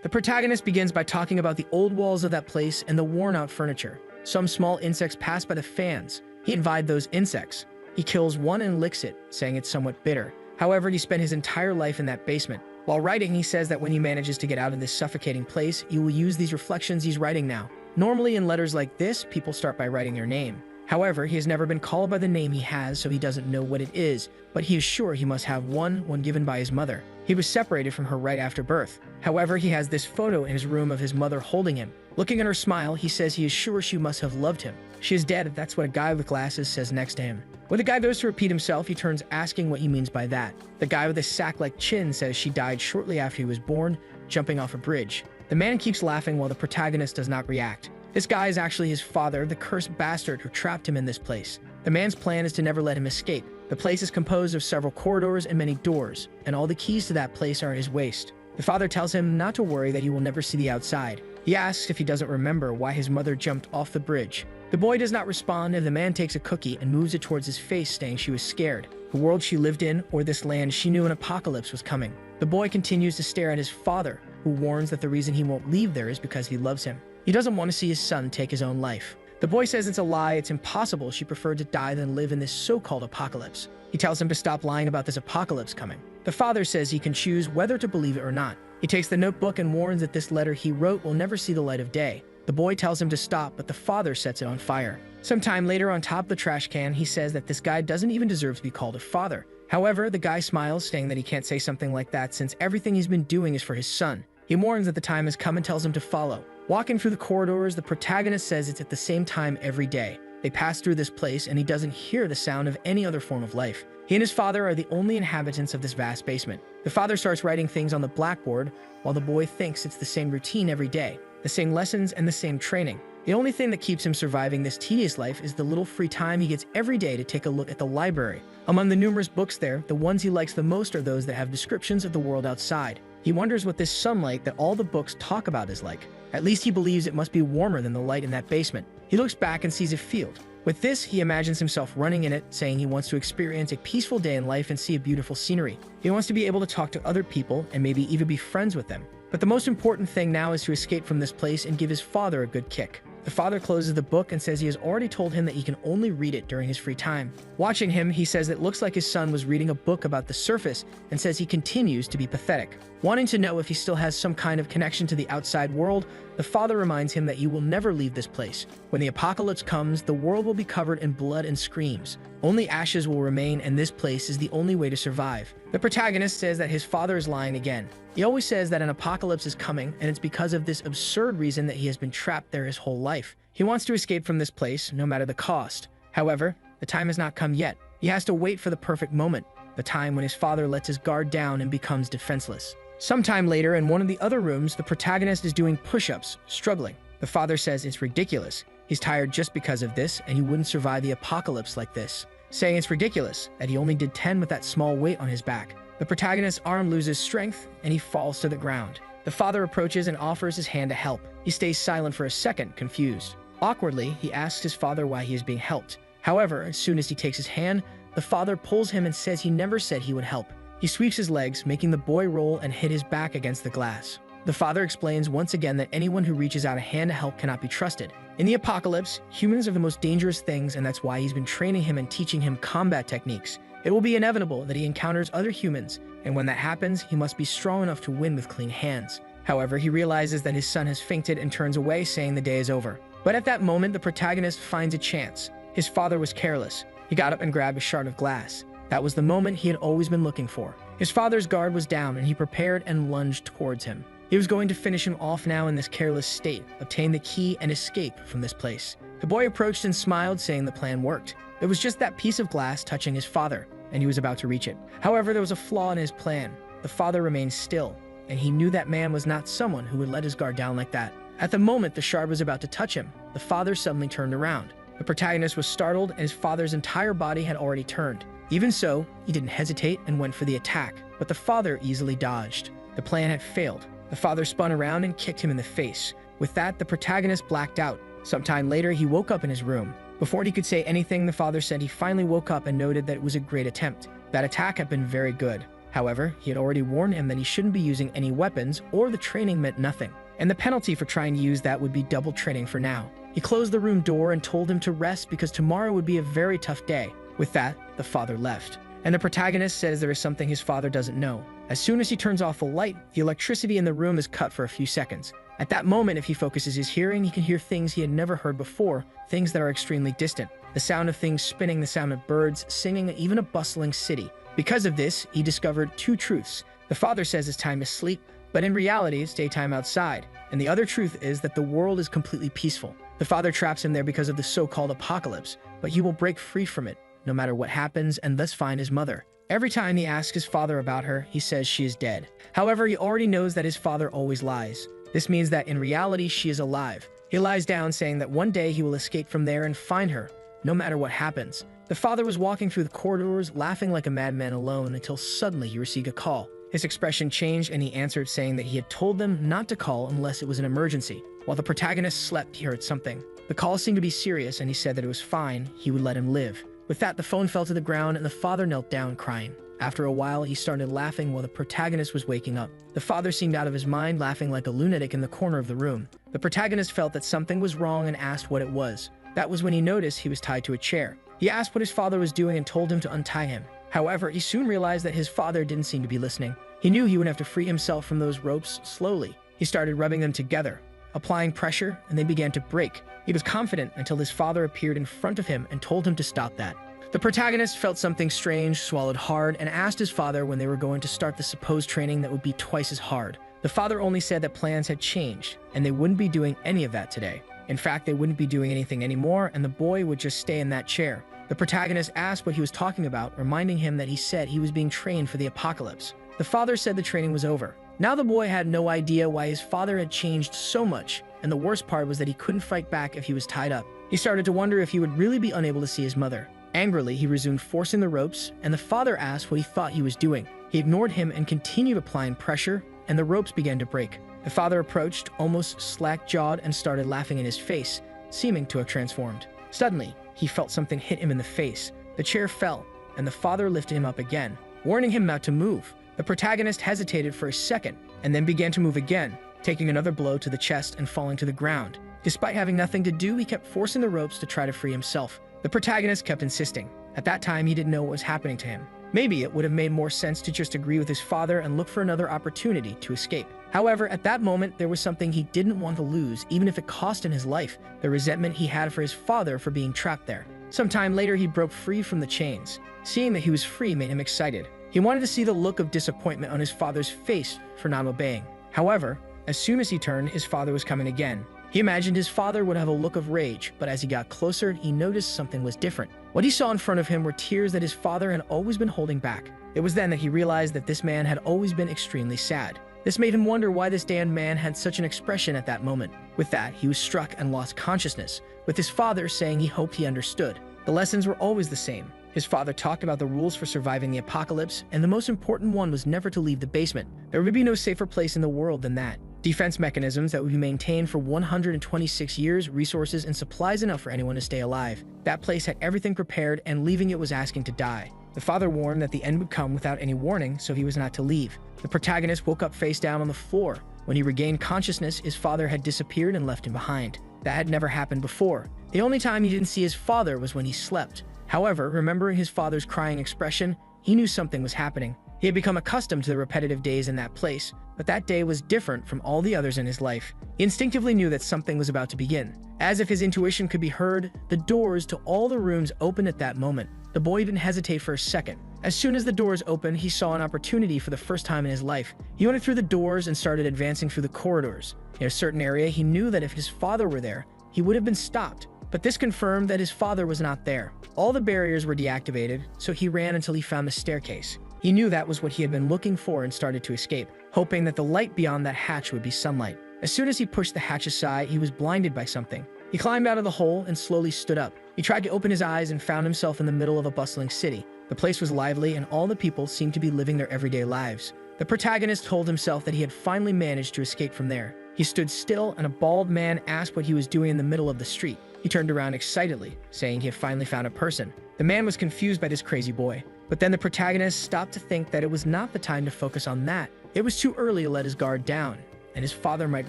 The protagonist begins by talking about the old walls of that place and the worn-out furniture. Some small insects pass by the fans. He invited those insects. He kills one and licks it, saying it's somewhat bitter. However, he spent his entire life in that basement. While writing, he says that when he manages to get out of this suffocating place, he will use these reflections he's writing now. Normally, in letters like this, people start by writing their name. However, he has never been called by the name he has, so he doesn't know what it is, but he is sure he must have one given by his mother. He was separated from her right after birth. However, he has this photo in his room of his mother holding him. Looking at her smile, he says he is sure she must have loved him. She is dead, that's what a guy with glasses says next to him. When the guy goes to repeat himself, he turns asking what he means by that. The guy with a sack-like chin says she died shortly after he was born, jumping off a bridge. The man keeps laughing while the protagonist does not react. This guy is actually his father, the cursed bastard who trapped him in this place. The man's plan is to never let him escape. The place is composed of several corridors and many doors, and all the keys to that place are in his waist. The father tells him not to worry, that he will never see the outside. He asks if he doesn't remember why his mother jumped off the bridge. The boy does not respond, and the man takes a cookie and moves it towards his face, saying she was scared. The world she lived in, or this land, she knew an apocalypse was coming. The boy continues to stare at his father, who warns that the reason he won't leave there is because he loves him. He doesn't want to see his son take his own life. The boy says it's a lie, it's impossible, she preferred to die than live in this so-called apocalypse. He tells him to stop lying about this apocalypse coming. The father says he can choose whether to believe it or not. He takes the notebook and warns that this letter he wrote will never see the light of day. The boy tells him to stop, but the father sets it on fire. Sometime later, on top of the trash can, he says that this guy doesn't even deserve to be called a father. However, the guy smiles, saying that he can't say something like that since everything he's been doing is for his son. He warns that the time has come and tells him to follow. Walking through the corridors, the protagonist says it's at the same time every day. They pass through this place and he doesn't hear the sound of any other form of life. He and his father are the only inhabitants of this vast basement. The father starts writing things on the blackboard, while the boy thinks it's the same routine every day, the same lessons and the same training. The only thing that keeps him surviving this tedious life is the little free time he gets every day to take a look at the library. Among the numerous books there, the ones he likes the most are those that have descriptions of the world outside. He wonders what this sunlight that all the books talk about is like. At least he believes it must be warmer than the light in that basement. He looks back and sees a field. With this, he imagines himself running in it, saying he wants to experience a peaceful day in life and see a beautiful scenery. He wants to be able to talk to other people and maybe even be friends with them. But the most important thing now is to escape from this place and give his father a good kick. The father closes the book and says he has already told him that he can only read it during his free time. Watching him, he says it looks like his son was reading a book about the surface and says he continues to be pathetic. Wanting to know if he still has some kind of connection to the outside world, the father reminds him that he will never leave this place. When the apocalypse comes, the world will be covered in blood and screams. Only ashes will remain, and this place is the only way to survive. The protagonist says that his father is lying again. He always says that an apocalypse is coming, and it's because of this absurd reason that he has been trapped there his whole life. He wants to escape from this place, no matter the cost. However, the time has not come yet. He has to wait for the perfect moment, the time when his father lets his guard down and becomes defenseless. Sometime later, in one of the other rooms, the protagonist is doing push-ups, struggling. The father says it's ridiculous. He's tired just because of this, and he wouldn't survive the apocalypse like this, saying it's ridiculous that he only did 10 with that small weight on his back. The protagonist's arm loses strength, and he falls to the ground. The father approaches and offers his hand to help. He stays silent for a second, confused. Awkwardly, he asks his father why he is being helped. However, as soon as he takes his hand, the father pulls him and says he never said he would help. He sweeps his legs, making the boy roll and hit his back against the glass. The father explains once again that anyone who reaches out a hand to help cannot be trusted. In the apocalypse, humans are the most dangerous things, and that's why he's been training him and teaching him combat techniques. It will be inevitable that he encounters other humans, and when that happens, he must be strong enough to win with clean hands. However, he realizes that his son has fainted and turns away, saying the day is over. But at that moment, the protagonist finds a chance. His father was careless. He got up and grabbed a shard of glass. That was the moment he had always been looking for. His father's guard was down, and he prepared and lunged towards him. He was going to finish him off now in this careless state, obtain the key, and escape from this place. The boy approached and smiled, saying the plan worked. It was just that piece of glass touching his father, and he was about to reach it. However, there was a flaw in his plan. The father remained still, and he knew that man was not someone who would let his guard down like that. At the moment the shard was about to touch him, the father suddenly turned around. The protagonist was startled, and his father's entire body had already turned. Even so, he didn't hesitate and went for the attack, but the father easily dodged. The plan had failed. The father spun around and kicked him in the face. With that, the protagonist blacked out. Sometime later, he woke up in his room. Before he could say anything, the father said he finally woke up and noted that it was a great attempt. That attack had been very good. However, he had already warned him that he shouldn't be using any weapons or the training meant nothing. And the penalty for trying to use that would be double training for now. He closed the room door and told him to rest because tomorrow would be a very tough day. With that, the father left. And the protagonist says there is something his father doesn't know. As soon as he turns off the light, the electricity in the room is cut for a few seconds. At that moment, if he focuses his hearing, he can hear things he had never heard before, things that are extremely distant. The sound of things spinning, the sound of birds singing, even a bustling city. Because of this, he discovered two truths. The father says it's time to sleep, but in reality, it's daytime outside. And the other truth is that the world is completely peaceful. The father traps him there because of the so-called apocalypse, but he will break free from it, no matter what happens, and thus find his mother. Every time he asks his father about her, he says she is dead. However, he already knows that his father always lies. This means that in reality, she is alive. He lies down saying that one day he will escape from there and find her, no matter what happens. The father was walking through the corridors, laughing like a madman alone, until suddenly he received a call. His expression changed and he answered saying that he had told them not to call unless it was an emergency. While the protagonist slept, he heard something. The call seemed to be serious and he said that it was fine, he would let him live. With that, the phone fell to the ground and the father knelt down crying. After a while, he started laughing while the protagonist was waking up. The father seemed out of his mind, laughing like a lunatic in the corner of the room. The protagonist felt that something was wrong and asked what it was. That was when he noticed he was tied to a chair. He asked what his father was doing and told him to untie him. However, he soon realized that his father didn't seem to be listening. He knew he would have to free himself from those ropes slowly. He started rubbing them together, applying pressure, and they began to break. He was confident until his father appeared in front of him and told him to stop that. The protagonist felt something strange, swallowed hard, and asked his father when they were going to start the supposed training that would be twice as hard. The father only said that plans had changed, and they wouldn't be doing any of that today. In fact, they wouldn't be doing anything anymore, and the boy would just stay in that chair. The protagonist asked what he was talking about, reminding him that he said he was being trained for the apocalypse. The father said the training was over. Now the boy had no idea why his father had changed so much, and the worst part was that he couldn't fight back if he was tied up. He started to wonder if he would really be unable to see his mother. Angrily, he resumed forcing the ropes, and the father asked what he thought he was doing. He ignored him and continued applying pressure, and the ropes began to break. The father approached, almost slack-jawed, and started laughing in his face, seeming to have transformed. Suddenly, he felt something hit him in the face. The chair fell, and the father lifted him up again, warning him not to move. The protagonist hesitated for a second, and then began to move again, taking another blow to the chest and falling to the ground. Despite having nothing to do, he kept forcing the ropes to try to free himself. The protagonist kept insisting. At that time, he didn't know what was happening to him. Maybe it would have made more sense to just agree with his father and look for another opportunity to escape. However, at that moment, there was something he didn't want to lose, even if it cost him his life: the resentment he had for his father for being trapped there. Sometime later, he broke free from the chains. Seeing that he was free made him excited. He wanted to see the look of disappointment on his father's face for not obeying. However, as soon as he turned, his father was coming again. He imagined his father would have a look of rage, but as he got closer, he noticed something was different. What he saw in front of him were tears that his father had always been holding back. It was then that he realized that this man had always been extremely sad. This made him wonder why this damned man had such an expression at that moment. With that, he was struck and lost consciousness, with his father saying he hoped he understood. The lessons were always the same. His father talked about the rules for surviving the apocalypse, and the most important one was never to leave the basement. There would be no safer place in the world than that. Defense mechanisms that would be maintained for 126 years, resources, and supplies enough for anyone to stay alive. That place had everything prepared, and leaving it was asking to die. The father warned that the end would come without any warning, so he was not to leave. The protagonist woke up face down on the floor. When he regained consciousness, his father had disappeared and left him behind. That had never happened before. The only time he didn't see his father was when he slept. However, remembering his father's crying expression, he knew something was happening. He had become accustomed to the repetitive days in that place, but that day was different from all the others in his life. He instinctively knew that something was about to begin. As if his intuition could be heard, the doors to all the rooms opened at that moment. The boy didn't hesitate for a second. As soon as the doors opened, he saw an opportunity for the first time in his life. He went through the doors and started advancing through the corridors. In a certain area, he knew that if his father were there, he would have been stopped. But this confirmed that his father was not there. All the barriers were deactivated, so he ran until he found the staircase. He knew that was what he had been looking for and started to escape, hoping that the light beyond that hatch would be sunlight. As soon as he pushed the hatch aside, he was blinded by something. He climbed out of the hole and slowly stood up. He tried to open his eyes and found himself in the middle of a bustling city. The place was lively and all the people seemed to be living their everyday lives. The protagonist told himself that he had finally managed to escape from there. He stood still and a bald man asked what he was doing in the middle of the street. He turned around excitedly, saying he had finally found a person. The man was confused by this crazy boy. But then the protagonist stopped to think that it was not the time to focus on that. It was too early to let his guard down, and his father might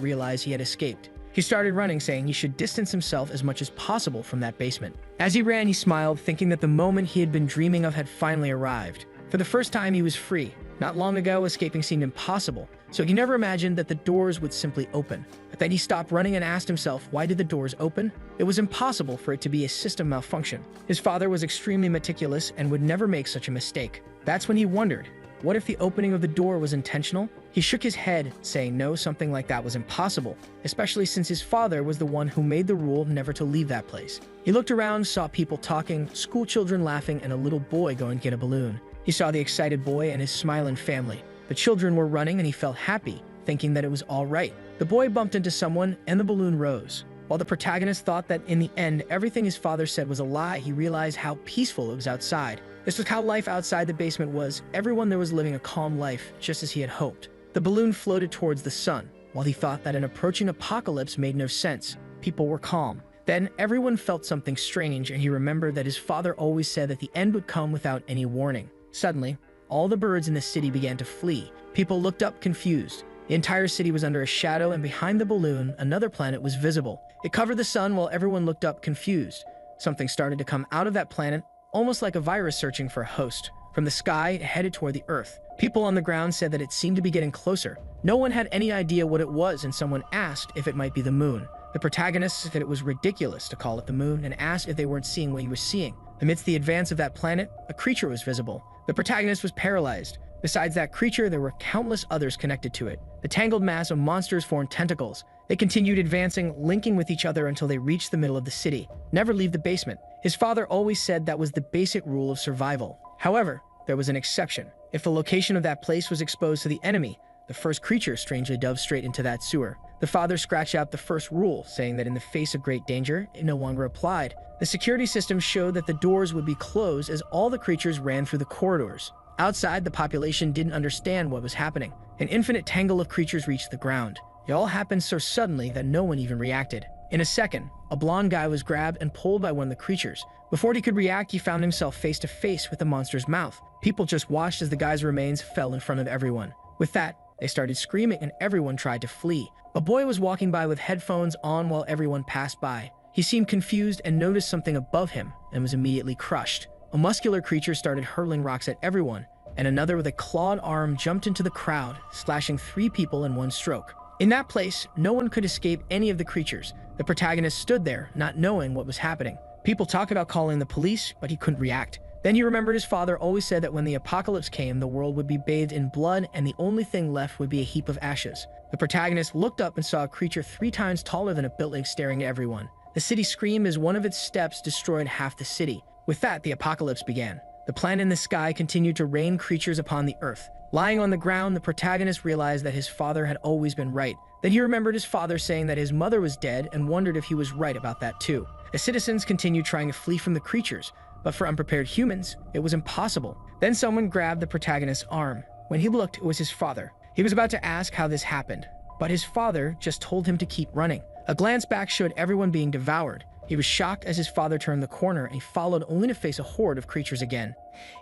realize he had escaped. He started running, saying he should distance himself as much as possible from that basement. As he ran, he smiled, thinking that the moment he had been dreaming of had finally arrived. For the first time, he was free. Not long ago, escaping seemed impossible, so he never imagined that the doors would simply open. But then he stopped running and asked himself, why did the doors open? It was impossible for it to be a system malfunction. His father was extremely meticulous and would never make such a mistake. That's when he wondered, what if the opening of the door was intentional? He shook his head, saying no, something like that was impossible, especially since his father was the one who made the rule never to leave that place. He looked around, saw people talking, school children laughing, and a little boy going to get a balloon. He saw the excited boy and his smiling family. The children were running and he felt happy, thinking that it was all right. The boy bumped into someone and the balloon rose. While the protagonist thought that in the end everything his father said was a lie, he realized how peaceful it was outside. This was how life outside the basement was. Everyone there was living a calm life, just as he had hoped. The balloon floated towards the sun. While he thought that an approaching apocalypse made no sense, people were calm. Then everyone felt something strange, and he remembered that his father always said that the end would come without any warning. Suddenly, all the birds in the city began to flee. People looked up confused. The entire city was under a shadow, and behind the balloon, another planet was visible. It covered the sun while everyone looked up confused. Something started to come out of that planet, almost like a virus searching for a host. From the sky, it headed toward the earth. People on the ground said that it seemed to be getting closer. No one had any idea what it was, and someone asked if it might be the moon. The protagonist said it was ridiculous to call it the moon and asked if they weren't seeing what he was seeing. Amidst the advance of that planet, a creature was visible. The protagonist was paralyzed. Besides that creature, there were countless others connected to it. The tangled mass of monsters formed tentacles. They continued advancing, linking with each other until they reached the middle of the city. Never leave the basement. His father always said that was the basic rule of survival. However, there was an exception. If the location of that place was exposed to the enemy, the first creature strangely dove straight into that sewer. The father scratched out the first rule, saying that in the face of great danger, it no longer applied. The security system showed that the doors would be closed as all the creatures ran through the corridors. Outside, the population didn't understand what was happening. An infinite tangle of creatures reached the ground. It all happened so suddenly that no one even reacted. In a second, a blonde guy was grabbed and pulled by one of the creatures. Before he could react, he found himself face to face with the monster's mouth. People just watched as the guy's remains fell in front of everyone. With that, they started screaming and everyone tried to flee. A boy was walking by with headphones on while everyone passed by. He seemed confused and noticed something above him and was immediately crushed. A muscular creature started hurling rocks at everyone, and another with a clawed arm jumped into the crowd, slashing 3 people in one stroke. In that place, no one could escape any of the creatures. The protagonist stood there, not knowing what was happening. People talked about calling the police, but he couldn't react. Then he remembered his father always said that when the apocalypse came, the world would be bathed in blood and the only thing left would be a heap of ashes. The protagonist looked up and saw a creature 3 times taller than a building staring at everyone. The city screamed as one of its steps destroyed half the city. With that, the apocalypse began. The planet in the sky continued to rain creatures upon the earth. Lying on the ground, the protagonist realized that his father had always been right. Then he remembered his father saying that his mother was dead and wondered if he was right about that too. The citizens continued trying to flee from the creatures, but for unprepared humans, it was impossible. Then someone grabbed the protagonist's arm. When he looked, it was his father. He was about to ask how this happened, but his father just told him to keep running. A glance back showed everyone being devoured. He was shocked as his father turned the corner and he followed only to face a horde of creatures again.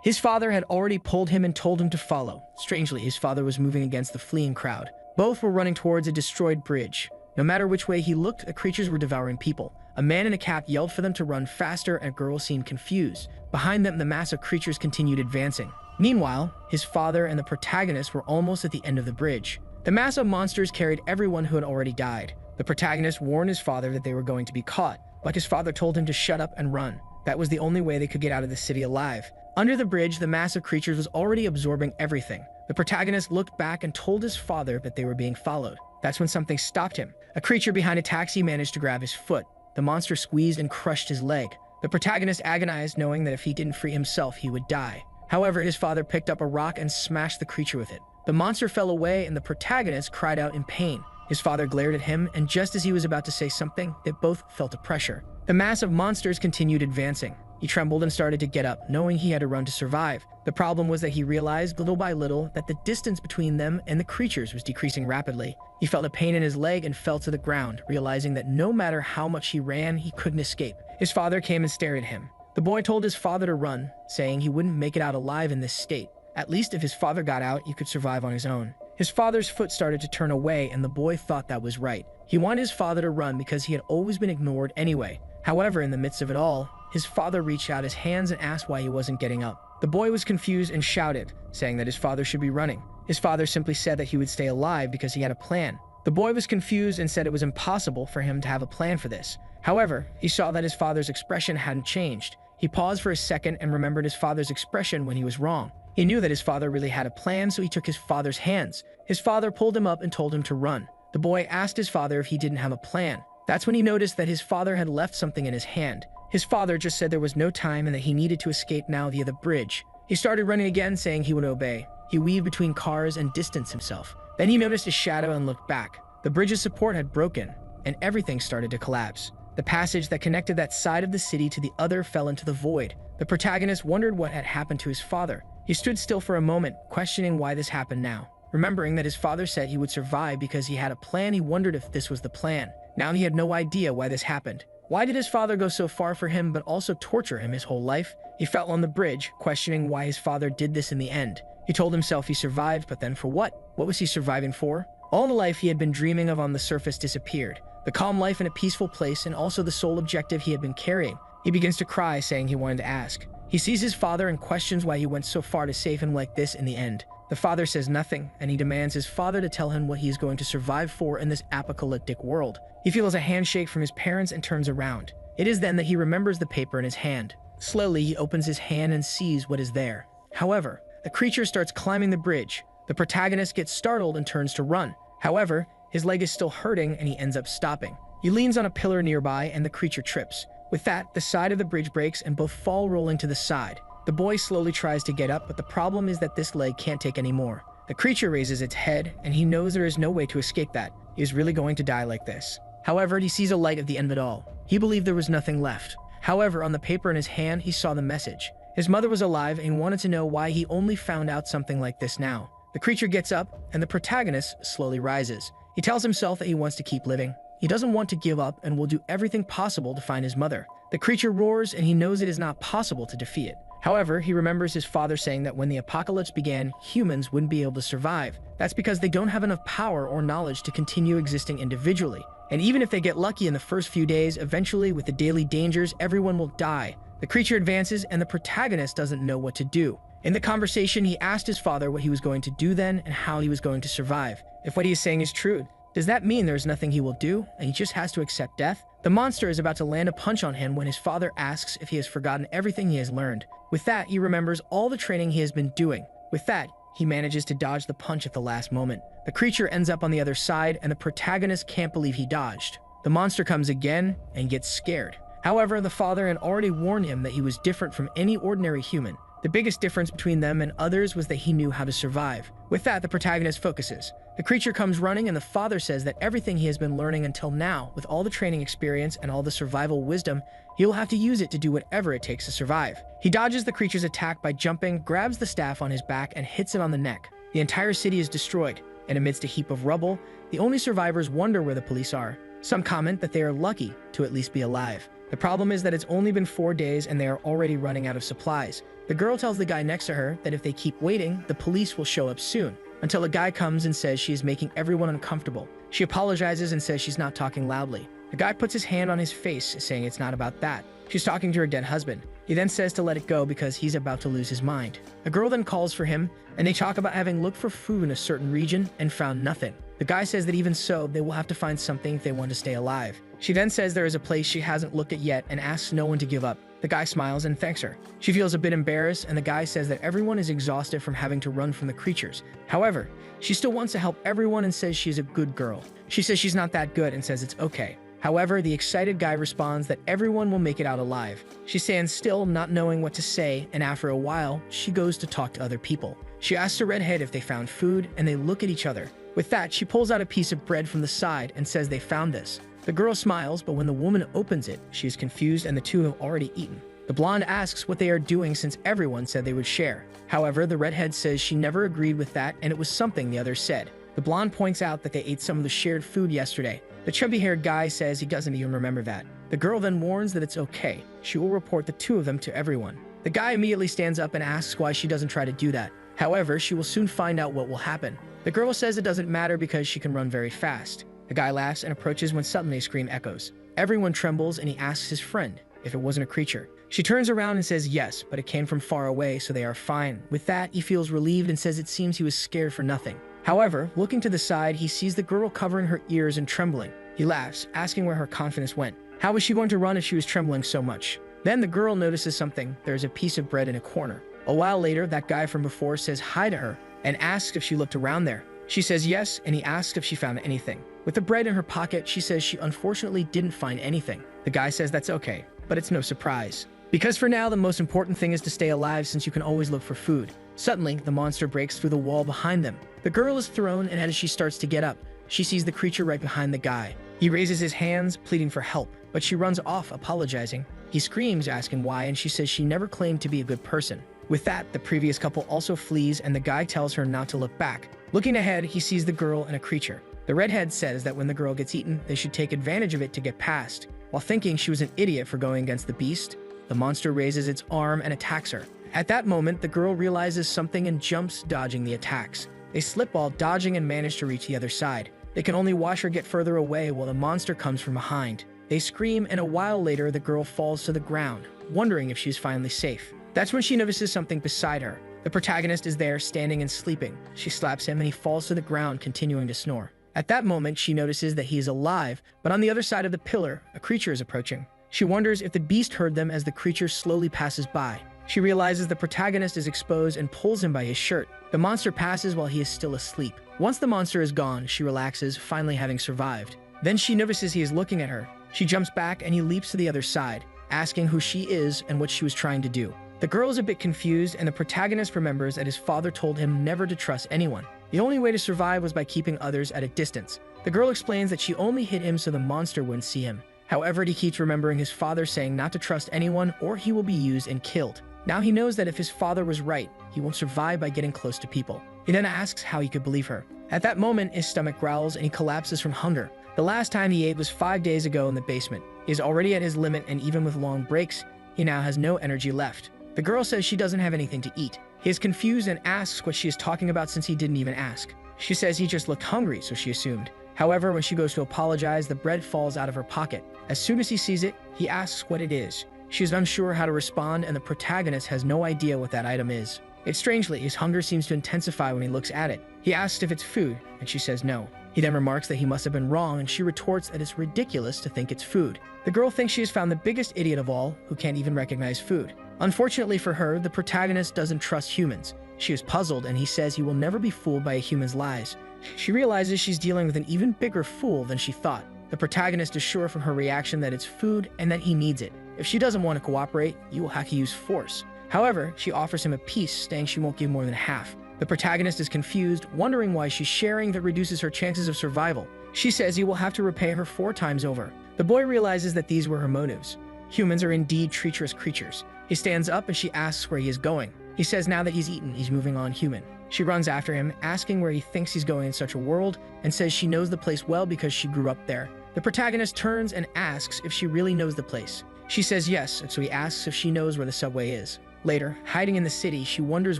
His father had already pulled him and told him to follow. Strangely, his father was moving against the fleeing crowd. Both were running towards a destroyed bridge. No matter which way he looked, the creatures were devouring people. A man in a cap yelled for them to run faster and a girl seemed confused. Behind them, the mass of creatures continued advancing. Meanwhile, his father and the protagonist were almost at the end of the bridge. The mass of monsters carried everyone who had already died. The protagonist warned his father that they were going to be caught, but his father told him to shut up and run. That was the only way they could get out of the city alive. Under the bridge, the mass of creatures was already absorbing everything. The protagonist looked back and told his father that they were being followed. That's when something stopped him. A creature behind a taxi managed to grab his foot. The monster squeezed and crushed his leg. The protagonist agonized, knowing that if he didn't free himself, he would die. However, his father picked up a rock and smashed the creature with it. The monster fell away and the protagonist cried out in pain. His father glared at him, and just as he was about to say something, they both felt a pressure. The mass of monsters continued advancing. He trembled and started to get up, knowing he had to run to survive. The problem was that he realized little by little that the distance between them and the creatures was decreasing rapidly. He felt a pain in his leg and fell to the ground, realizing that no matter how much he ran, he couldn't escape. His father came and stared at him. The boy told his father to run, saying he wouldn't make it out alive in this state. At least if his father got out, he could survive on his own. His father's foot started to turn away, and the boy thought that was right. He wanted his father to run because he had always been ignored anyway. However, in the midst of it all, his father reached out his hands and asked why he wasn't getting up. The boy was confused and shouted, saying that his father should be running. His father simply said that he would stay alive because he had a plan. The boy was confused and said it was impossible for him to have a plan for this. However, he saw that his father's expression hadn't changed. He paused for a second and remembered his father's expression when he was wrong. He knew that his father really had a plan, so he took his father's hands. His father pulled him up and told him to run. The boy asked his father if he didn't have a plan. That's when he noticed that his father had left something in his hand. His father just said there was no time and that he needed to escape now via the bridge. He started running again, saying he would obey. He weaved between cars and distanced himself. Then he noticed a shadow and looked back. The bridge's support had broken, and everything started to collapse. The passage that connected that side of the city to the other fell into the void. The protagonist wondered what had happened to his father. He stood still for a moment, questioning why this happened now. Remembering that his father said he would survive because he had a plan, he wondered if this was the plan. Now he had no idea why this happened. Why did his father go so far for him but also torture him his whole life? He fell on the bridge, questioning why his father did this in the end. He told himself he survived, but then for what? What was he surviving for? All the life he had been dreaming of on the surface disappeared. The calm life in a peaceful place, and also the sole objective he had been carrying. He begins to cry, saying he wanted to ask. He sees his father and questions why he went so far to save him like this in the end. The father says nothing, and he demands his father to tell him what he is going to survive for in this apocalyptic world. He feels a handshake from his parents and turns around. It is then that he remembers the paper in his hand. Slowly, he opens his hand and sees what is there. However, the creature starts climbing the bridge. The protagonist gets startled and turns to run. However, his leg is still hurting and he ends up stopping. He leans on a pillar nearby and the creature trips. With that, the side of the bridge breaks and both fall rolling to the side. The boy slowly tries to get up, but the problem is that this leg can't take any more. The creature raises its head and he knows there is no way to escape that. He is really going to die like this. However, he sees a light at the end of it all. He believed there was nothing left. However, on the paper in his hand, he saw the message. His mother was alive and wanted to know why he only found out something like this now. The creature gets up and the protagonist slowly rises. He tells himself that he wants to keep living. He doesn't want to give up and will do everything possible to find his mother. The creature roars and he knows it is not possible to defeat it. However, he remembers his father saying that when the apocalypse began, humans wouldn't be able to survive. That's because they don't have enough power or knowledge to continue existing individually. And even if they get lucky in the first few days, eventually with the daily dangers, everyone will die. The creature advances and the protagonist doesn't know what to do. In the conversation, he asked his father what he was going to do then and how he was going to survive. If what he is saying is true, does that mean there's nothing he will do and he just has to accept death? The monster is about to land a punch on him when his father asks if he has forgotten everything he has learned. With that, he remembers all the training he has been doing. With that, he manages to dodge the punch at the last moment. The creature ends up on the other side and the protagonist can't believe he dodged. The monster comes again and gets scared. However, the father had already warned him that he was different from any ordinary human. The biggest difference between them and others was that he knew how to survive. With that, the protagonist focuses. The creature comes running and the father says that everything he has been learning until now, with all the training experience and all the survival wisdom, he will have to use it to do whatever it takes to survive. He dodges the creature's attack by jumping, grabs the staff on his back, and hits it on the neck. The entire city is destroyed, and amidst a heap of rubble, the only survivors wonder where the police are. Some comment that they are lucky to at least be alive. The problem is that it's only been 4 days and they are already running out of supplies. The girl tells the guy next to her that if they keep waiting, the police will show up soon, until a guy comes and says she is making everyone uncomfortable. She apologizes and says she's not talking loudly. The guy puts his hand on his face, saying it's not about that. She's talking to her dead husband. He then says to let it go because he's about to lose his mind. A girl then calls for him, and they talk about having looked for food in a certain region and found nothing. The guy says that even so, they will have to find something if they want to stay alive. She then says there is a place she hasn't looked at yet and asks no one to give up. The guy smiles and thanks her. She feels a bit embarrassed, and the guy says that everyone is exhausted from having to run from the creatures. However, she still wants to help everyone and says she's a good girl. She says she's not that good and says it's okay. However, the excited guy responds that everyone will make it out alive. She stands still, not knowing what to say, and after a while, she goes to talk to other people. She asks a redhead if they found food, and they look at each other. With that, she pulls out a piece of bread from the side and says they found this. The girl smiles, but when the woman opens it, she is confused and the two have already eaten. The blonde asks what they are doing since everyone said they would share. However, the redhead says she never agreed with that and it was something the others said. The blonde points out that they ate some of the shared food yesterday. The chubby-haired guy says he doesn't even remember that. The girl then warns that it's okay. She will report the two of them to everyone. The guy immediately stands up and asks why she doesn't try to do that. However, she will soon find out what will happen. The girl says it doesn't matter because she can run very fast. The guy laughs and approaches when suddenly a scream echoes. Everyone trembles and he asks his friend if it wasn't a creature. She turns around and says yes, but it came from far away, so they are fine. With that, he feels relieved and says it seems he was scared for nothing. However, looking to the side, he sees the girl covering her ears and trembling. He laughs, asking where her confidence went. How was she going to run if she was trembling so much? Then the girl notices something. There's a piece of bread in a corner. A while later, that guy from before says hi to her and asks if she looked around there. She says yes, and he asks if she found anything. With the bread in her pocket, she says she unfortunately didn't find anything. The guy says that's okay, but it's no surprise. Because for now, the most important thing is to stay alive since you can always look for food. Suddenly, the monster breaks through the wall behind them. The girl is thrown, and as she starts to get up, she sees the creature right behind the guy. He raises his hands, pleading for help, but she runs off, apologizing. He screams, asking why, and she says she never claimed to be a good person. With that, the previous couple also flees, and the guy tells her not to look back. Looking ahead, he sees the girl and a creature. The redhead says that when the girl gets eaten, they should take advantage of it to get past. While thinking she was an idiot for going against the beast, the monster raises its arm and attacks her. At that moment, the girl realizes something and jumps, dodging the attacks. They slip while dodging and manage to reach the other side. They can only watch her get further away while the monster comes from behind. They scream, and a while later, the girl falls to the ground, wondering if she's finally safe. That's when she notices something beside her. The protagonist is there, standing and sleeping. She slaps him and he falls to the ground, continuing to snore. At that moment, she notices that he is alive, but on the other side of the pillar, a creature is approaching. She wonders if the beast heard them as the creature slowly passes by. She realizes the protagonist is exposed and pulls him by his shirt. The monster passes while he is still asleep. Once the monster is gone, she relaxes, finally having survived. Then she notices he is looking at her. She jumps back and he leaps to the other side, asking who she is and what she was trying to do. The girl is a bit confused, and the protagonist remembers that his father told him never to trust anyone. The only way to survive was by keeping others at a distance. The girl explains that she only hit him so the monster wouldn't see him. However, he keeps remembering his father saying not to trust anyone or he will be used and killed. Now he knows that if his father was right, he won't survive by getting close to people. He then asks how he could believe her. At that moment, his stomach growls and he collapses from hunger. The last time he ate was 5 days ago in the basement. He is already at his limit, and even with long breaks, he now has no energy left. The girl says she doesn't have anything to eat. He is confused and asks what she is talking about since he didn't even ask. She says he just looked hungry, so she assumed. However, when she goes to apologize, the bread falls out of her pocket. As soon as he sees it, he asks what it is. She is unsure how to respond, and the protagonist has no idea what that item is. Yet strangely, his hunger seems to intensify when he looks at it. He asks if it's food, and she says no. He then remarks that he must have been wrong, and she retorts that it's ridiculous to think it's food. The girl thinks she has found the biggest idiot of all, who can't even recognize food. Unfortunately for her, the protagonist doesn't trust humans. She is puzzled, and he says he will never be fooled by a human's lies. She realizes she's dealing with an even bigger fool than she thought. The protagonist is sure from her reaction that it's food and that he needs it. If she doesn't want to cooperate, you will have to use force. However, she offers him a piece, saying she won't give more than half. The protagonist is confused, wondering why she's sharing that reduces her chances of survival. She says he will have to repay her 4 times over. The boy realizes that these were her motives. Humans are indeed treacherous creatures. He stands up and she asks where he is going. He says now that he's eaten, he's moving on human. She runs after him, asking where he thinks he's going in such a world, and says she knows the place well because she grew up there. The protagonist turns and asks if she really knows the place. She says yes, and so he asks if she knows where the subway is. Later, hiding in the city, she wonders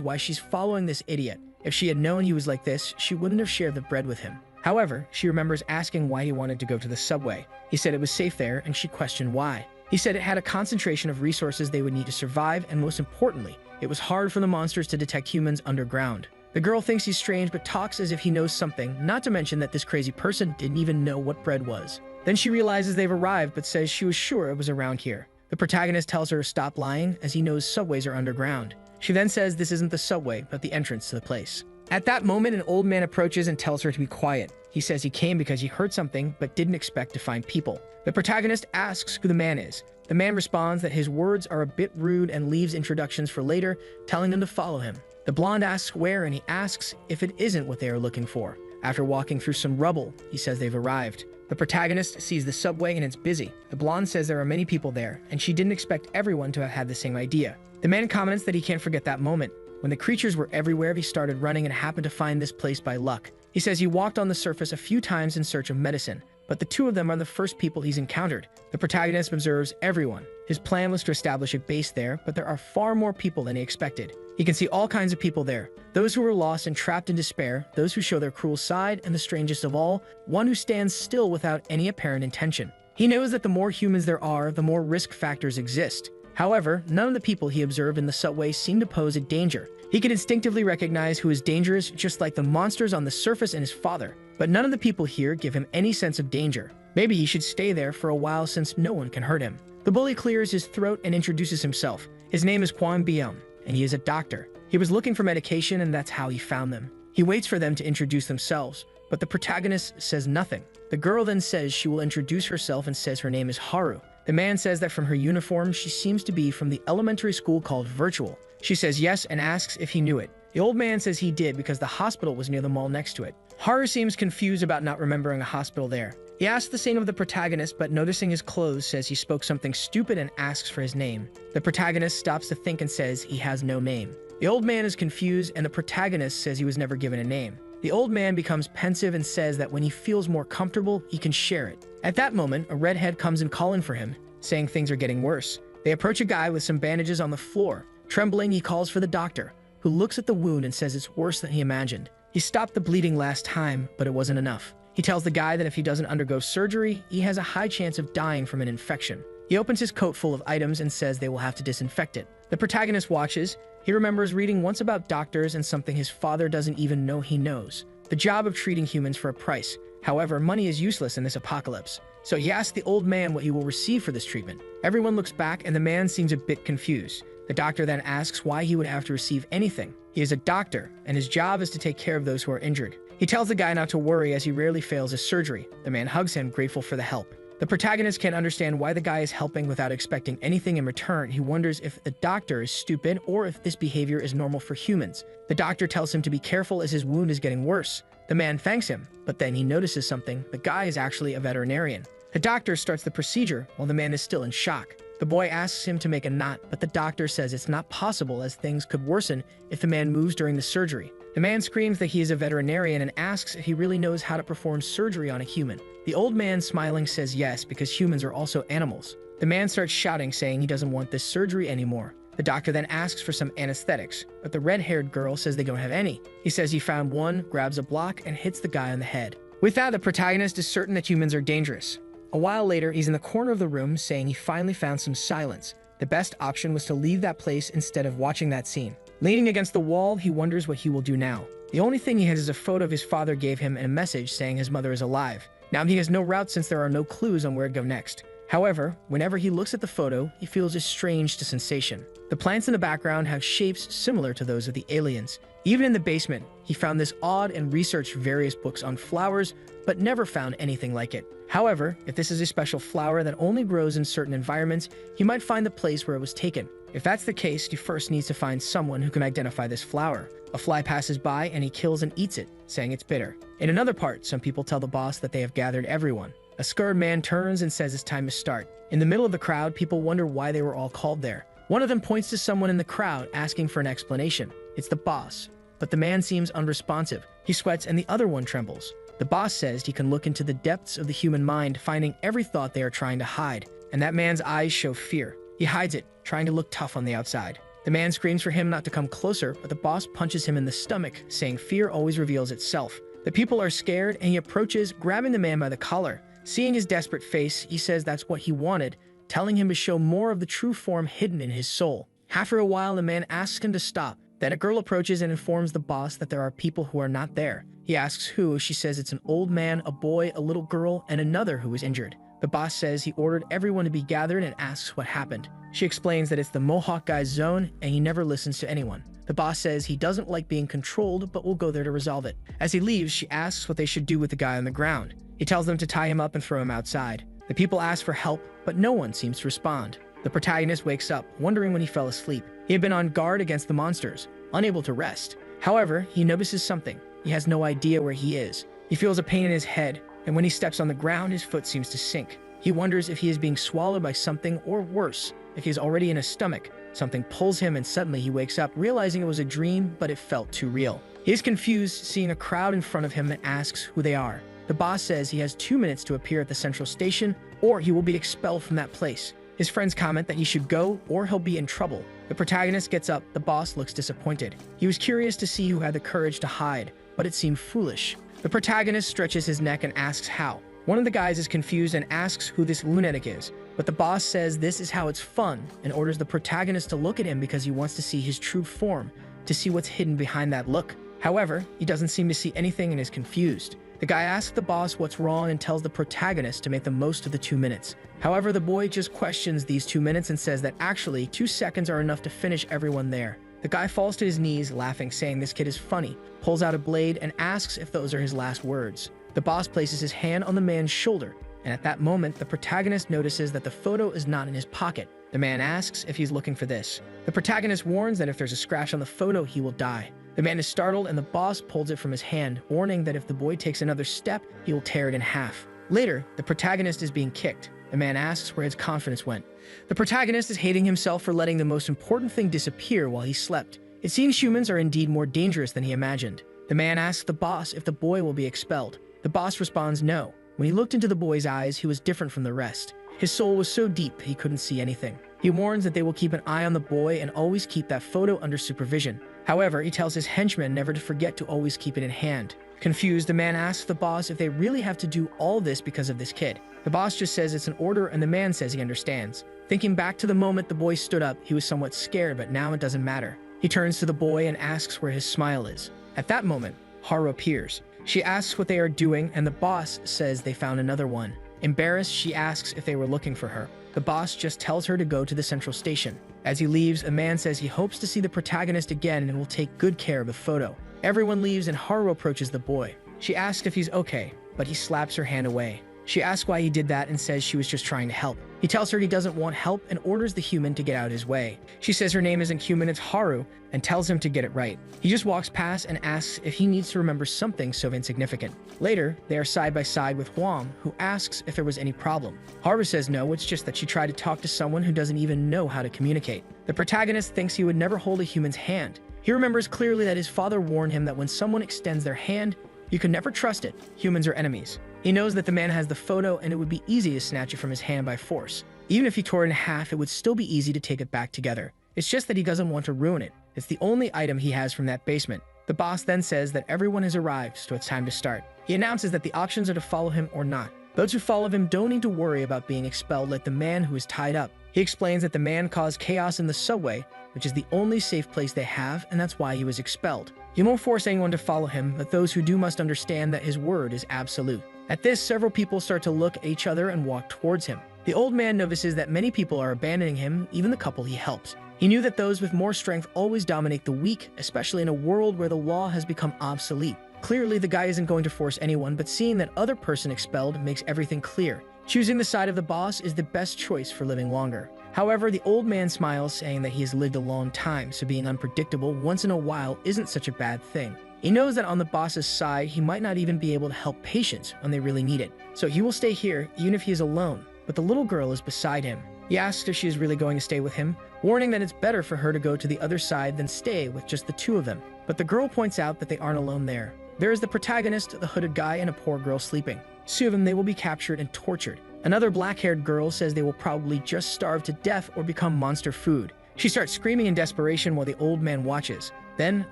why she's following this idiot. If she had known he was like this, she wouldn't have shared the bread with him. However, she remembers asking why he wanted to go to the subway. He said it was safe there, and she questioned why. He said it had a concentration of resources they would need to survive, and most importantly, it was hard for the monsters to detect humans underground. The girl thinks he's strange but talks as if he knows something, not to mention that this crazy person didn't even know what bread was. Then she realizes they've arrived but says she was sure it was around here. The protagonist tells her to stop lying as he knows subways are underground. She then says this isn't the subway but the entrance to the place. At that moment, an old man approaches and tells her to be quiet. He says he came because he heard something but didn't expect to find people. The protagonist asks who the man is. The man responds that his words are a bit rude and leaves introductions for later, telling them to follow him. The blonde asks where, and he asks if it isn't what they are looking for. After walking through some rubble, he says they've arrived. The protagonist sees the subway and it's busy. The blonde says there are many people there, and she didn't expect everyone to have had the same idea. The man comments that he can't forget that moment. When the creatures were everywhere, he started running and happened to find this place by luck. He says he walked on the surface a few times in search of medicine, but the two of them are the first people he's encountered. The protagonist observes everyone. His plan was to establish a base there, but there are far more people than he expected. He can see all kinds of people there. Those who are lost and trapped in despair, those who show their cruel side, and the strangest of all, one who stands still without any apparent intention. He knows that the more humans there are, the more risk factors exist. However, none of the people he observed in the subway seem to pose a danger. He could instinctively recognize who is dangerous, just like the monsters on the surface and his father. But none of the people here give him any sense of danger. Maybe he should stay there for a while since no one can hurt him. The bully clears his throat and introduces himself. His name is Kwon Byung, and he is a doctor. He was looking for medication, and that's how he found them. He waits for them to introduce themselves, but the protagonist says nothing. The girl then says she will introduce herself and says her name is Haru. The man says that from her uniform, she seems to be from the elementary school called Virtual. She says yes and asks if he knew it. The old man says he did because the hospital was near the mall next to it. Haru seems confused about not remembering a hospital there. He asks the same of the protagonist, but noticing his clothes says he spoke something stupid and asks for his name. The protagonist stops to think and says he has no name. The old man is confused and the protagonist says he was never given a name. The old man becomes pensive and says that when he feels more comfortable, he can share it. At that moment, a redhead comes in calling for him, saying things are getting worse. They approach a guy with some bandages on the floor. Trembling, he calls for the doctor, who looks at the wound and says it's worse than he imagined. He stopped the bleeding last time, but it wasn't enough. He tells the guy that if he doesn't undergo surgery, he has a high chance of dying from an infection. He opens his coat full of items and says they will have to disinfect it. The protagonist watches. He remembers reading once about doctors and something his father doesn't even know he knows. The job of treating humans for a price. However, money is useless in this apocalypse. So he asks the old man what he will receive for this treatment. Everyone looks back and the man seems a bit confused. The doctor then asks why he would have to receive anything. He is a doctor, and his job is to take care of those who are injured. He tells the guy not to worry as he rarely fails his surgery. The man hugs him, grateful for the help. The protagonist can't understand why the guy is helping without expecting anything in return. He wonders if the doctor is stupid or if this behavior is normal for humans. The doctor tells him to be careful as his wound is getting worse. The man thanks him, but then he notices something. The guy is actually a veterinarian. The doctor starts the procedure while the man is still in shock. The boy asks him to make a knot, but the doctor says it's not possible as things could worsen if the man moves during the surgery. The man screams that he is a veterinarian and asks if he really knows how to perform surgery on a human. The old man, smiling, says yes because humans are also animals. The man starts shouting, saying he doesn't want this surgery anymore. The doctor then asks for some anesthetics, but the red-haired girl says they don't have any. He says he found one, grabs a block, and hits the guy on the head. With that, the protagonist is certain that humans are dangerous. A while later, he's in the corner of the room saying he finally found some silence. The best option was to leave that place instead of watching that scene. Leaning against the wall, he wonders what he will do now. The only thing he has is a photo of his father gave him and a message saying his mother is alive. Now he has no route since there are no clues on where to go next. However, whenever he looks at the photo, he feels a strange sensation. The plants in the background have shapes similar to those of the aliens. Even in the basement, he found this odd and researched various books on flowers, but never found anything like it. However, if this is a special flower that only grows in certain environments, he might find the place where it was taken. If that's the case, he first needs to find someone who can identify this flower. A fly passes by and he kills and eats it, saying it's bitter. In another part, some people tell the boss that they have gathered everyone. A scared man turns and says it's time to start. In the middle of the crowd, people wonder why they were all called there. One of them points to someone in the crowd, asking for an explanation. It's the boss, but the man seems unresponsive. He sweats and the other one trembles. The boss says he can look into the depths of the human mind, finding every thought they are trying to hide. And that man's eyes show fear. He hides it, trying to look tough on the outside. The man screams for him not to come closer, but the boss punches him in the stomach, saying fear always reveals itself. The people are scared, and he approaches, grabbing the man by the collar. Seeing his desperate face, he says that's what he wanted, telling him to show more of the true form hidden in his soul. After a while, the man asks him to stop. Then a girl approaches and informs the boss that there are people who are not there. He asks who. She says it's an old man, a boy, a little girl, and another who is injured. The boss says he ordered everyone to be gathered and asks what happened. She explains that it's the Mohawk guy's zone and he never listens to anyone. The boss says he doesn't like being controlled, but will go there to resolve it. As he leaves, she asks what they should do with the guy on the ground. He tells them to tie him up and throw him outside. The people ask for help, but no one seems to respond. The protagonist wakes up, wondering when he fell asleep. He had been on guard against the monsters, unable to rest. However, he notices something. He has no idea where he is. He feels a pain in his head, and when he steps on the ground, his foot seems to sink. He wonders if he is being swallowed by something, or worse, if he is already in his stomach. Something pulls him and suddenly he wakes up, realizing it was a dream, but it felt too real. He is confused, seeing a crowd in front of him and asks who they are. The boss says he has 2 minutes to appear at the central station, or he will be expelled from that place. His friends comment that he should go, or he'll be in trouble. The protagonist gets up. The boss looks disappointed. He was curious to see who had the courage to hide, but it seemed foolish. The protagonist stretches his neck and asks how. One of the guys is confused and asks who this lunatic is, but the boss says this is how it's fun and orders the protagonist to look at him because he wants to see his true form, to see what's hidden behind that look. However, he doesn't seem to see anything and is confused. The guy asks the boss what's wrong and tells the protagonist to make the most of the 2 minutes. However, the boy just questions these 2 minutes and says that actually 2 seconds are enough to finish everyone there. The guy falls to his knees, laughing, saying this kid is funny, pulls out a blade, and asks if those are his last words. The boss places his hand on the man's shoulder, and at that moment, the protagonist notices that the photo is not in his pocket. The man asks if he's looking for this. The protagonist warns that if there's a scratch on the photo, he will die. The man is startled, and the boss pulls it from his hand, warning that if the boy takes another step, he will tear it in half. Later, the protagonist is being kicked. The man asks where his confidence went. The protagonist is hating himself for letting the most important thing disappear while he slept. It seems humans are indeed more dangerous than he imagined. The man asks the boss if the boy will be expelled. The boss responds no. When he looked into the boy's eyes, he was different from the rest. His soul was so deep he couldn't see anything. He warns that they will keep an eye on the boy and always keep that photo under supervision. However, he tells his henchmen never to forget to always keep it in hand. Confused, the man asks the boss if they really have to do all this because of this kid. The boss just says it's an order, and the man says he understands. Thinking back to the moment the boy stood up, he was somewhat scared, but now it doesn't matter. He turns to the boy and asks where his smile is. At that moment, Haru appears. She asks what they are doing, and the boss says they found another one. Embarrassed, she asks if they were looking for her. The boss just tells her to go to the central station. As he leaves, a man says he hopes to see the protagonist again and will take good care of the photo. Everyone leaves and Haru approaches the boy. She asks if he's okay, but he slaps her hand away. She asks why he did that and says she was just trying to help. He tells her he doesn't want help and orders the human to get out of his way. She says her name isn't human, it's Haru, and tells him to get it right. He just walks past and asks if he needs to remember something so insignificant. Later, they are side by side with Huang, who asks if there was any problem. Haru says no, it's just that she tried to talk to someone who doesn't even know how to communicate. The protagonist thinks he would never hold a human's hand. He remembers clearly that his father warned him that when someone extends their hand, you can never trust it. Humans are enemies. He knows that the man has the photo and it would be easy to snatch it from his hand by force. Even if he tore it in half, it would still be easy to take it back together. It's just that he doesn't want to ruin it. It's the only item he has from that basement. The boss then says that everyone has arrived, so it's time to start. He announces that the options are to follow him or not. Those who follow him don't need to worry about being expelled like the man who is tied up. He explains that the man caused chaos in the subway, which is the only safe place they have, and that's why he was expelled. He won't force anyone to follow him, but those who do must understand that his word is absolute. At this, several people start to look at each other and walk towards him. The old man notices that many people are abandoning him, even the couple he helps. He knew that those with more strength always dominate the weak, especially in a world where the law has become obsolete. Clearly, the guy isn't going to force anyone, but seeing that other person expelled makes everything clear. Choosing the side of the boss is the best choice for living longer. However, the old man smiles, saying that he has lived a long time, so being unpredictable once in a while isn't such a bad thing. He knows that on the boss's side, he might not even be able to help patients when they really need it. So he will stay here, even if he is alone. But the little girl is beside him. He asks if she is really going to stay with him, warning that it's better for her to go to the other side than stay with just the two of them. But the girl points out that they aren't alone there. There is the protagonist, the hooded guy, and a poor girl sleeping. Soon they will be captured and tortured. Another black-haired girl says they will probably just starve to death or become monster food. She starts screaming in desperation while the old man watches. Then,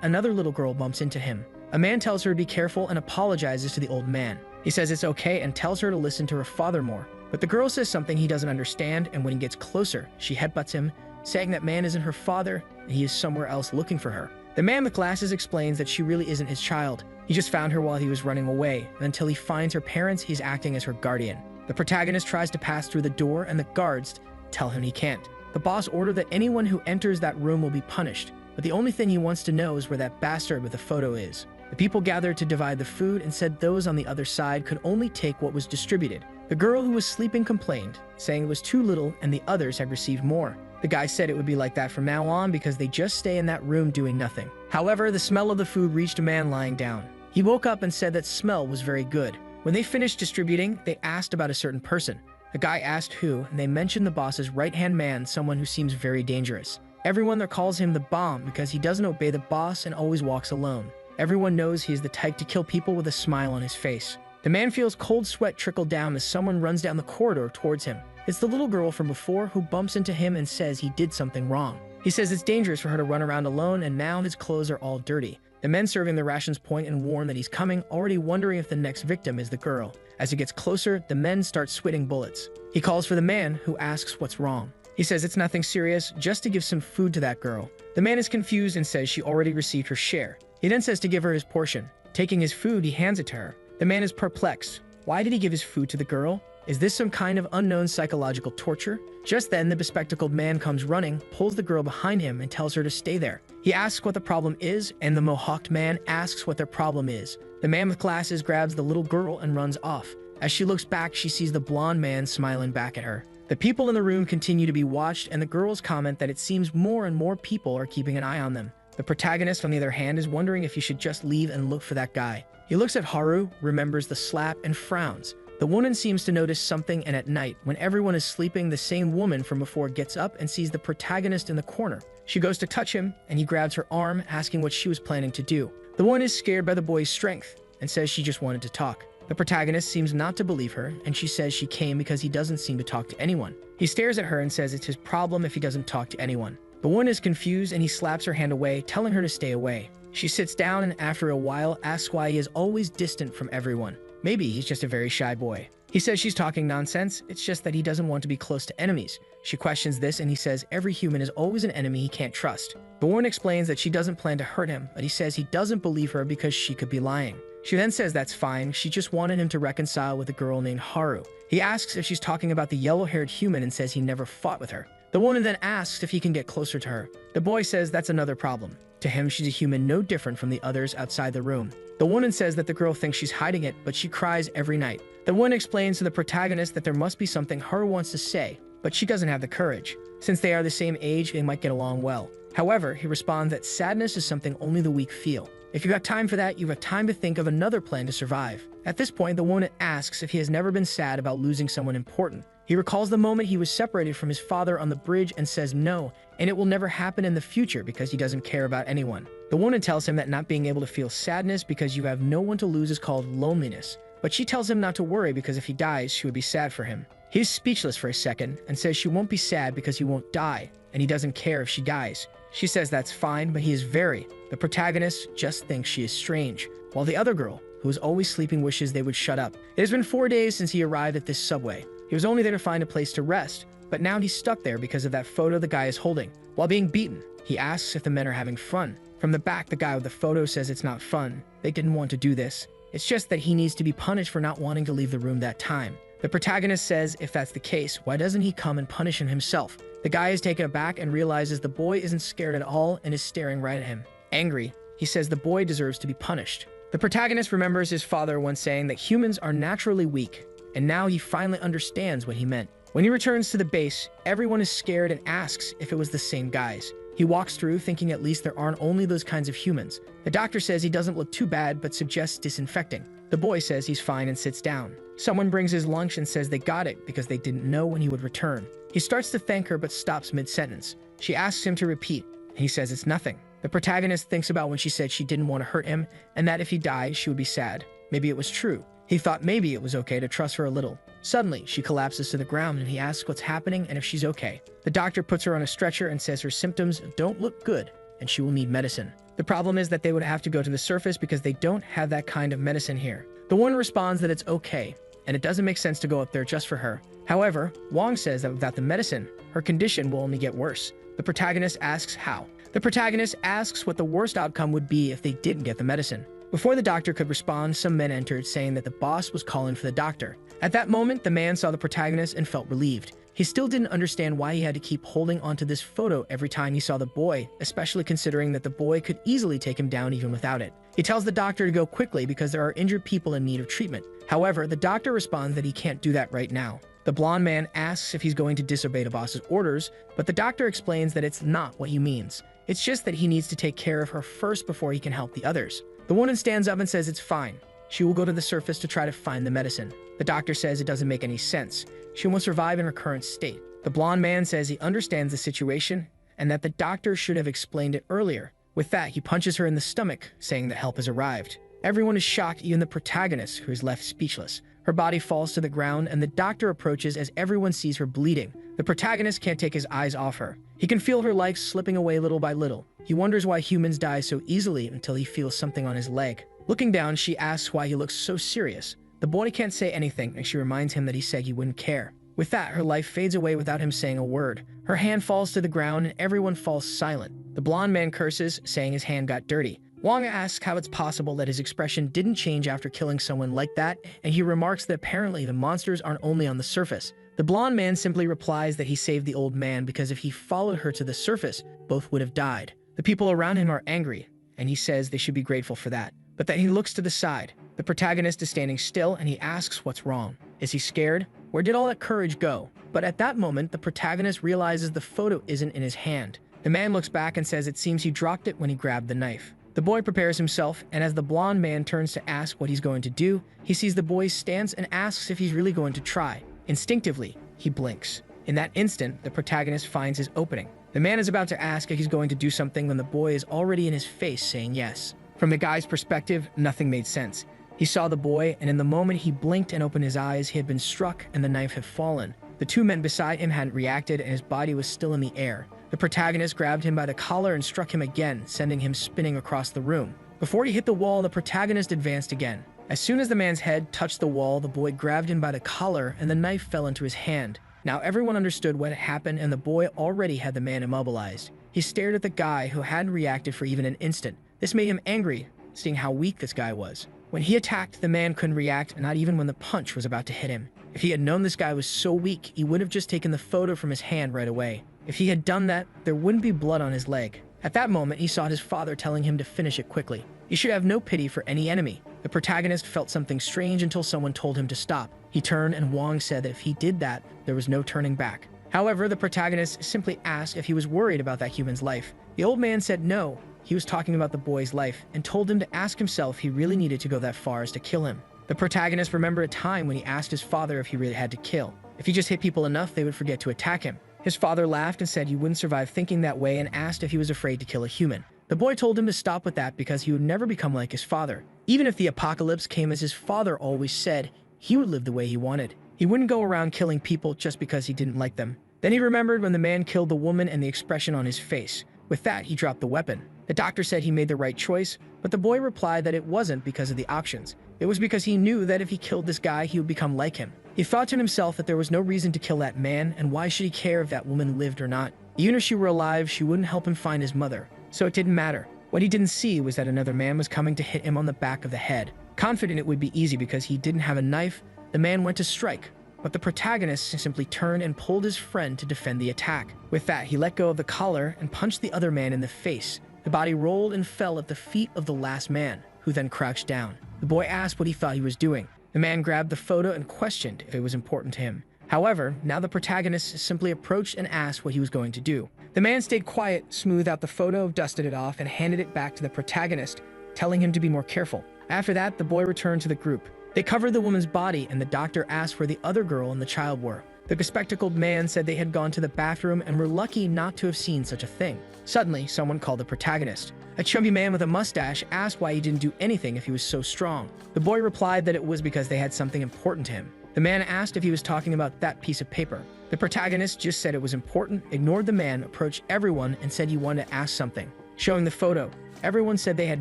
another little girl bumps into him. A man tells her to be careful and apologizes to the old man. He says it's okay and tells her to listen to her father more. But the girl says something he doesn't understand, and when he gets closer, she headbutts him, saying that man isn't her father and he is somewhere else looking for her. The man with glasses explains that she really isn't his child. He just found her while he was running away, and until he finds her parents, he's acting as her guardian. The protagonist tries to pass through the door, and the guards tell him he can't. The boss orders that anyone who enters that room will be punished, but the only thing he wants to know is where that bastard with the photo is. The people gathered to divide the food and said those on the other side could only take what was distributed. The girl who was sleeping complained, saying it was too little and the others had received more. The guy said it would be like that from now on because they just stay in that room doing nothing. However, the smell of the food reached a man lying down. He woke up and said that smell was very good. When they finished distributing, they asked about a certain person. The guy asked who, and they mentioned the boss's right-hand man, someone who seems very dangerous. Everyone there calls him the bomb because he doesn't obey the boss and always walks alone. Everyone knows he is the type to kill people with a smile on his face. The man feels cold sweat trickle down as someone runs down the corridor towards him. It's the little girl from before who bumps into him and says he did something wrong. He says it's dangerous for her to run around alone, and now his clothes are all dirty. The men serving the rations point and warn that he's coming, already wondering if the next victim is the girl. As he gets closer, the men start spitting bullets. He calls for the man, who asks what's wrong. He says it's nothing serious, just to give some food to that girl. The man is confused and says she already received her share. He then says to give her his portion. Taking his food, he hands it to her. The man is perplexed. Why did he give his food to the girl? Is this some kind of unknown psychological torture? Just then, the bespectacled man comes running, pulls the girl behind him, and tells her to stay there. He asks what the problem is, and the mohawked man asks what their problem is. The man with glasses grabs the little girl and runs off. As she looks back, she sees the blonde man smiling back at her. The people in the room continue to be watched, and the girls comment that it seems more and more people are keeping an eye on them. The protagonist, on the other hand, is wondering if he should just leave and look for that guy. He looks at Haru, remembers the slap, and frowns. The woman seems to notice something, and at night, when everyone is sleeping, the same woman from before gets up and sees the protagonist in the corner. She goes to touch him, and he grabs her arm, asking what she was planning to do. The woman is scared by the boy's strength, and says she just wanted to talk. The protagonist seems not to believe her, and she says she came because he doesn't seem to talk to anyone. He stares at her and says it's his problem if he doesn't talk to anyone. The woman is confused, and he slaps her hand away, telling her to stay away. She sits down and after a while asks why he is always distant from everyone. Maybe he's just a very shy boy. He says she's talking nonsense, it's just that he doesn't want to be close to enemies. She questions this and he says every human is always an enemy he can't trust. The woman explains that she doesn't plan to hurt him, but he says he doesn't believe her because she could be lying. She then says that's fine, she just wanted him to reconcile with a girl named Haru. He asks if she's talking about the yellow-haired human and says he never fought with her. The woman then asks if he can get closer to her. The boy says that's another problem. To him, she's a human no different from the others outside the room. The woman says that the girl thinks she's hiding it, but she cries every night. The woman explains to the protagonist that there must be something Haru wants to say, but she doesn't have the courage. Since they are the same age, they might get along well. However, he responds that sadness is something only the weak feel. If you got time for that, you have time to think of another plan to survive. At this point, the woman asks if he has never been sad about losing someone important. He recalls the moment he was separated from his father on the bridge and says no, and it will never happen in the future because he doesn't care about anyone. The woman tells him that not being able to feel sadness because you have no one to lose is called loneliness, but she tells him not to worry because if he dies, she would be sad for him. He's speechless for a second and says she won't be sad because he won't die, and he doesn't care if she dies. She says that's fine, but he is very. The protagonist just thinks she is strange, while the other girl, who is always sleeping, wishes they would shut up. It has been 4 days since he arrived at this subway. He was only there to find a place to rest, but now he's stuck there because of that photo the guy is holding. While being beaten, he asks if the men are having fun. From the back, the guy with the photo says it's not fun. They didn't want to do this. It's just that he needs to be punished for not wanting to leave the room that time. The protagonist says if that's the case, why doesn't he come and punish him himself? The guy is taken aback and realizes the boy isn't scared at all and is staring right at him. Angry, he says the boy deserves to be punished. The protagonist remembers his father once saying that humans are naturally weak, and now he finally understands what he meant. When he returns to the base, everyone is scared and asks if it was the same guys. He walks through thinking at least there aren't only those kinds of humans. The doctor says he doesn't look too bad but suggests disinfecting. The boy says he's fine and sits down. Someone brings his lunch and says they got it because they didn't know when he would return. He starts to thank her but stops mid-sentence. She asks him to repeat, and he says it's nothing. The protagonist thinks about when she said she didn't want to hurt him and that if he died, she would be sad. Maybe it was true. He thought maybe it was okay to trust her a little. Suddenly, she collapses to the ground and he asks what's happening and if she's okay. The doctor puts her on a stretcher and says her symptoms don't look good and she will need medicine. The problem is that they would have to go to the surface because they don't have that kind of medicine here. The woman responds that it's okay and it doesn't make sense to go up there just for her. However, Wong says that without the medicine, her condition will only get worse. The protagonist asks how. The protagonist asks what the worst outcome would be if they didn't get the medicine. Before the doctor could respond, some men entered saying that the boss was calling for the doctor. At that moment, the man saw the protagonist and felt relieved. He still didn't understand why he had to keep holding onto this photo every time he saw the boy, especially considering that the boy could easily take him down even without it. He tells the doctor to go quickly because there are injured people in need of treatment. However, the doctor responds that he can't do that right now. The blonde man asks if he's going to disobey the boss's orders, but the doctor explains that it's not what he means. It's just that he needs to take care of her first before he can help the others. The woman stands up and says it's fine. She will go to the surface to try to find the medicine. The doctor says it doesn't make any sense. She won't survive in her current state. The blonde man says he understands the situation and that the doctor should have explained it earlier. With that, he punches her in the stomach, saying that help has arrived. Everyone is shocked, even the protagonist, who is left speechless. Her body falls to the ground, and the doctor approaches as everyone sees her bleeding. The protagonist can't take his eyes off her. He can feel her life slipping away little by little. He wonders why humans die so easily until he feels something on his leg. Looking down, she asks why he looks so serious. The boy can't say anything, and she reminds him that he said he wouldn't care. With that, her life fades away without him saying a word. Her hand falls to the ground, and everyone falls silent. The blonde man curses, saying his hand got dirty. Wong asks how it's possible that his expression didn't change after killing someone like that, and he remarks that apparently the monsters aren't only on the surface. The blonde man simply replies that he saved the old man because if he followed her to the surface, both would have died. The people around him are angry, and he says they should be grateful for that. But then he looks to the side. The protagonist is standing still, and he asks what's wrong. Is he scared? Where did all that courage go? But at that moment, the protagonist realizes the photo isn't in his hand. The man looks back and says it seems he dropped it when he grabbed the knife. The boy prepares himself, and as the blonde man turns to ask what he's going to do, he sees the boy stands and asks if he's really going to try. Instinctively, he blinks. In that instant, the protagonist finds his opening. The man is about to ask if he's going to do something when the boy is already in his face saying yes. From the guy's perspective, nothing made sense. He saw the boy, and in the moment he blinked and opened his eyes, he had been struck and the knife had fallen. The two men beside him hadn't reacted, and his body was still in the air. The protagonist grabbed him by the collar and struck him again, sending him spinning across the room. Before he hit the wall, the protagonist advanced again. As soon as the man's head touched the wall, the boy grabbed him by the collar and the knife fell into his hand. Now everyone understood what had happened, and the boy already had the man immobilized. He stared at the guy who hadn't reacted for even an instant. This made him angry, seeing how weak this guy was. When he attacked, the man couldn't react, not even when the punch was about to hit him. If he had known this guy was so weak, he would have just taken the photo from his hand right away. If he had done that, there wouldn't be blood on his leg. At that moment, he saw his father telling him to finish it quickly. He should have no pity for any enemy. The protagonist felt something strange until someone told him to stop. He turned, and Wong said that if he did that, there was no turning back. However, the protagonist simply asked if he was worried about that human's life. The old man said no. He was talking about the boy's life and told him to ask himself if he really needed to go that far as to kill him. The protagonist remembered a time when he asked his father if he really had to kill. If he just hit people enough, they would forget to attack him. His father laughed and said he wouldn't survive thinking that way and asked if he was afraid to kill a human. The boy told him to stop with that because he would never become like his father. Even if the apocalypse came as his father always said, he would live the way he wanted. He wouldn't go around killing people just because he didn't like them. Then he remembered when the man killed the woman and the expression on his face. With that, he dropped the weapon. The doctor said he made the right choice, but the boy replied that it wasn't because of the options. It was because he knew that if he killed this guy, he would become like him. He thought to himself that there was no reason to kill that man, and why should he care if that woman lived or not? Even if she were alive, she wouldn't help him find his mother. So it didn't matter. What he didn't see was that another man was coming to hit him on the back of the head. Confident it would be easy because he didn't have a knife, the man went to strike. But the protagonist simply turned and pulled his friend to defend the attack. With that, he let go of the collar and punched the other man in the face. The body rolled and fell at the feet of the last man, who then crouched down. The boy asked what he thought he was doing. The man grabbed the photo and questioned if it was important to him. However, now the protagonist simply approached and asked what he was going to do. The man stayed quiet, smoothed out the photo, dusted it off, and handed it back to the protagonist, telling him to be more careful. After that, the boy returned to the group. They covered the woman's body, and the doctor asked where the other girl and the child were. The bespectacled man said they had gone to the bathroom and were lucky not to have seen such a thing. Suddenly, someone called the protagonist. A chubby man with a mustache asked why he didn't do anything if he was so strong. The boy replied that it was because they had something important to him. The man asked if he was talking about that piece of paper. The protagonist just said it was important, ignored the man, approached everyone, and said he wanted to ask something. Showing the photo, everyone said they had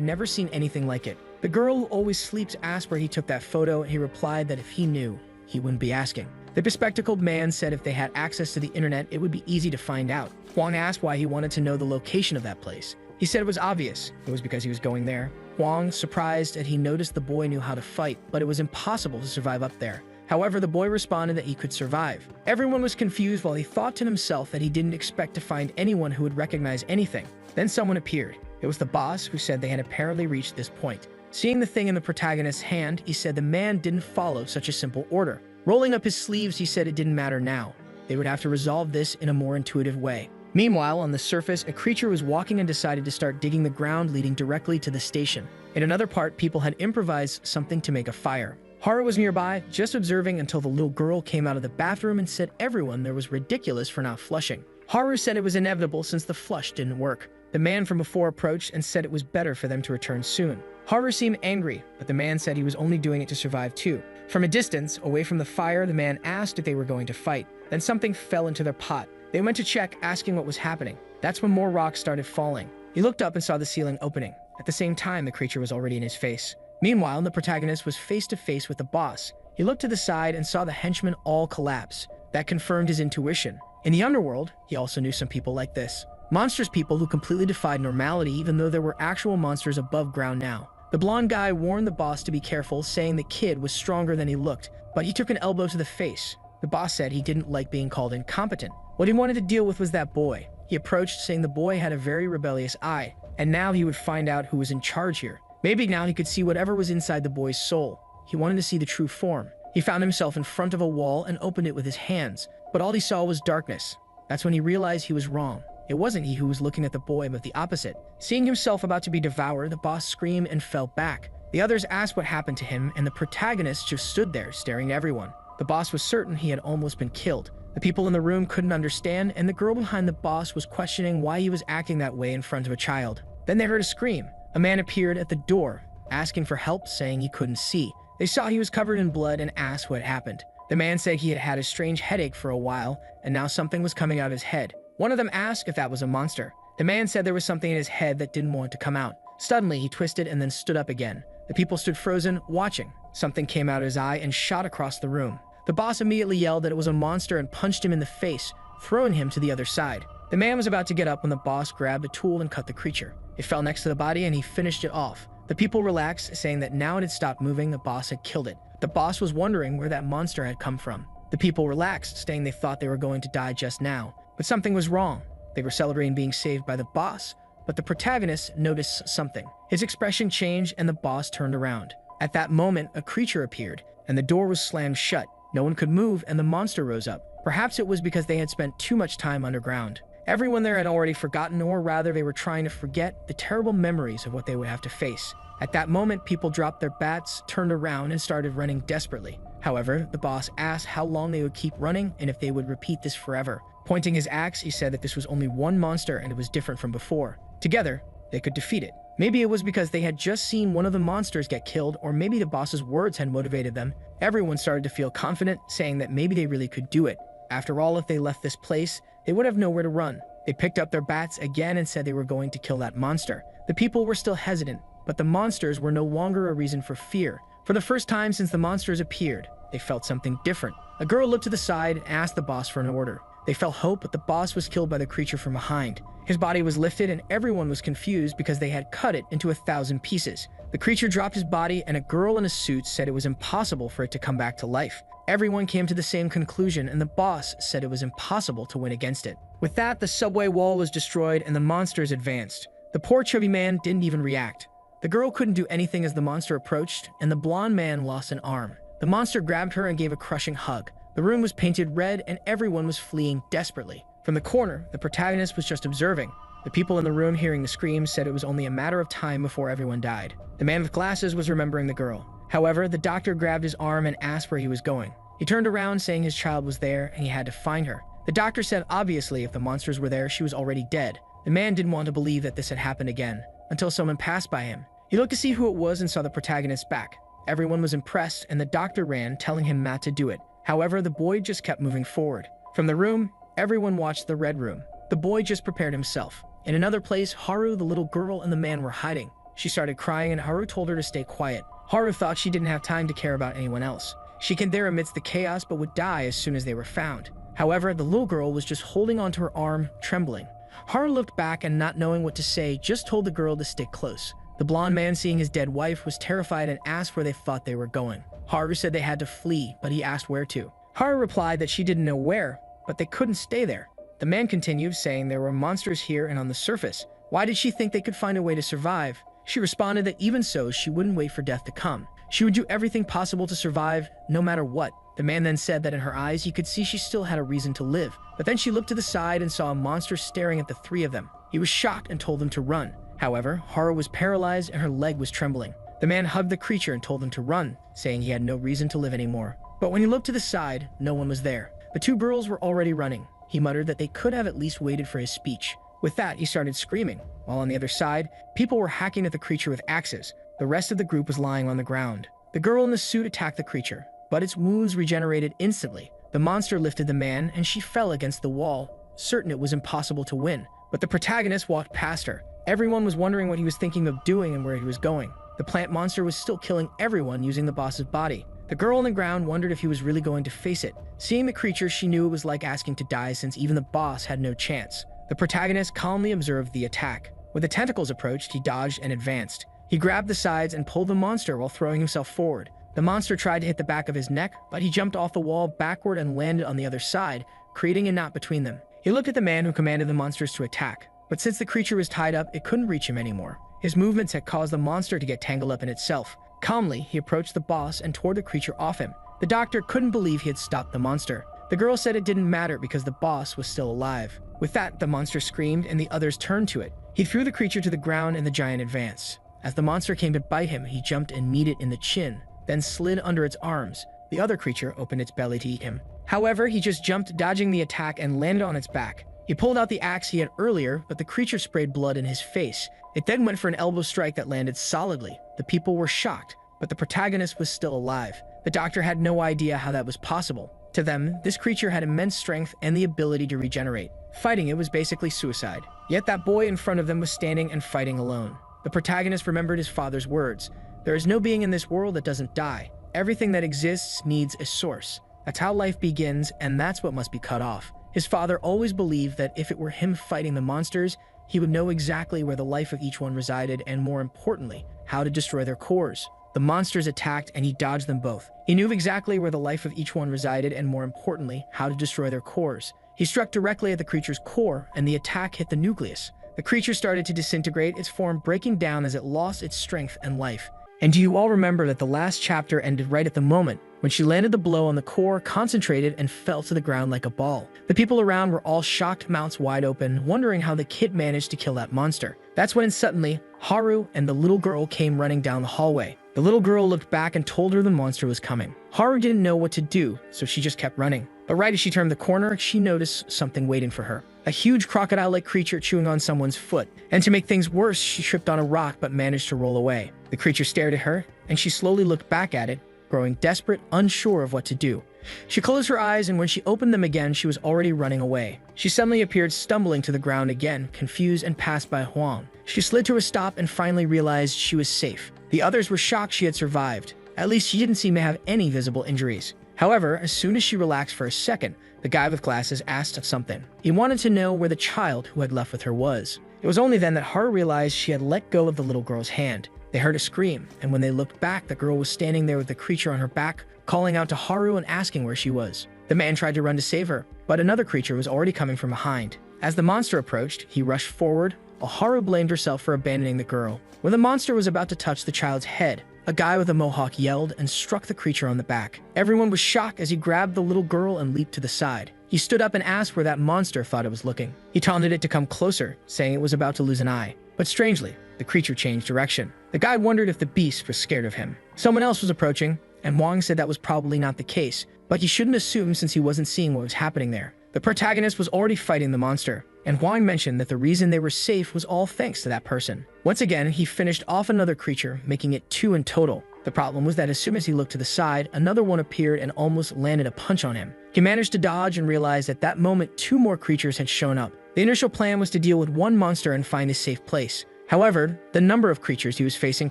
never seen anything like it. The girl who always sleeps asked where he took that photo, and he replied that if he knew, he wouldn't be asking. The bespectacled man said if they had access to the internet, it would be easy to find out. Huang asked why he wanted to know the location of that place. He said it was obvious. It was because he was going there. Huang, surprised that he noticed the boy knew how to fight, but it was impossible to survive up there. However, the boy responded that he could survive. Everyone was confused while he thought to himself that he didn't expect to find anyone who would recognize anything. Then someone appeared. It was the boss, who said they had apparently reached this point. Seeing the thing in the protagonist's hand, he said the man didn't follow such a simple order. Rolling up his sleeves, he said it didn't matter now. They would have to resolve this in a more intuitive way. Meanwhile, on the surface, a creature was walking and decided to start digging the ground leading directly to the station. In another part, people had improvised something to make a fire. Haru was nearby, just observing until the little girl came out of the bathroom and said everyone there was ridiculous for not flushing. Haru said it was inevitable since the flush didn't work. The man from before approached and said it was better for them to return soon. Haru seemed angry, but the man said he was only doing it to survive too. From a distance, away from the fire, the man asked if they were going to fight. Then something fell into their pot. They went to check, asking what was happening. That's when more rocks started falling. He looked up and saw the ceiling opening. At the same time, the creature was already in his face. Meanwhile, the protagonist was face to face with the boss. He looked to the side and saw the henchmen all collapse. That confirmed his intuition. In the underworld, he also knew some people like this. Monstrous people who completely defied normality even though there were actual monsters above ground now. The blonde guy warned the boss to be careful, saying the kid was stronger than he looked, but he took an elbow to the face. The boss said he didn't like being called incompetent. What he wanted to deal with was that boy. He approached, saying the boy had a very rebellious eye, and now he would find out who was in charge here. Maybe now he could see whatever was inside the boy's soul. He wanted to see the true form. He found himself in front of a wall and opened it with his hands, but all he saw was darkness. That's when he realized he was wrong. It wasn't he who was looking at the boy, but the opposite. Seeing himself about to be devoured, the boss screamed and fell back. The others asked what happened to him, and the protagonist just stood there, staring at everyone. The boss was certain he had almost been killed. The people in the room couldn't understand, and the girl behind the boss was questioning why he was acting that way in front of a child. Then they heard a scream. A man appeared at the door, asking for help, saying he couldn't see. They saw he was covered in blood and asked what happened. The man said he had had a strange headache for a while, and now something was coming out of his head. One of them asked if that was a monster. The man said there was something in his head that didn't want to come out. Suddenly, he twisted and then stood up again. The people stood frozen, watching. Something came out of his eye and shot across the room. The boss immediately yelled that it was a monster and punched him in the face, throwing him to the other side. The man was about to get up when the boss grabbed a tool and cut the creature. It fell next to the body and he finished it off. The people relaxed, saying that now it had stopped moving, the boss had killed it. The boss was wondering where that monster had come from. The people relaxed, saying they thought they were going to die just now. But something was wrong. They were celebrating being saved by the boss, but the protagonist noticed something. His expression changed and the boss turned around. At that moment, a creature appeared, and the door was slammed shut. No one could move, and the monster rose up. Perhaps it was because they had spent too much time underground. Everyone there had already forgotten, or rather they were trying to forget, the terrible memories of what they would have to face. At that moment, people dropped their bats, turned around, and started running desperately. However, the boss asked how long they would keep running and if they would repeat this forever. Pointing his axe, he said that this was only one monster and it was different from before. Together, they could defeat it. Maybe it was because they had just seen one of the monsters get killed, or maybe the boss's words had motivated them. Everyone started to feel confident, saying that maybe they really could do it. After all, if they left this place, they would have nowhere to run. They picked up their bats again and said they were going to kill that monster. The people were still hesitant, but the monsters were no longer a reason for fear. For the first time since the monsters appeared, they felt something different. A girl looked to the side and asked the boss for an order. They felt hope, but the boss was killed by the creature from behind. His body was lifted and everyone was confused because they had cut it into 1,000 pieces. The creature dropped his body and a girl in a suit said it was impossible for it to come back to life. Everyone came to the same conclusion and the boss said it was impossible to win against it. With that, the subway wall was destroyed and the monsters advanced. The poor chubby man didn't even react. The girl couldn't do anything as the monster approached, and the blonde man lost an arm. The monster grabbed her and gave a crushing hug. The room was painted red and everyone was fleeing desperately. From the corner, the protagonist was just observing. The people in the room hearing the screams said it was only a matter of time before everyone died. The man with glasses was remembering the girl. However, the doctor grabbed his arm and asked where he was going. He turned around saying his child was there and he had to find her. The doctor said obviously if the monsters were there, she was already dead. The man didn't want to believe that this had happened again, until someone passed by him. He looked to see who it was and saw the protagonist back. Everyone was impressed and the doctor ran, telling him not to do it. However, the boy just kept moving forward. From the room, everyone watched the red room. The boy just prepared himself. In another place, Haru, the little girl, and the man were hiding. She started crying and Haru told her to stay quiet. Haru thought she didn't have time to care about anyone else. She could there amidst the chaos but would die as soon as they were found. However, the little girl was just holding onto her arm, trembling. Haru looked back and not knowing what to say, just told the girl to stick close. The blonde man, seeing his dead wife, was terrified and asked where they thought they were going. Haru said they had to flee, but he asked where to. Haru replied that she didn't know where, but they couldn't stay there. The man continued, saying there were monsters here and on the surface. Why did she think they could find a way to survive? She responded that even so, she wouldn't wait for death to come. She would do everything possible to survive, no matter what. The man then said that in her eyes he could see she still had a reason to live. But then she looked to the side and saw a monster staring at the three of them. He was shocked and told them to run. However, Haru was paralyzed and her leg was trembling. The man hugged the creature and told them to run, saying he had no reason to live anymore. But when he looked to the side, no one was there. The two girls were already running. He muttered that they could have at least waited for his speech. With that, he started screaming. While on the other side, people were hacking at the creature with axes. The rest of the group was lying on the ground. The girl in the suit attacked the creature, but its wounds regenerated instantly. The monster lifted the man, and she fell against the wall, certain it was impossible to win. But the protagonist walked past her. Everyone was wondering what he was thinking of doing and where he was going. The plant monster was still killing everyone using the boss's body. The girl on the ground wondered if he was really going to face it. Seeing the creature, she knew it was like asking to die since even the boss had no chance. The protagonist calmly observed the attack. When the tentacles approached, he dodged and advanced. He grabbed the sides and pulled the monster while throwing himself forward. The monster tried to hit the back of his neck, but he jumped off the wall backward and landed on the other side, creating a knot between them. He looked at the man who commanded the monsters to attack, but since the creature was tied up, it couldn't reach him anymore. His movements had caused the monster to get tangled up in itself. Calmly, he approached the boss and tore the creature off him. The doctor couldn't believe he had stopped the monster. The girl said it didn't matter because the boss was still alive. With that, the monster screamed and the others turned to it. He threw the creature to the ground and the giant advanced. As the monster came to bite him, he jumped and met it in the chin, then slid under its arms. The other creature opened its belly to eat him. However, he just jumped, dodging the attack, and landed on its back. He pulled out the axe he had earlier, but the creature sprayed blood in his face. It then went for an elbow strike that landed solidly. The people were shocked, but the protagonist was still alive. The doctor had no idea how that was possible. To them, this creature had immense strength and the ability to regenerate. Fighting it was basically suicide. Yet that boy in front of them was standing and fighting alone. The protagonist remembered his father's words. There is no being in this world that doesn't die. Everything that exists needs a source. That's how life begins, and that's what must be cut off. His father always believed that if it were him fighting the monsters, he would know exactly where the life of each one resided and, more importantly, how to destroy their cores. The monsters attacked and he dodged them both. He knew exactly where the life of each one resided and, more importantly, how to destroy their cores. He struck directly at the creature's core, and the attack hit the nucleus. The creature started to disintegrate, its form breaking down as it lost its strength and life. And do you all remember that the last chapter ended right at the moment when she landed the blow on the core, concentrated, and fell to the ground like a ball? The people around were all shocked, mouths wide open, wondering how the kid managed to kill that monster. That's when suddenly, Haru and the little girl came running down the hallway. The little girl looked back and told her the monster was coming. Haru didn't know what to do, so she just kept running. But right as she turned the corner, she noticed something waiting for her. A huge crocodile-like creature chewing on someone's foot. And to make things worse, she tripped on a rock but managed to roll away. The creature stared at her, and she slowly looked back at it, growing desperate, unsure of what to do. She closed her eyes, and when she opened them again, she was already running away. She suddenly appeared, stumbling to the ground again, confused, and passed by Huang. She slid to a stop and finally realized she was safe. The others were shocked she had survived. At least she didn't seem to have any visible injuries. However, as soon as she relaxed for a second, the guy with glasses asked something. He wanted to know where the child who had left with her was. It was only then that Haru realized she had let go of the little girl's hand. They heard a scream, and when they looked back, the girl was standing there with the creature on her back, calling out to Haru and asking where she was. The man tried to run to save her, but another creature was already coming from behind. As the monster approached, he rushed forward, while Haru blamed herself for abandoning the girl. When the monster was about to touch the child's head, a guy with a mohawk yelled and struck the creature on the back. Everyone was shocked as he grabbed the little girl and leaped to the side. He stood up and asked where that monster thought it was looking. He taunted it to come closer, saying it was about to lose an eye. But strangely, the creature changed direction. The guy wondered if the beast was scared of him. Someone else was approaching, and Wang said that was probably not the case, but he shouldn't assume since he wasn't seeing what was happening there. The protagonist was already fighting the monster, and Huang mentioned that the reason they were safe was all thanks to that person. Once again, he finished off another creature, making it 2 in total. The problem was that as soon as he looked to the side, another one appeared and almost landed a punch on him. He managed to dodge and realized at that moment 2 more creatures had shown up. The initial plan was to deal with one monster and find a safe place. However, the number of creatures he was facing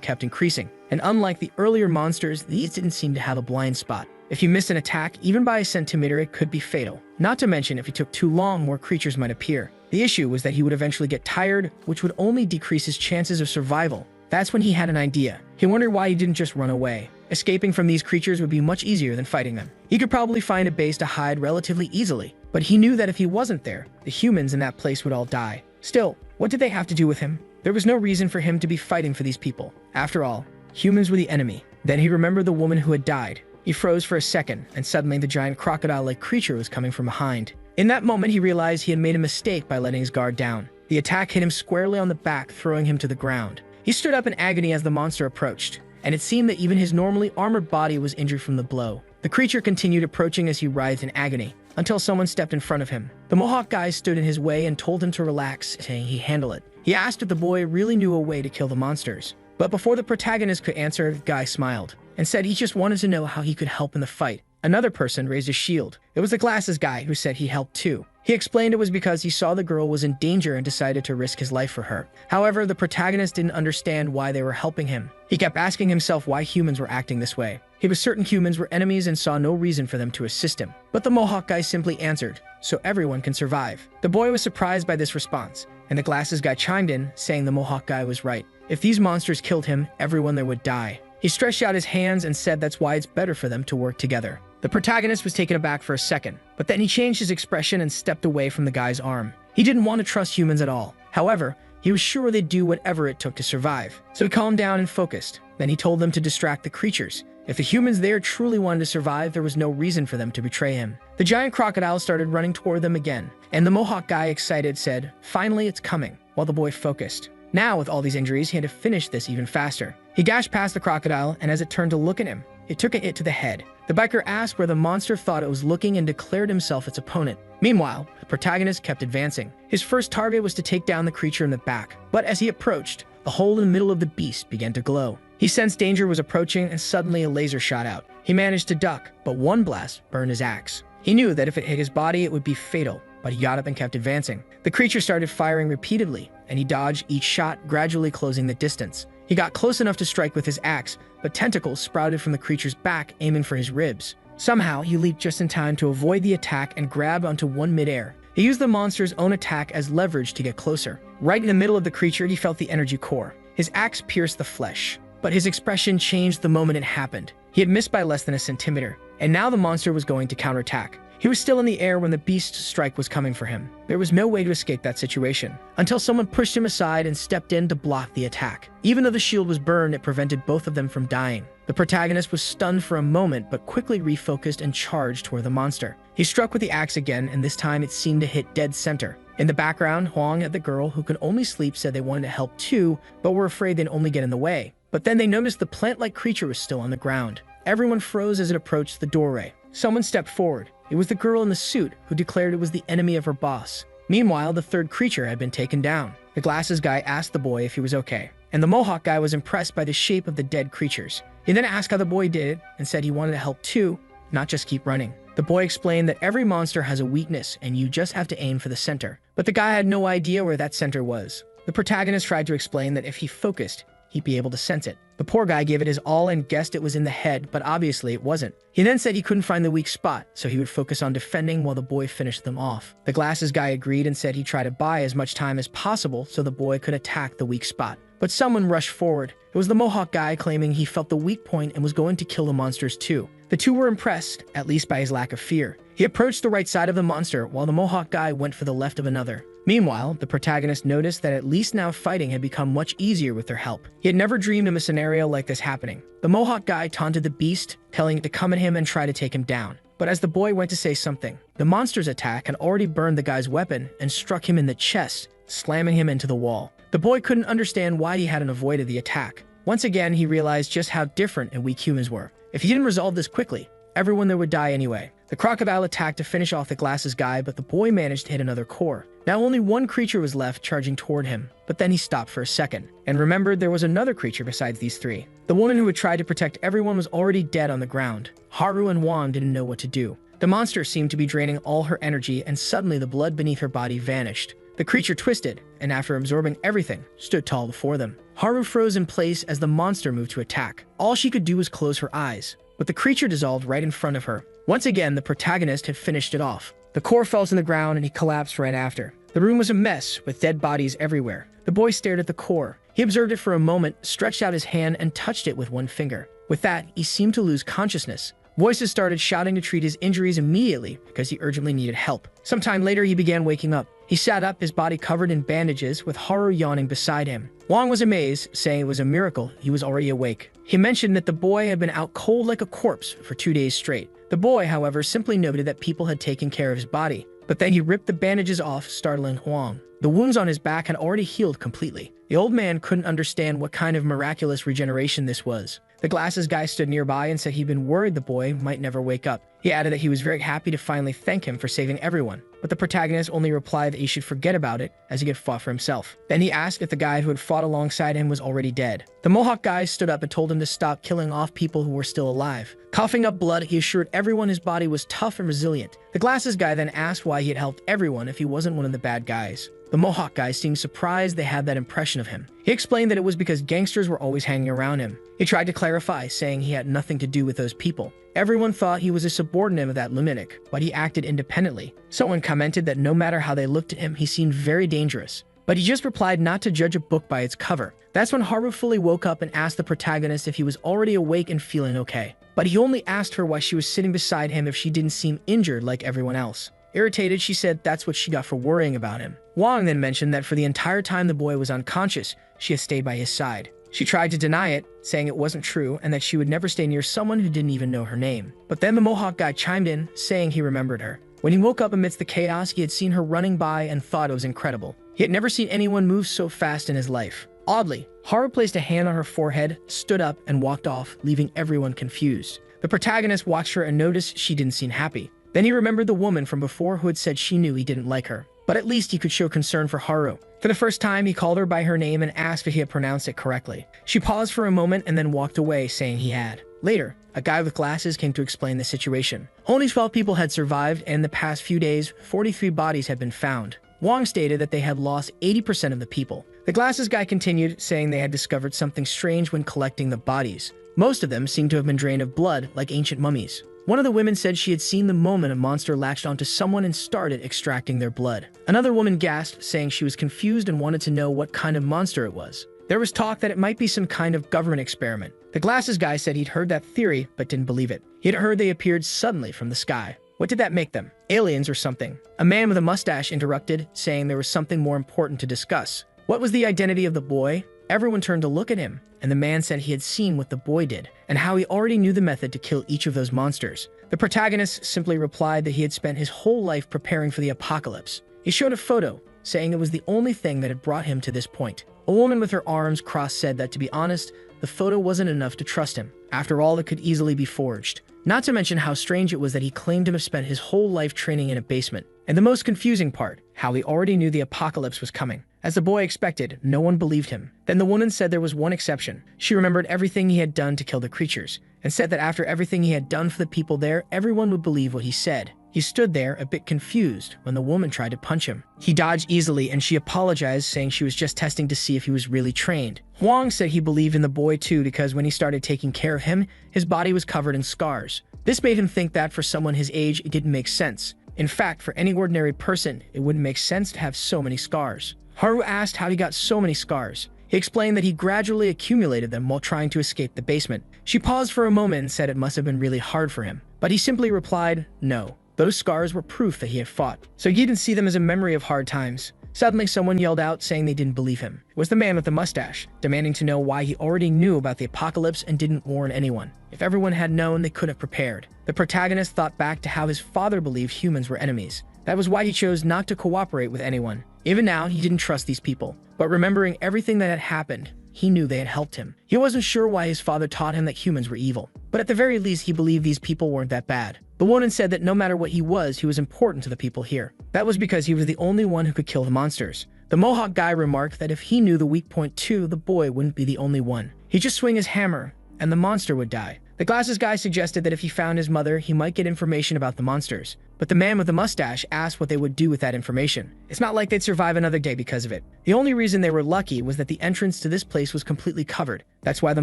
kept increasing, and unlike the earlier monsters, these didn't seem to have a blind spot. If you missed an attack, even by a centimeter, it could be fatal. Not to mention, if he took too long, more creatures might appear. The issue was that he would eventually get tired, which would only decrease his chances of survival. That's when he had an idea. He wondered why he didn't just run away. Escaping from these creatures would be much easier than fighting them. He could probably find a base to hide relatively easily, but he knew that if he wasn't there, the humans in that place would all die. Still, what did they have to do with him? There was no reason for him to be fighting for these people. After all, humans were the enemy. Then he remembered the woman who had died. He froze for a second, and suddenly the giant crocodile-like creature was coming from behind. In that moment, he realized he had made a mistake by letting his guard down. The attack hit him squarely on the back, throwing him to the ground. He stood up in agony as the monster approached, and it seemed that even his normally armored body was injured from the blow. The creature continued approaching as he writhed in agony, until someone stepped in front of him. The Mohawk guy stood in his way and told him to relax, saying he'd handle it. He asked if the boy really knew a way to kill the monsters. But before the protagonist could answer, the guy smiled and said he just wanted to know how he could help in the fight. Another person raised a shield. It was the glasses guy who said he helped too. He explained it was because he saw the girl was in danger and decided to risk his life for her. However, the protagonist didn't understand why they were helping him. He kept asking himself why humans were acting this way. He was certain humans were enemies and saw no reason for them to assist him. But the Mohawk guy simply answered, "So everyone can survive." The boy was surprised by this response, and the glasses guy chimed in, saying the Mohawk guy was right. If these monsters killed him, everyone there would die. He stretched out his hands and said that's why it's better for them to work together. The protagonist was taken aback for a second, but then he changed his expression and stepped away from the guy's arm. He didn't want to trust humans at all. However, he was sure they'd do whatever it took to survive. So he calmed down and focused. Then he told them to distract the creatures. If the humans there truly wanted to survive, there was no reason for them to betray him. The giant crocodile started running toward them again, and the Mohawk guy, excited, said, "Finally, it's coming," while the boy focused. Now, with all these injuries, he had to finish this even faster. He dashed past the crocodile, and as it turned to look at him, it took a hit to the head. The biker asked where the monster thought it was looking and declared himself its opponent. Meanwhile, the protagonist kept advancing. His first target was to take down the creature in the back, but as he approached, the hole in the middle of the beast began to glow. He sensed danger was approaching, and suddenly a laser shot out. He managed to duck, but one blast burned his axe. He knew that if it hit his body, it would be fatal, but he got up and kept advancing. The creature started firing repeatedly, and he dodged each shot, gradually closing the distance. He got close enough to strike with his axe, but tentacles sprouted from the creature's back, aiming for his ribs. Somehow, he leaped just in time to avoid the attack and grabbed onto one midair. He used the monster's own attack as leverage to get closer. Right in the middle of the creature, he felt the energy core. His axe pierced the flesh, but his expression changed the moment it happened. He had missed by less than a centimeter, and now the monster was going to counterattack. He was still in the air when the beast's strike was coming for him. There was no way to escape that situation, until someone pushed him aside and stepped in to block the attack. Even though the shield was burned, it prevented both of them from dying. The protagonist was stunned for a moment, but quickly refocused and charged toward the monster. He struck with the axe again, and this time it seemed to hit dead center. In the background, Huang and the girl, who could only sleep, said they wanted to help too, but were afraid they'd only get in the way. But then they noticed the plant-like creature was still on the ground. Everyone froze as it approached the doorway. Someone stepped forward. It was the girl in the suit, who declared it was the enemy of her boss. Meanwhile, the third creature had been taken down. The glasses guy asked the boy if he was okay, and the Mohawk guy was impressed by the shape of the dead creatures. He then asked how the boy did it, and said he wanted to help too, not just keep running. The boy explained that every monster has a weakness, and you just have to aim for the center. But the guy had no idea where that center was. The protagonist tried to explain that if he focused, he'd be able to sense it. The poor guy gave it his all and guessed it was in the head, but obviously it wasn't. He then said he couldn't find the weak spot, so he would focus on defending while the boy finished them off. The glasses guy agreed and said he'd try to buy as much time as possible so the boy could attack the weak spot. But someone rushed forward. It was the Mohawk guy, claiming he felt the weak point and was going to kill the monsters too. The two were impressed, at least by his lack of fear. He approached the right side of the monster, while the Mohawk guy went for the left of another. Meanwhile, the protagonist noticed that at least now fighting had become much easier with their help. He had never dreamed of a scenario like this happening. The Mohawk guy taunted the beast, telling it to come at him and try to take him down. But as the boy went to say something, the monster's attack had already burned the guy's weapon and struck him in the chest, slamming him into the wall. The boy couldn't understand why he hadn't avoided the attack. Once again, he realized just how different and weak humans were. If he didn't resolve this quickly, everyone there would die anyway. The crocodile attacked to finish off the glasses guy, but the boy managed to hit another core. Now only one creature was left, charging toward him, but then he stopped for a second, and remembered there was another creature besides these three. The woman who had tried to protect everyone was already dead on the ground. Haru and Wang didn't know what to do. The monster seemed to be draining all her energy, and suddenly the blood beneath her body vanished. The creature twisted, and after absorbing everything, stood tall before them. Haru froze in place as the monster moved to attack. All she could do was close her eyes, but the creature dissolved right in front of her. Once again, the protagonist had finished it off. The core fell to the ground and he collapsed right after. The room was a mess, with dead bodies everywhere. The boy stared at the core. He observed it for a moment, stretched out his hand, and touched it with one finger. With that, he seemed to lose consciousness. Voices started shouting to treat his injuries immediately because he urgently needed help. Sometime later, he began waking up. He sat up, his body covered in bandages, with Haru yawning beside him. Wang was amazed, saying it was a miracle he was already awake. He mentioned that the boy had been out cold like a corpse for 2 days straight. The boy, however, simply noted that people had taken care of his body. But then he ripped the bandages off, startling Huang. The wounds on his back had already healed completely. The old man couldn't understand what kind of miraculous regeneration this was. The glasses guy stood nearby and said he'd been worried the boy might never wake up. He added that he was very happy to finally thank him for saving everyone, but the protagonist only replied that he should forget about it as he had fought for himself. Then he asked if the guy who had fought alongside him was already dead. The Mohawk guy stood up and told him to stop killing off people who were still alive. Coughing up blood, he assured everyone his body was tough and resilient. The glasses guy then asked why he had helped everyone if he wasn't one of the bad guys. The Mohawk guy seemed surprised they had that impression of him. He explained that it was because gangsters were always hanging around him. He tried to clarify, saying he had nothing to do with those people. Everyone thought he was a subordinate of that lunatic, but he acted independently. Someone commented that no matter how they looked at him, he seemed very dangerous. But he just replied not to judge a book by its cover. That's when Haru fully woke up and asked the protagonist if he was already awake and feeling okay. But he only asked her why she was sitting beside him if she didn't seem injured like everyone else. Irritated, she said that's what she got for worrying about him. Wong then mentioned that for the entire time the boy was unconscious, she had stayed by his side. She tried to deny it, saying it wasn't true and that she would never stay near someone who didn't even know her name. But then the Mohawk guy chimed in, saying he remembered her. When he woke up amidst the chaos, he had seen her running by and thought it was incredible. He had never seen anyone move so fast in his life. Oddly, Haru placed a hand on her forehead, stood up, and walked off, leaving everyone confused. The protagonist watched her and noticed she didn't seem happy. Then he remembered the woman from before who had said she knew he didn't like her. But at least he could show concern for Haru. For the first time, he called her by her name and asked if he had pronounced it correctly. She paused for a moment and then walked away, saying he had. Later, a guy with glasses came to explain the situation. Only 12 people had survived, and in the past few days, 43 bodies had been found. Wong stated that they had lost 80% of the people. The glasses guy continued, saying they had discovered something strange when collecting the bodies. Most of them seemed to have been drained of blood, like ancient mummies. One of the women said she had seen the moment a monster latched onto someone and started extracting their blood. Another woman gasped, saying she was confused and wanted to know what kind of monster it was. There was talk that it might be some kind of government experiment. The glasses guy said he'd heard that theory, but didn't believe it. He'd heard they appeared suddenly from the sky. What did that make them? Aliens or something? A man with a mustache interrupted, saying there was something more important to discuss. What was the identity of the boy? Everyone turned to look at him, and the man said he had seen what the boy did, and how he already knew the method to kill each of those monsters. The protagonist simply replied that he had spent his whole life preparing for the apocalypse. He showed a photo, saying it was the only thing that had brought him to this point. A woman with her arms crossed said that, to be honest, the photo wasn't enough to trust him. After all, it could easily be forged. Not to mention how strange it was that he claimed to have spent his whole life training in a basement. And the most confusing part, how he already knew the apocalypse was coming. As the boy expected, no one believed him. Then the woman said there was one exception. She remembered everything he had done to kill the creatures, and said that after everything he had done for the people there, everyone would believe what he said. He stood there, a bit confused, when the woman tried to punch him. He dodged easily, and she apologized, saying she was just testing to see if he was really trained. Huang said he believed in the boy too, because when he started taking care of him, his body was covered in scars. This made him think that for someone his age, it didn't make sense. In fact, for any ordinary person, it wouldn't make sense to have so many scars. Haru asked how he got so many scars. He explained that he gradually accumulated them while trying to escape the basement. She paused for a moment and said it must have been really hard for him. But he simply replied, no. Those scars were proof that he had fought. So he didn't see them as a memory of hard times. Suddenly, someone yelled out, saying they didn't believe him. It was the man with the mustache, demanding to know why he already knew about the apocalypse and didn't warn anyone. If everyone had known, they could have prepared. The protagonist thought back to how his father believed humans were enemies. That was why he chose not to cooperate with anyone. Even now, he didn't trust these people. But remembering everything that had happened, he knew they had helped him. He wasn't sure why his father taught him that humans were evil. But at the very least, he believed these people weren't that bad. The woman said that no matter what he was important to the people here. That was because he was the only one who could kill the monsters. The Mohawk guy remarked that if he knew the weak point too, the boy wouldn't be the only one. He'd just swing his hammer, and the monster would die. The glasses guy suggested that if he found his mother, he might get information about the monsters. But the man with the mustache asked what they would do with that information. It's not like they'd survive another day because of it. The only reason they were lucky was that the entrance to this place was completely covered. That's why the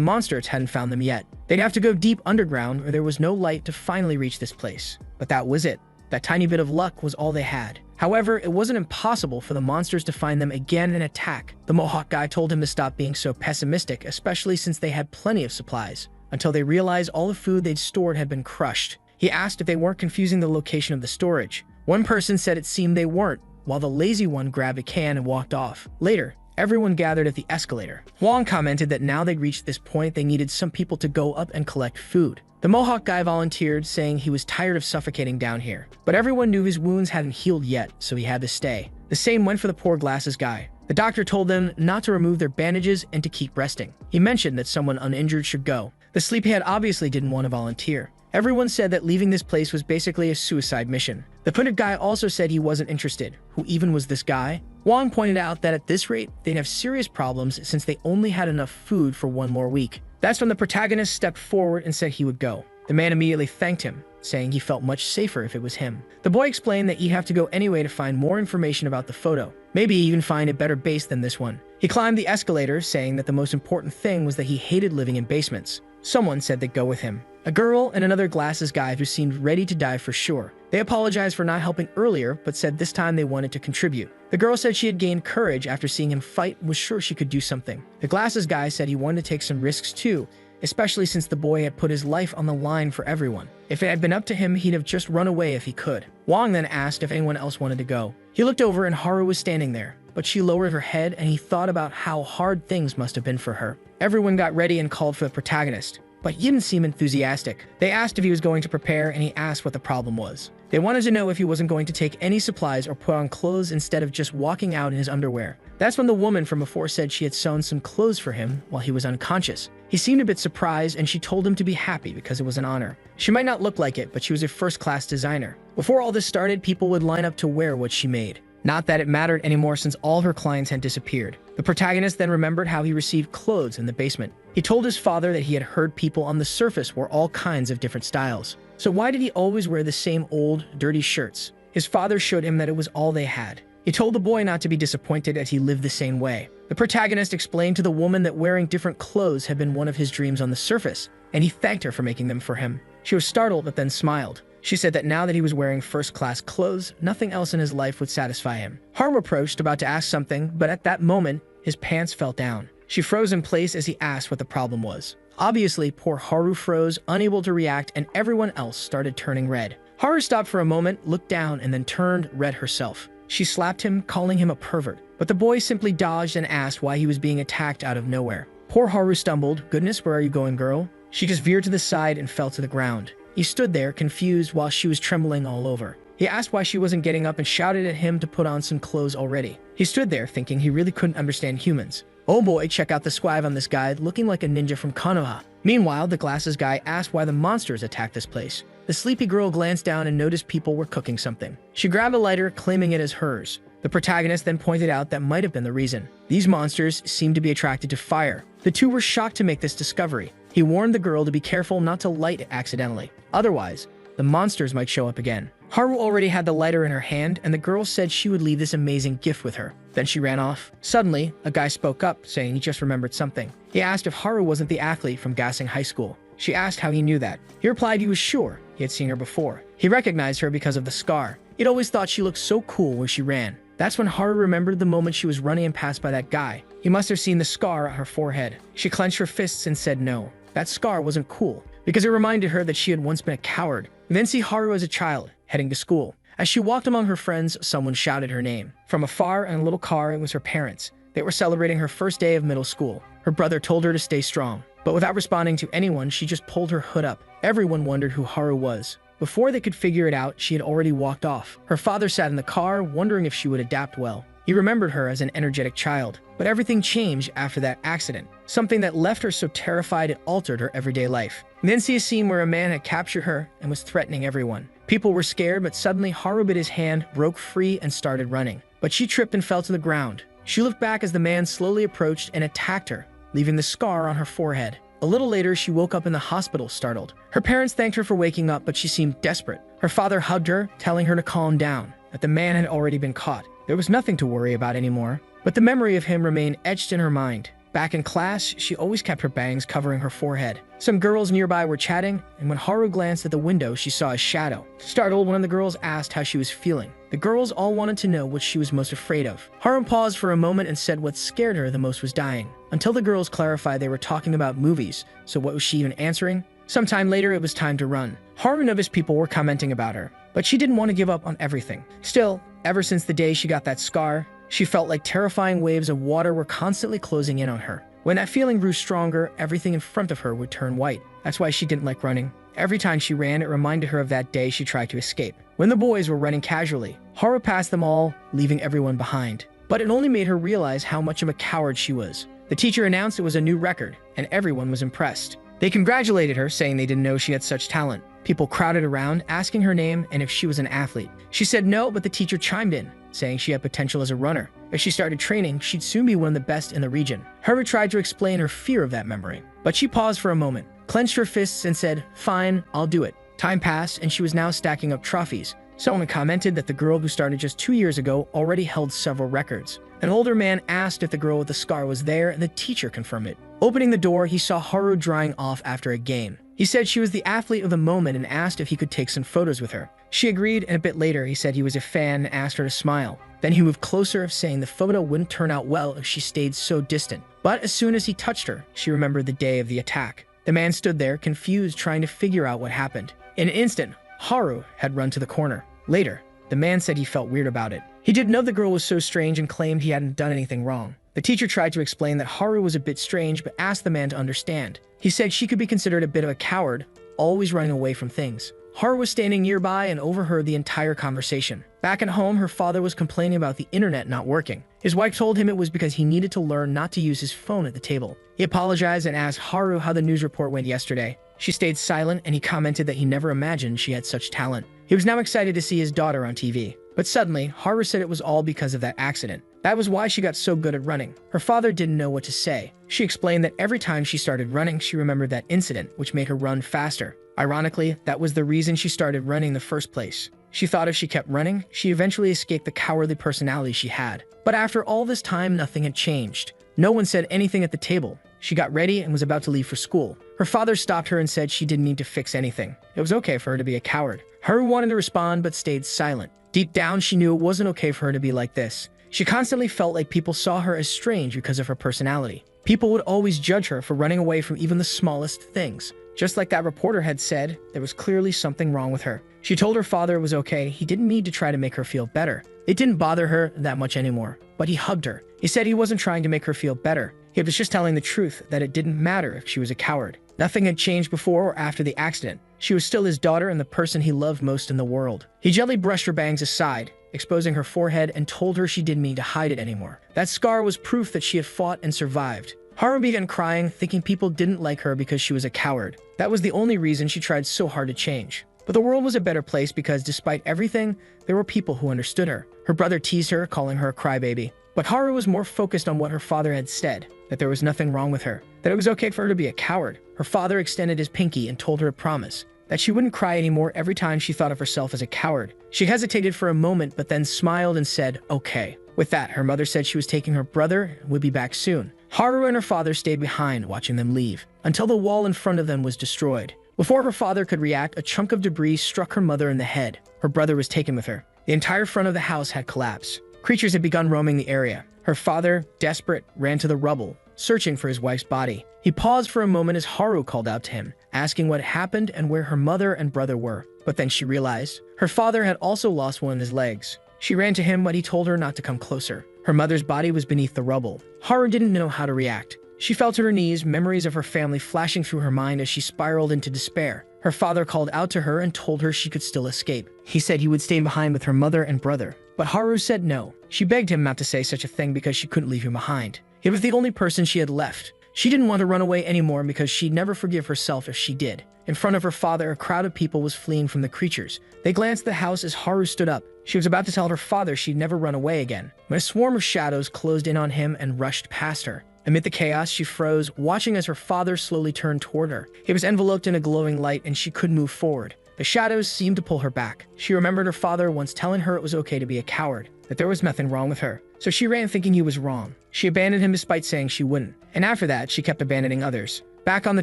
monsters hadn't found them yet. They'd have to go deep underground, or there was no light to finally reach this place. But that was it. That tiny bit of luck was all they had. However, it wasn't impossible for the monsters to find them again and attack. The Mohawk guy told him to stop being so pessimistic, especially since they had plenty of supplies, until they realized all the food they'd stored had been crushed. He asked if they weren't confusing the location of the storage. One person said it seemed they weren't, while the lazy one grabbed a can and walked off. Later, everyone gathered at the escalator. Huang commented that now they'd reached this point, they needed some people to go up and collect food. The Mohawk guy volunteered, saying he was tired of suffocating down here. But everyone knew his wounds hadn't healed yet, so he had to stay. The same went for the poor glasses guy. The doctor told them not to remove their bandages and to keep resting. He mentioned that someone uninjured should go. The sleepyhead obviously didn't want to volunteer. Everyone said that leaving this place was basically a suicide mission. The printed guy also said he wasn't interested. Who even was this guy? Wong pointed out that at this rate, they'd have serious problems since they only had enough food for one more week. That's when the protagonist stepped forward and said he would go. The man immediately thanked him, saying he felt much safer if it was him. The boy explained that he'd have to go anyway to find more information about the photo, maybe even find a better base than this one. He climbed the escalator, saying that the most important thing was that he hated living in basements. Someone said they'd go with him. A girl and another glasses guy who seemed ready to die for sure. They apologized for not helping earlier, but said this time they wanted to contribute. The girl said she had gained courage after seeing him fight and was sure she could do something. The glasses guy said he wanted to take some risks too, especially since the boy had put his life on the line for everyone. If it had been up to him, he'd have just run away if he could. Wong then asked if anyone else wanted to go. He looked over and Haru was standing there, but she lowered her head and he thought about how hard things must have been for her. Everyone got ready and called for the protagonist, but he didn't seem enthusiastic. They asked if he was going to prepare and he asked what the problem was. They wanted to know if he wasn't going to take any supplies or put on clothes instead of just walking out in his underwear. That's when the woman from before said she had sewn some clothes for him while he was unconscious. He seemed a bit surprised and she told him to be happy because it was an honor. She might not look like it, but she was a first-class designer. Before all this started, people would line up to wear what she made. Not that it mattered anymore since all her clients had disappeared. The protagonist then remembered how he received clothes in the basement. He told his father that he had heard people on the surface wore all kinds of different styles. So why did he always wear the same old, dirty shirts? His father showed him that it was all they had. He told the boy not to be disappointed as he lived the same way. The protagonist explained to the woman that wearing different clothes had been one of his dreams on the surface, and he thanked her for making them for him. She was startled but then smiled. She said that now that he was wearing first-class clothes, nothing else in his life would satisfy him. Haru approached, about to ask something, but at that moment, his pants fell down. She froze in place as he asked what the problem was. Obviously, poor Haru froze, unable to react, and everyone else started turning red. Haru stopped for a moment, looked down, and then turned red herself. She slapped him, calling him a pervert, but the boy simply dodged and asked why he was being attacked out of nowhere. Poor Haru stumbled. "Goodness, where are you going, girl?" She just veered to the side and fell to the ground. He stood there, confused, while she was trembling all over. He asked why she wasn't getting up and shouted at him to put on some clothes already. He stood there, thinking he really couldn't understand humans. "Oh boy, check out the squab on this guy, looking like a ninja from Konoha." Meanwhile, the glasses guy asked why the monsters attacked this place. The sleepy girl glanced down and noticed people were cooking something. She grabbed a lighter, claiming it as hers. The protagonist then pointed out that might have been the reason. These monsters seemed to be attracted to fire. The two were shocked to make this discovery. He warned the girl to be careful not to light it accidentally. Otherwise, the monsters might show up again. Haru already had the lighter in her hand, and the girl said she would leave this amazing gift with her. Then she ran off. Suddenly, a guy spoke up, saying he just remembered something. He asked if Haru wasn't the athlete from Gassing High School. She asked how he knew that. He replied he was sure he had seen her before. He recognized her because of the scar. He'd always thought she looked so cool when she ran. That's when Haru remembered the moment she was running and passed by that guy. He must have seen the scar on her forehead. She clenched her fists and said no. That scar wasn't cool, because it reminded her that she had once been a coward. We then see Haru as a child, heading to school. As she walked among her friends, someone shouted her name. From afar in a little car, it was her parents. They were celebrating her first day of middle school. Her brother told her to stay strong, but without responding to anyone, she just pulled her hood up. Everyone wondered who Haru was. Before they could figure it out, she had already walked off. Her father sat in the car, wondering if she would adapt well. He remembered her as an energetic child, but everything changed after that accident. Something that left her so terrified it altered her everyday life. We then see a scene where a man had captured her and was threatening everyone. People were scared, but suddenly Haru bit his hand, broke free, and started running. But she tripped and fell to the ground. She looked back as the man slowly approached and attacked her, leaving the scar on her forehead. A little later, she woke up in the hospital, startled. Her parents thanked her for waking up, but she seemed desperate. Her father hugged her, telling her to calm down, that the man had already been caught. There was nothing to worry about anymore, but the memory of him remained etched in her mind. Back in class, she always kept her bangs covering her forehead. Some girls nearby were chatting, and when Haru glanced at the window, she saw a shadow. Startled, one of the girls asked how she was feeling. The girls all wanted to know what she was most afraid of. Haru paused for a moment and said what scared her the most was dying. Until the girls clarified they were talking about movies, so what was she even answering? Sometime later, it was time to run. Haru noticed people were commenting about her, but she didn't want to give up on everything. Still, ever since the day she got that scar, she felt like terrifying waves of water were constantly closing in on her. When that feeling grew stronger, everything in front of her would turn white. That's why she didn't like running. Every time she ran, it reminded her of that day she tried to escape. When the boys were running casually, Haru passed them all, leaving everyone behind. But it only made her realize how much of a coward she was. The teacher announced it was a new record, and everyone was impressed. They congratulated her, saying they didn't know she had such talent. People crowded around, asking her name and if she was an athlete. She said no, but the teacher chimed in. saying she had potential as a runner. If she started training, she'd soon be one of the best in the region. Haru tried to explain her fear of that memory, but she paused for a moment, clenched her fists and said, "Fine, I'll do it." Time passed and she was now stacking up trophies. Someone commented that the girl who started just 2 years ago already held several records. An older man asked if the girl with the scar was there and the teacher confirmed it. Opening the door, he saw Haru drying off after a game. He said she was the athlete of the moment and asked if he could take some photos with her. She agreed, and a bit later he said he was a fan and asked her to smile. Then he moved closer, saying the photo wouldn't turn out well if she stayed so distant. But as soon as he touched her, she remembered the day of the attack. The man stood there, confused, trying to figure out what happened. In an instant, Haru had run to the corner. Later, the man said he felt weird about it. He didn't know the girl was so strange and claimed he hadn't done anything wrong. The teacher tried to explain that Haru was a bit strange but asked the man to understand. He said she could be considered a bit of a coward, always running away from things. Haru was standing nearby and overheard the entire conversation. Back at home, her father was complaining about the internet not working. His wife told him it was because he needed to learn not to use his phone at the table. He apologized and asked Haru how the news report went yesterday. She stayed silent and he commented that he never imagined she had such talent. He was now excited to see his daughter on TV. But suddenly, Haru said it was all because of that accident. That was why she got so good at running. Her father didn't know what to say. She explained that every time she started running, she remembered that incident, which made her run faster. Ironically, that was the reason she started running in the first place. She thought if she kept running, she eventually escaped the cowardly personality she had. But after all this time, nothing had changed. No one said anything at the table. She got ready and was about to leave for school. Her father stopped her and said she didn't need to fix anything. It was okay for her to be a coward. Haru wanted to respond but stayed silent. Deep down, she knew it wasn't okay for her to be like this. She constantly felt like people saw her as strange because of her personality. People would always judge her for running away from even the smallest things. Just like that reporter had said, there was clearly something wrong with her. She told her father it was okay. He didn't need to try to make her feel better. It didn't bother her that much anymore. But he hugged her. He said he wasn't trying to make her feel better. He was just telling the truth that it didn't matter if she was a coward. Nothing had changed before or after the accident. She was still his daughter and the person he loved most in the world. He gently brushed her bangs aside, exposing her forehead, and told her she didn't need to hide it anymore. That scar was proof that she had fought and survived. Haru began crying, thinking people didn't like her because she was a coward. That was the only reason she tried so hard to change. But the world was a better place because despite everything, there were people who understood her. Her brother teased her, calling her a crybaby. But Haru was more focused on what her father had said, that there was nothing wrong with her, that it was okay for her to be a coward. Her father extended his pinky and told her a promise, that she wouldn't cry anymore every time she thought of herself as a coward. She hesitated for a moment but then smiled and said, okay. With that, her mother said she was taking her brother and would be back soon. Haru and her father stayed behind, watching them leave, until the wall in front of them was destroyed. Before her father could react, a chunk of debris struck her mother in the head. Her brother was taken with her. The entire front of the house had collapsed. Creatures had begun roaming the area. Her father, desperate, ran to the rubble, searching for his wife's body. He paused for a moment as Haru called out to him, asking what happened and where her mother and brother were. But then she realized her father had also lost one of his legs. She ran to him, but he told her not to come closer. Her mother's body was beneath the rubble. Haru didn't know how to react. She fell to her knees, memories of her family flashing through her mind as she spiraled into despair. Her father called out to her and told her she could still escape. He said he would stay behind with her mother and brother. But Haru said no. She begged him not to say such a thing because she couldn't leave him behind. He was the only person she had left. She didn't want to run away anymore because she'd never forgive herself if she did. In front of her father, a crowd of people was fleeing from the creatures. They glanced at the house as Haru stood up. She was about to tell her father she'd never run away again, when a swarm of shadows closed in on him and rushed past her. Amid the chaos, she froze, watching as her father slowly turned toward her. He was enveloped in a glowing light and she couldn't move forward. The shadows seemed to pull her back. She remembered her father once telling her it was okay to be a coward, that there was nothing wrong with her. So she ran thinking he was wrong. She abandoned him despite saying she wouldn't. And after that, she kept abandoning others. Back on the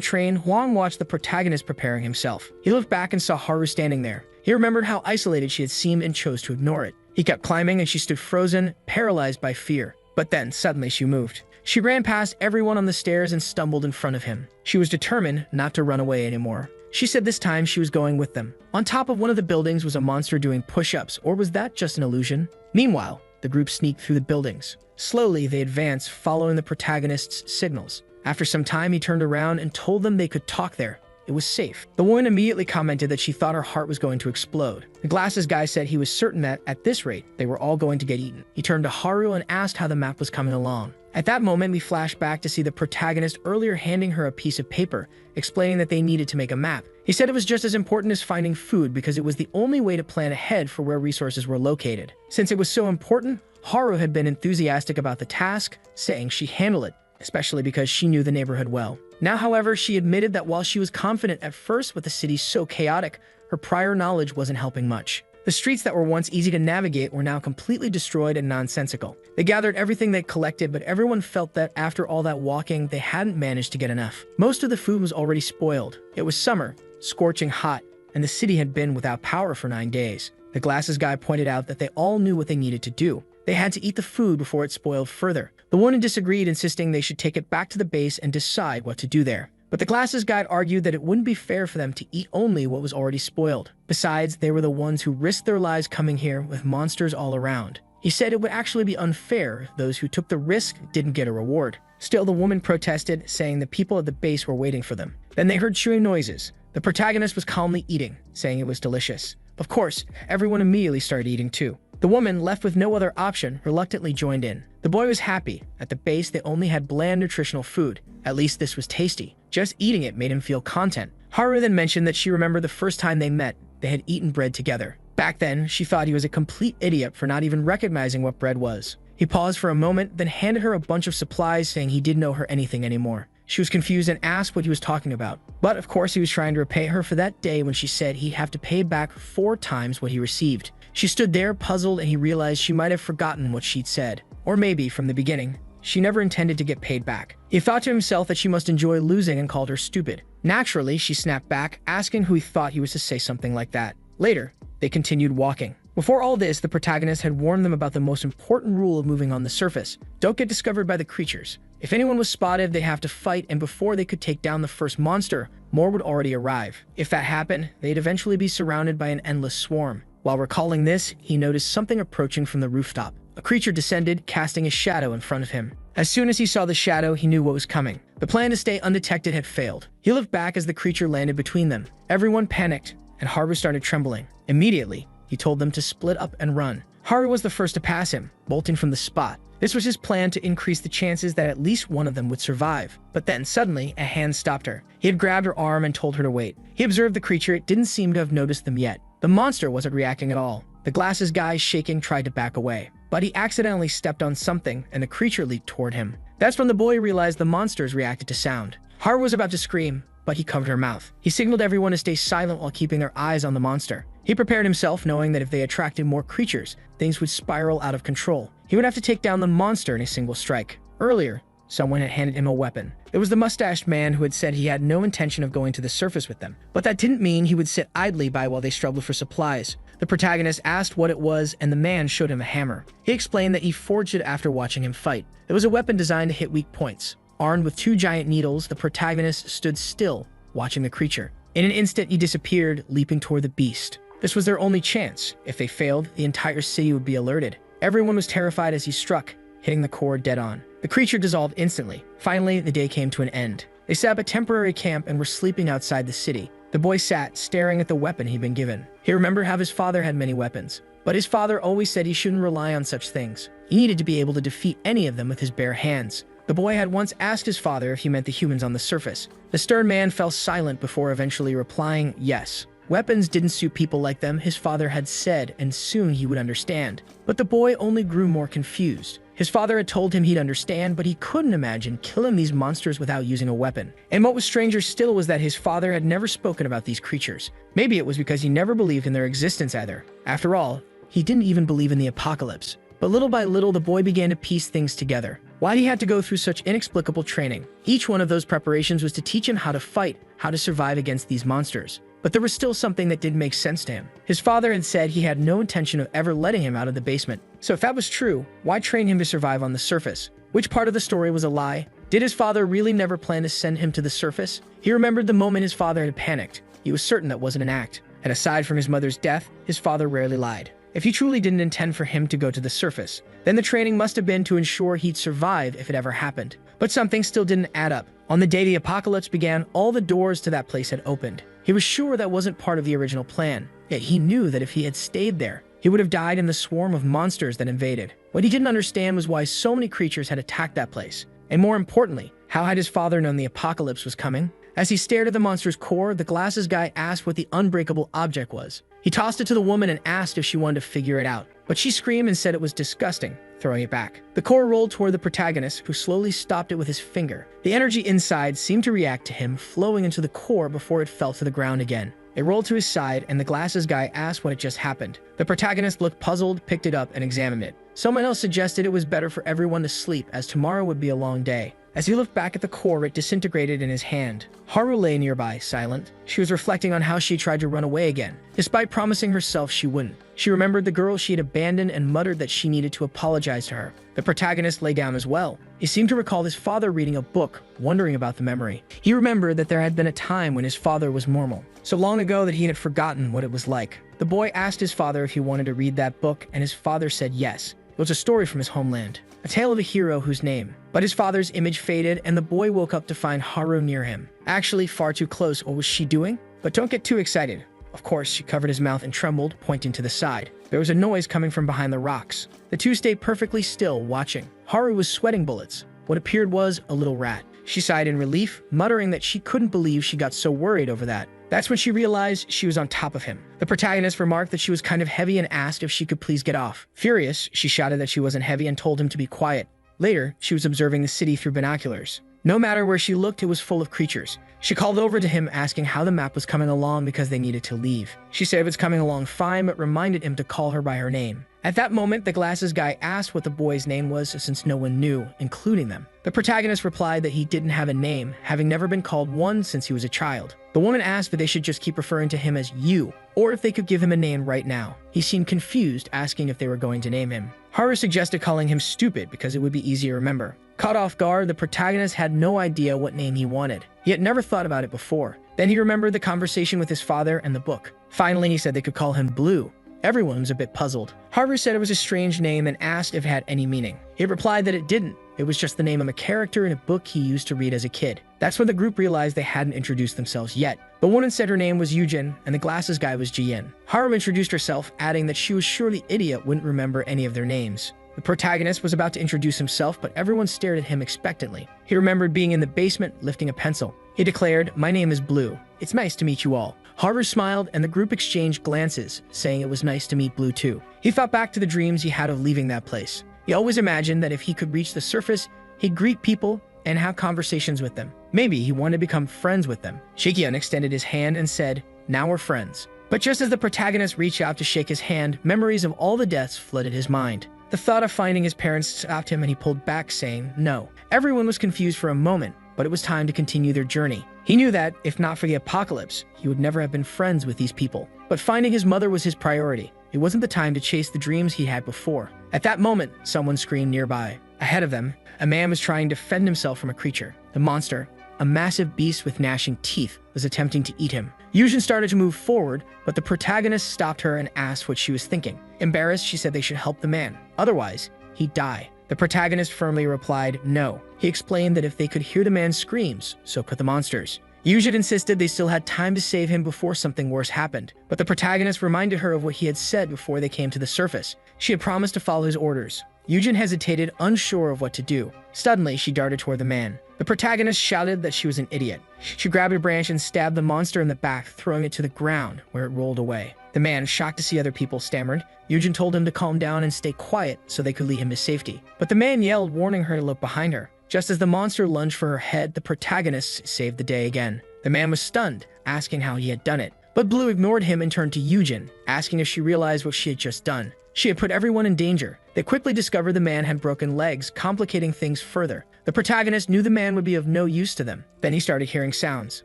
train, Huang watched the protagonist preparing himself. He looked back and saw Haru standing there. He remembered how isolated she had seemed and chose to ignore it. He kept climbing and she stood frozen, paralyzed by fear. But then, suddenly she moved. She ran past everyone on the stairs and stumbled in front of him. She was determined not to run away anymore. She said this time she was going with them. On top of one of the buildings was a monster doing push-ups, or was that just an illusion? Meanwhile, the group sneaked through the buildings. Slowly, they advanced, following the protagonist's signals. After some time, he turned around and told them they could talk there. It was safe. The woman immediately commented that she thought her heart was going to explode. The glasses guy said he was certain that, at this rate, they were all going to get eaten. He turned to Haru and asked how the map was coming along. At that moment, we flash back to see the protagonist earlier handing her a piece of paper, explaining that they needed to make a map. He said it was just as important as finding food because it was the only way to plan ahead for where resources were located. Since it was so important, Haru had been enthusiastic about the task, saying she'd handle it, especially because she knew the neighborhood well. Now, however, she admitted that while she was confident at first with the city so chaotic, her prior knowledge wasn't helping much. The streets that were once easy to navigate were now completely destroyed and nonsensical. They gathered everything they collected, but everyone felt that after all that walking, they hadn't managed to get enough. Most of the food was already spoiled. It was summer, scorching hot, and the city had been without power for 9 days. The glasses guy pointed out that they all knew what they needed to do. They had to eat the food before it spoiled further. The woman disagreed, insisting they should take it back to the base and decide what to do there. But the glasses guide argued that it wouldn't be fair for them to eat only what was already spoiled. Besides, they were the ones who risked their lives coming here with monsters all around. He said it would actually be unfair if those who took the risk didn't get a reward. Still, the woman protested, saying the people at the base were waiting for them. Then they heard chewing noises. The protagonist was calmly eating, saying it was delicious. Of course, everyone immediately started eating too. The woman, left with no other option, reluctantly joined in. The boy was happy. At the base, they only had bland nutritional food. At least this was tasty. Just eating it made him feel content. Haru then mentioned that she remembered the first time they met, they had eaten bread together. Back then, she thought he was a complete idiot for not even recognizing what bread was. He paused for a moment, then handed her a bunch of supplies, saying he didn't owe her anything anymore. She was confused and asked what he was talking about. But of course, he was trying to repay her for that day when she said he'd have to pay back 4 times what he received. She stood there puzzled, and he realized she might have forgotten what she'd said. Or maybe, from the beginning, she never intended to get paid back. He thought to himself that she must enjoy losing and called her stupid. Naturally, she snapped back, asking who he thought he was to say something like that. Later, they continued walking. Before all this, the protagonist had warned them about the most important rule of moving on the surface. Don't get discovered by the creatures. If anyone was spotted, they'd have to fight, and before they could take down the first monster, more would already arrive. If that happened, they'd eventually be surrounded by an endless swarm. While recalling this, he noticed something approaching from the rooftop. A creature descended, casting a shadow in front of him. As soon as he saw the shadow, he knew what was coming. The plan to stay undetected had failed. He looked back as the creature landed between them. Everyone panicked, and Haru started trembling. Immediately, he told them to split up and run. Haru was the first to pass him, bolting from the spot. This was his plan to increase the chances that at least one of them would survive. But then, suddenly, a hand stopped her. He had grabbed her arm and told her to wait. He observed the creature. It didn't seem to have noticed them yet. The monster wasn't reacting at all. The glasses guy, shaking, tried to back away. But he accidentally stepped on something, and the creature leaped toward him. That's when the boy realized the monsters reacted to sound. Haru was about to scream, but he covered her mouth. He signaled everyone to stay silent while keeping their eyes on the monster. He prepared himself, knowing that if they attracted more creatures, things would spiral out of control. He would have to take down the monster in a single strike. Earlier, someone had handed him a weapon. It was the mustached man who had said he had no intention of going to the surface with them. But that didn't mean he would sit idly by while they struggled for supplies. The protagonist asked what it was, and the man showed him a hammer. He explained that he forged it after watching him fight. It was a weapon designed to hit weak points. Armed with 2 giant needles, the protagonist stood still, watching the creature. In an instant, he disappeared, leaping toward the beast. This was their only chance. If they failed, the entire city would be alerted. Everyone was terrified as he struck, hitting the core dead on. The creature dissolved instantly. Finally, the day came to an end. They set up a temporary camp and were sleeping outside the city. The boy sat, staring at the weapon he'd been given. He remembered how his father had many weapons, but his father always said he shouldn't rely on such things. He needed to be able to defeat any of them with his bare hands. The boy had once asked his father if he meant the humans on the surface. The stern man fell silent before eventually replying, yes. Weapons didn't suit people like them, his father had said, and soon he would understand. But the boy only grew more confused. His father had told him he'd understand, but he couldn't imagine killing these monsters without using a weapon. And what was stranger still was that his father had never spoken about these creatures. Maybe it was because he never believed in their existence either. After all, he didn't even believe in the apocalypse. But little by little, the boy began to piece things together. Why he had to go through such inexplicable training. Each one of those preparations was to teach him how to fight, how to survive against these monsters. But there was still something that didn't make sense to him. His father had said he had no intention of ever letting him out of the basement. So if that was true, why train him to survive on the surface? Which part of the story was a lie? Did his father really never plan to send him to the surface? He remembered the moment his father had panicked. He was certain that wasn't an act. And aside from his mother's death, his father rarely lied. If he truly didn't intend for him to go to the surface, then the training must have been to ensure he'd survive if it ever happened. But something still didn't add up. On the day the apocalypse began, all the doors to that place had opened. He was sure that wasn't part of the original plan, yet he knew that if he had stayed there, He would have died in the swarm of monsters that invaded. What he didn't understand was why so many creatures had attacked that place. And more importantly, how had his father known the apocalypse was coming? As he stared at the monster's core, the glasses guy asked what the unbreakable object was. He tossed it to the woman and asked if she wanted to figure it out, but she screamed and said it was disgusting, throwing it back. The core rolled toward the protagonist, who slowly stopped it with his finger. The energy inside seemed to react to him, flowing into the core before it fell to the ground again. It rolled to his side, and the glasses guy asked what had just happened. The protagonist looked puzzled, picked it up, and examined it. Someone else suggested it was better for everyone to sleep, as tomorrow would be a long day. As he looked back at the core, it disintegrated in his hand. Haru lay nearby, silent. She was reflecting on how she tried to run away again, despite promising herself she wouldn't. She remembered the girl she had abandoned and muttered that she needed to apologize to her. The protagonist lay down as well. He seemed to recall his father reading a book, wondering about the memory. He remembered that there had been a time when his father was normal, so long ago that he had forgotten what it was like. The boy asked his father if he wanted to read that book, and his father said yes. It was a story from his homeland, a tale of a hero whose name. But his father's image faded, and the boy woke up to find Haru near him. Actually, far too close. What was she doing? But don't get too excited. Of course, she covered his mouth and trembled, pointing to the side. There was a noise coming from behind the rocks. The two stayed perfectly still, watching. Haru was sweating bullets. What appeared was a little rat. She sighed in relief, muttering that she couldn't believe she got so worried over that. That's when she realized she was on top of him. The protagonist remarked that she was kind of heavy and asked if she could please get off. Furious, she shouted that she wasn't heavy and told him to be quiet. Later, she was observing the city through binoculars. No matter where she looked, it was full of creatures. She called over to him, asking how the map was coming along because they needed to leave. She said it was coming along fine, but reminded him to call her by her name. At that moment, the glasses guy asked what the boy's name was, since no one knew, including them. The protagonist replied that he didn't have a name, having never been called one since he was a child. The woman asked if they should just keep referring to him as you, or if they could give him a name right now. He seemed confused, asking if they were going to name him. Haru suggested calling him Stupid because it would be easy to remember. Caught off guard, the protagonist had no idea what name he wanted. He had never thought about it before. Then he remembered the conversation with his father and the book. Finally, he said they could call him Blue. Everyone was a bit puzzled. Haru said it was a strange name and asked if it had any meaning. He replied that it didn't. It was just the name of a character in a book he used to read as a kid. That's when the group realized they hadn't introduced themselves yet. The woman said her name was Yujin, and the glasses guy was Jiyen. Haru introduced herself, adding that she was sure the idiot wouldn't remember any of their names. The protagonist was about to introduce himself, but everyone stared at him expectantly. He remembered being in the basement, lifting a pencil. He declared, "My name is Blue. It's nice to meet you all." Haru smiled, and the group exchanged glances, saying it was nice to meet Blue too. He thought back to the dreams he had of leaving that place. He always imagined that if he could reach the surface, he'd greet people and have conversations with them. Maybe he wanted to become friends with them. Shikian extended his hand and said, "Now we're friends." But just as the protagonist reached out to shake his hand, memories of all the deaths flooded his mind. The thought of finding his parents stopped him, and he pulled back, saying, "No." Everyone was confused for a moment, but it was time to continue their journey. He knew that, if not for the apocalypse, he would never have been friends with these people. But finding his mother was his priority. It wasn't the time to chase the dreams he had before. At that moment, someone screamed nearby. Ahead of them, a man was trying to defend himself from a creature. The monster, a massive beast with gnashing teeth, was attempting to eat him. Yujin started to move forward, but the protagonist stopped her and asked what she was thinking. Embarrassed, she said they should help the man. Otherwise, he'd die. The protagonist firmly replied no. He explained that if they could hear the man's screams, so could the monsters. Yujin insisted they still had time to save him before something worse happened, but the protagonist reminded her of what he had said before they came to the surface. She had promised to follow his orders. Yujin hesitated, unsure of what to do. Suddenly, she darted toward the man. The protagonist shouted that she was an idiot. She grabbed a branch and stabbed the monster in the back, throwing it to the ground, where it rolled away. The man, shocked to see other people, stammered. Yujin told him to calm down and stay quiet so they could lead him to safety. But the man yelled, warning her to look behind her. Just as the monster lunged for her head, the protagonist saved the day again. The man was stunned, asking how he had done it. But Blue ignored him and turned to Yujin, asking if she realized what she had just done. She had put everyone in danger. They quickly discovered the man had broken legs, complicating things further. The protagonist knew the man would be of no use to them. Then he started hearing sounds.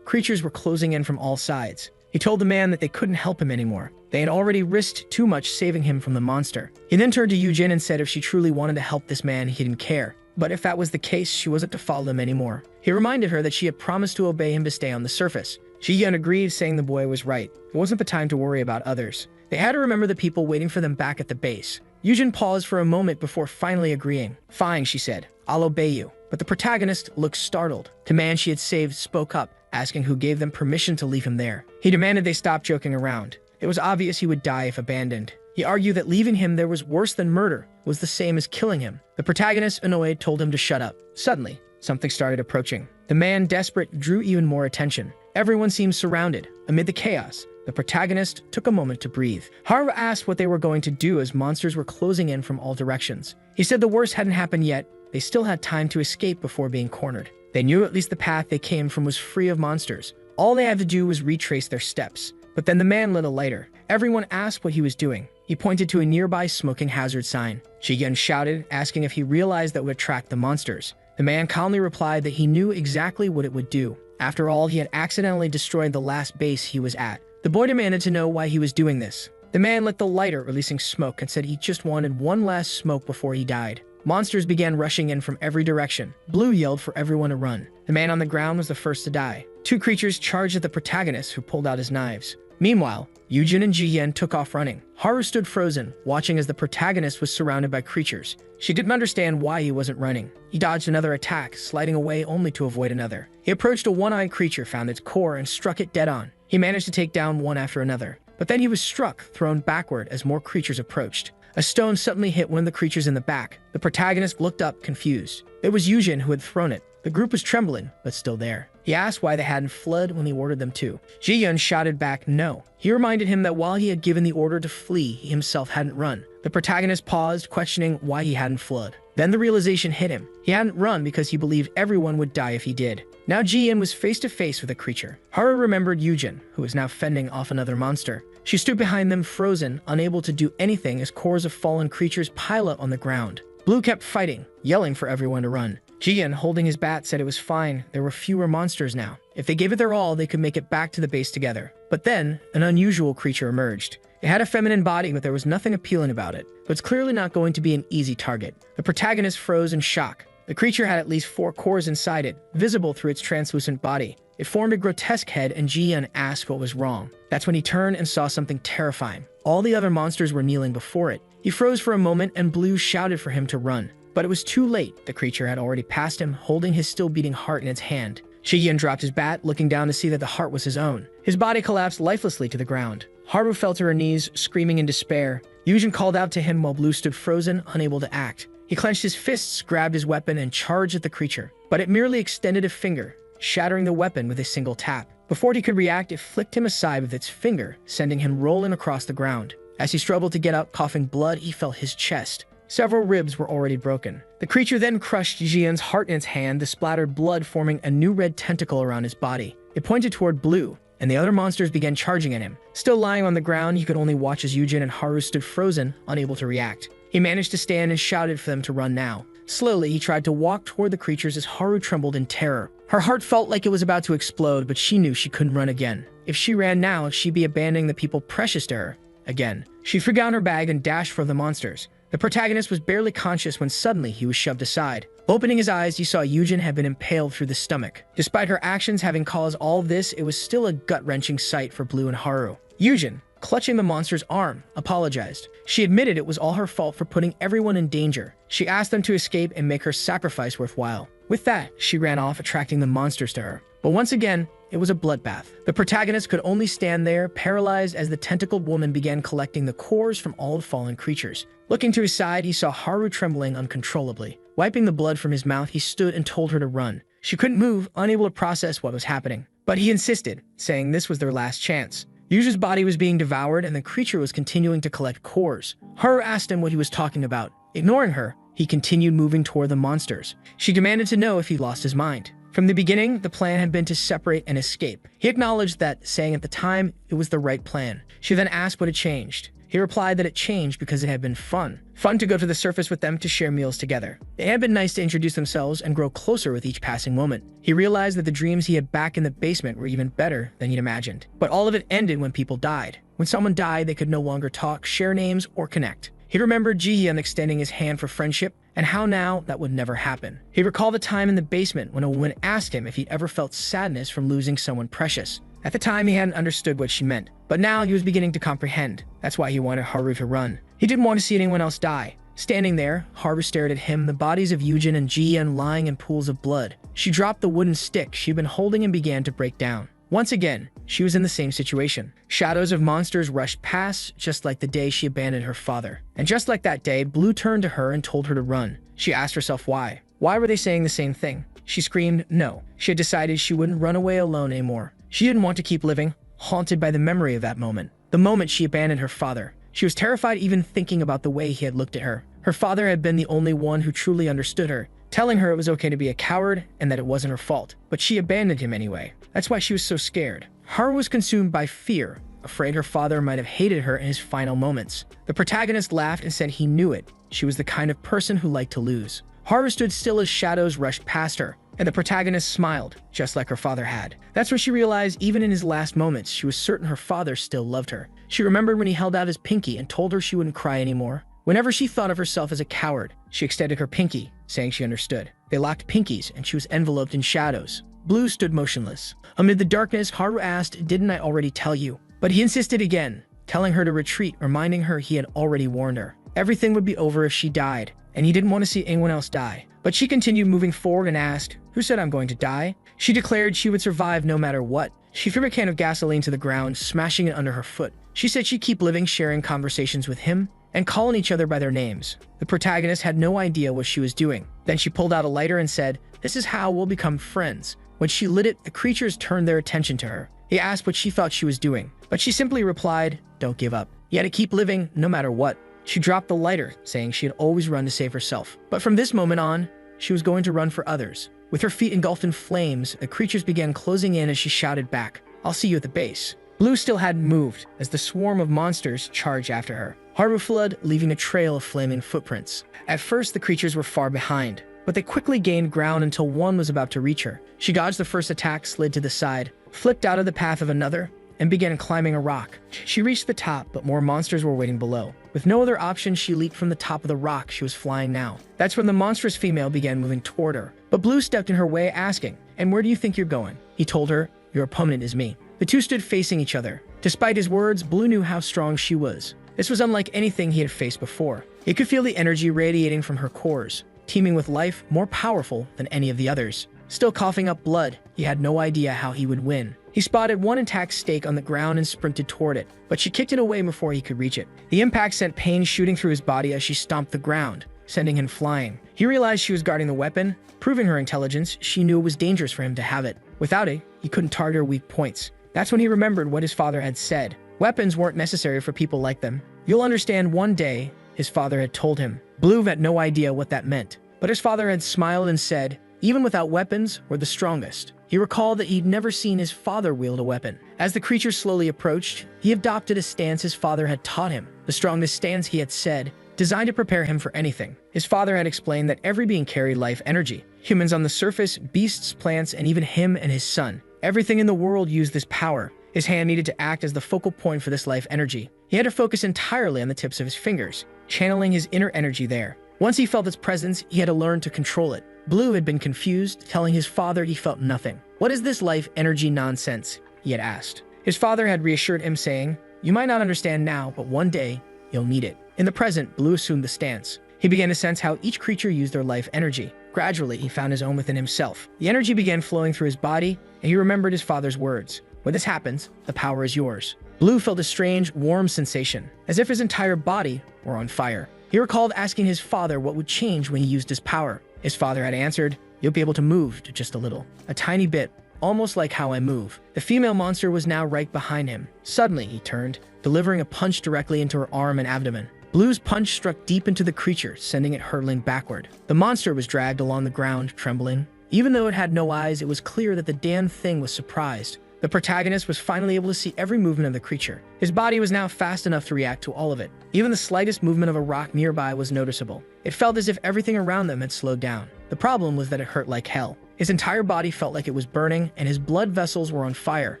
Creatures were closing in from all sides. He told the man that they couldn't help him anymore. They had already risked too much saving him from the monster. He then turned to Yujin and said if she truly wanted to help this man, he didn't care. But if that was the case, she wasn't to follow him anymore. He reminded her that she had promised to obey him to stay on the surface. She agreed, saying the boy was right. It wasn't the time to worry about others. They had to remember the people waiting for them back at the base. Yujin paused for a moment before finally agreeing. "Fine," she said. "I'll obey you." But the protagonist looked startled. The man she had saved spoke up, asking who gave them permission to leave him there. He demanded they stop joking around. It was obvious he would die if abandoned. He argued that leaving him there was worse than murder, was the same as killing him. The protagonist, annoyed, told him to shut up. Suddenly, something started approaching. The man, desperate, drew even more attention. Everyone seemed surrounded. Amid the chaos, the protagonist took a moment to breathe. Haru asked what they were going to do as monsters were closing in from all directions. He said the worst hadn't happened yet. They still had time to escape before being cornered. They knew at least the path they came from was free of monsters. All they had to do was retrace their steps. But then the man lit a lighter. Everyone asked what he was doing. He pointed to a nearby smoking hazard sign. Ji-yeon shouted, asking if he realized that would attract the monsters. The man calmly replied that he knew exactly what it would do. After all, he had accidentally destroyed the last base he was at. The boy demanded to know why he was doing this. The man lit the lighter, releasing smoke, and said he just wanted one last smoke before he died. Monsters began rushing in from every direction. Blue yelled for everyone to run. The man on the ground was the first to die. Two creatures charged at the protagonist, who pulled out his knives. Meanwhile, Yujin and Ji-yeon took off running. Haru stood frozen, watching as the protagonist was surrounded by creatures. She didn't understand why he wasn't running. He dodged another attack, sliding away only to avoid another. He approached a one-eyed creature, found its core, and struck it dead on. He managed to take down one after another. But then he was struck, thrown backward as more creatures approached. A stone suddenly hit one of the creatures in the back. The protagonist looked up, confused. It was Yujin who had thrown it. The group was trembling, but still there. He asked why they hadn't fled when he ordered them to. Ji-yeon shouted back no. He reminded him that while he had given the order to flee, he himself hadn't run. The protagonist paused, questioning why he hadn't fled. Then the realization hit him. He hadn't run because he believed everyone would die if he did. Now Ji-yeon was face to face with a creature. Haru remembered Yujin, who was now fending off another monster. She stood behind them, frozen, unable to do anything as cores of fallen creatures pile up on the ground. Blue kept fighting, yelling for everyone to run. Ji-yeon, holding his bat, said it was fine. There were fewer monsters now. If they gave it their all, they could make it back to the base together. But then, an unusual creature emerged. It had a feminine body, but there was nothing appealing about it. But it's clearly not going to be an easy target. The protagonist froze in shock. The creature had at least 4 cores inside it, visible through its translucent body. It formed a grotesque head, and Ji-yeon asked what was wrong. That's when he turned and saw something terrifying. All the other monsters were kneeling before it. He froze for a moment, and Blue shouted for him to run. But it was too late. The creature had already passed him, holding his still beating heart in its hand. Ji-yeon dropped his bat, looking down to see that the heart was his own. His body collapsed lifelessly to the ground. Haru fell to her knees, screaming in despair. Yujin called out to him while Blue stood frozen, unable to act. He clenched his fists, grabbed his weapon, and charged at the creature. But it merely extended a finger, shattering the weapon with a single tap. Before he could react, it flicked him aside with its finger, sending him rolling across the ground. As he struggled to get up, coughing blood, he felt his chest. Several ribs were already broken. The creature then crushed Ji-yeon's heart in its hand, the splattered blood forming a new red tentacle around his body. It pointed toward Blue, and the other monsters began charging at him. Still lying on the ground, he could only watch as Yujin and Haru stood frozen, unable to react. He managed to stand and shouted for them to run now. Slowly, he tried to walk toward the creatures as Haru trembled in terror. Her heart felt like it was about to explode, but she knew she couldn't run again. If she ran now, she'd be abandoning the people precious to her. Again. She threw down her bag and dashed for the monsters. The protagonist was barely conscious when suddenly he was shoved aside. Opening his eyes, he saw Yujin had been impaled through the stomach. Despite her actions having caused all of this, it was still a gut-wrenching sight for Blue and Haru. Yujin, clutching the monster's arm, apologized. She admitted it was all her fault for putting everyone in danger. She asked them to escape and make her sacrifice worthwhile. With that, she ran off, attracting the monsters to her. But once again, it was a bloodbath. The protagonist could only stand there, paralyzed as the tentacled woman began collecting the cores from all the fallen creatures. Looking to his side, he saw Haru trembling uncontrollably. Wiping the blood from his mouth, he stood and told her to run. She couldn't move, unable to process what was happening. But he insisted, saying this was their last chance. Yujin's body was being devoured, and the creature was continuing to collect cores. Haru asked him what he was talking about. Ignoring her, he continued moving toward the monsters. She demanded to know if he lost his mind. From the beginning, the plan had been to separate and escape. He acknowledged that, saying at the time it was the right plan. She then asked what had changed. He replied that it changed because it had been fun. Fun to go to the surface with them to share meals together. It had been nice to introduce themselves and grow closer with each passing moment. He realized that the dreams he had back in the basement were even better than he'd imagined. But all of it ended when people died. When someone died, they could no longer talk, share names, or connect. He remembered Ji-yeon extending his hand for friendship, and how now that would never happen. He recalled the time in the basement when a woman asked him if he'd ever felt sadness from losing someone precious. At the time, he hadn't understood what she meant, but now he was beginning to comprehend. That's why he wanted Haru to run. He didn't want to see anyone else die. Standing there, Haru stared at him, the bodies of Yujin and Ji-yeon lying in pools of blood. She dropped the wooden stick she'd been holding and began to break down. Once again, she was in the same situation. Shadows of monsters rushed past, just like the day she abandoned her father. And just like that day, Blue turned to her and told her to run. She asked herself why. Why were they saying the same thing? She screamed no. She had decided she wouldn't run away alone anymore. She didn't want to keep living, haunted by the memory of that moment. The moment she abandoned her father. She was terrified even thinking about the way he had looked at her. Her father had been the only one who truly understood her, telling her it was okay to be a coward and that it wasn't her fault. But she abandoned him anyway. That's why she was so scared. Haru was consumed by fear, afraid her father might have hated her in his final moments. The protagonist laughed and said he knew it. She was the kind of person who liked to lose. Haru stood still as shadows rushed past her, and the protagonist smiled, just like her father had. That's when she realized even in his last moments, she was certain her father still loved her. She remembered when he held out his pinky and told her she wouldn't cry anymore. Whenever she thought of herself as a coward, she extended her pinky, saying she understood. They locked pinkies, and she was enveloped in shadows. Blue stood motionless. Amid the darkness, Haru asked, "Didn't I already tell you?" But he insisted again, telling her to retreat, reminding her he had already warned her. Everything would be over if she died, and he didn't want to see anyone else die. But she continued moving forward and asked, "Who said I'm going to die?" She declared she would survive no matter what. She threw a can of gasoline to the ground, smashing it under her foot. She said she'd keep living, sharing conversations with him, and calling each other by their names. The protagonist had no idea what she was doing. Then she pulled out a lighter and said, "This is how we'll become friends." When she lit it, the creatures turned their attention to her. He asked what she thought she was doing, but she simply replied, "Don't give up. You had to keep living no matter what." She dropped the lighter, saying she had always run to save herself. But from this moment on, she was going to run for others. With her feet engulfed in flames, the creatures began closing in as she shouted back, "I'll see you at the base." Blue still hadn't moved as the swarm of monsters charged after her. Haru fled, leaving a trail of flaming footprints. At first, the creatures were far behind, but they quickly gained ground until one was about to reach her. She dodged the first attack, slid to the side, flipped out of the path of another, and began climbing a rock. She reached the top, but more monsters were waiting below. With no other option, she leaped from the top of the rock. She was flying now. That's when the monstrous female began moving toward her. But Blue stepped in her way, asking, "And where do you think you're going?" He told her, "Your opponent is me." The two stood facing each other. Despite his words, Blue knew how strong she was. This was unlike anything he had faced before. He could feel the energy radiating from her cores, teeming with life, more powerful than any of the others. Still coughing up blood, he had no idea how he would win. He spotted one intact stake on the ground and sprinted toward it, but she kicked it away before he could reach it. The impact sent pain shooting through his body as she stomped the ground, sending him flying. He realized she was guarding the weapon. Proving her intelligence, she knew it was dangerous for him to have it. Without it, he couldn't target her weak points. That's when he remembered what his father had said. Weapons weren't necessary for people like them. "You'll understand one day," his father had told him. Blue had no idea what that meant, but his father had smiled and said, "Even without weapons, we're the strongest." He recalled that he'd never seen his father wield a weapon. As the creatures slowly approached, he adopted a stance his father had taught him, the strongest stance he had said, designed to prepare him for anything. His father had explained that every being carried life energy. Humans on the surface, beasts, plants, and even him and his son. Everything in the world used this power. His hand needed to act as the focal point for this life energy. He had to focus entirely on the tips of his fingers, channeling his inner energy there. Once he felt its presence, he had to learn to control it. Blue had been confused, telling his father he felt nothing. "What is this life energy nonsense?" he had asked. His father had reassured him, saying, "You might not understand now, but one day, you'll need it." In the present, Blue assumed the stance. He began to sense how each creature used their life energy. Gradually, he found his own within himself. The energy began flowing through his body, and he remembered his father's words. "When this happens, the power is yours." Blue felt a strange, warm sensation, as if his entire body were on fire. He recalled asking his father what would change when he used his power. His father had answered, "You'll be able to move just a little. A tiny bit, almost like how I move." The female monster was now right behind him. Suddenly, he turned, delivering a punch directly into her arm and abdomen. Blue's punch struck deep into the creature, sending it hurtling backward. The monster was dragged along the ground, trembling. Even though it had no eyes, it was clear that the damn thing was surprised. The protagonist was finally able to see every movement of the creature. His body was now fast enough to react to all of it. Even the slightest movement of a rock nearby was noticeable. It felt as if everything around them had slowed down. The problem was that it hurt like hell. His entire body felt like it was burning, and his blood vessels were on fire.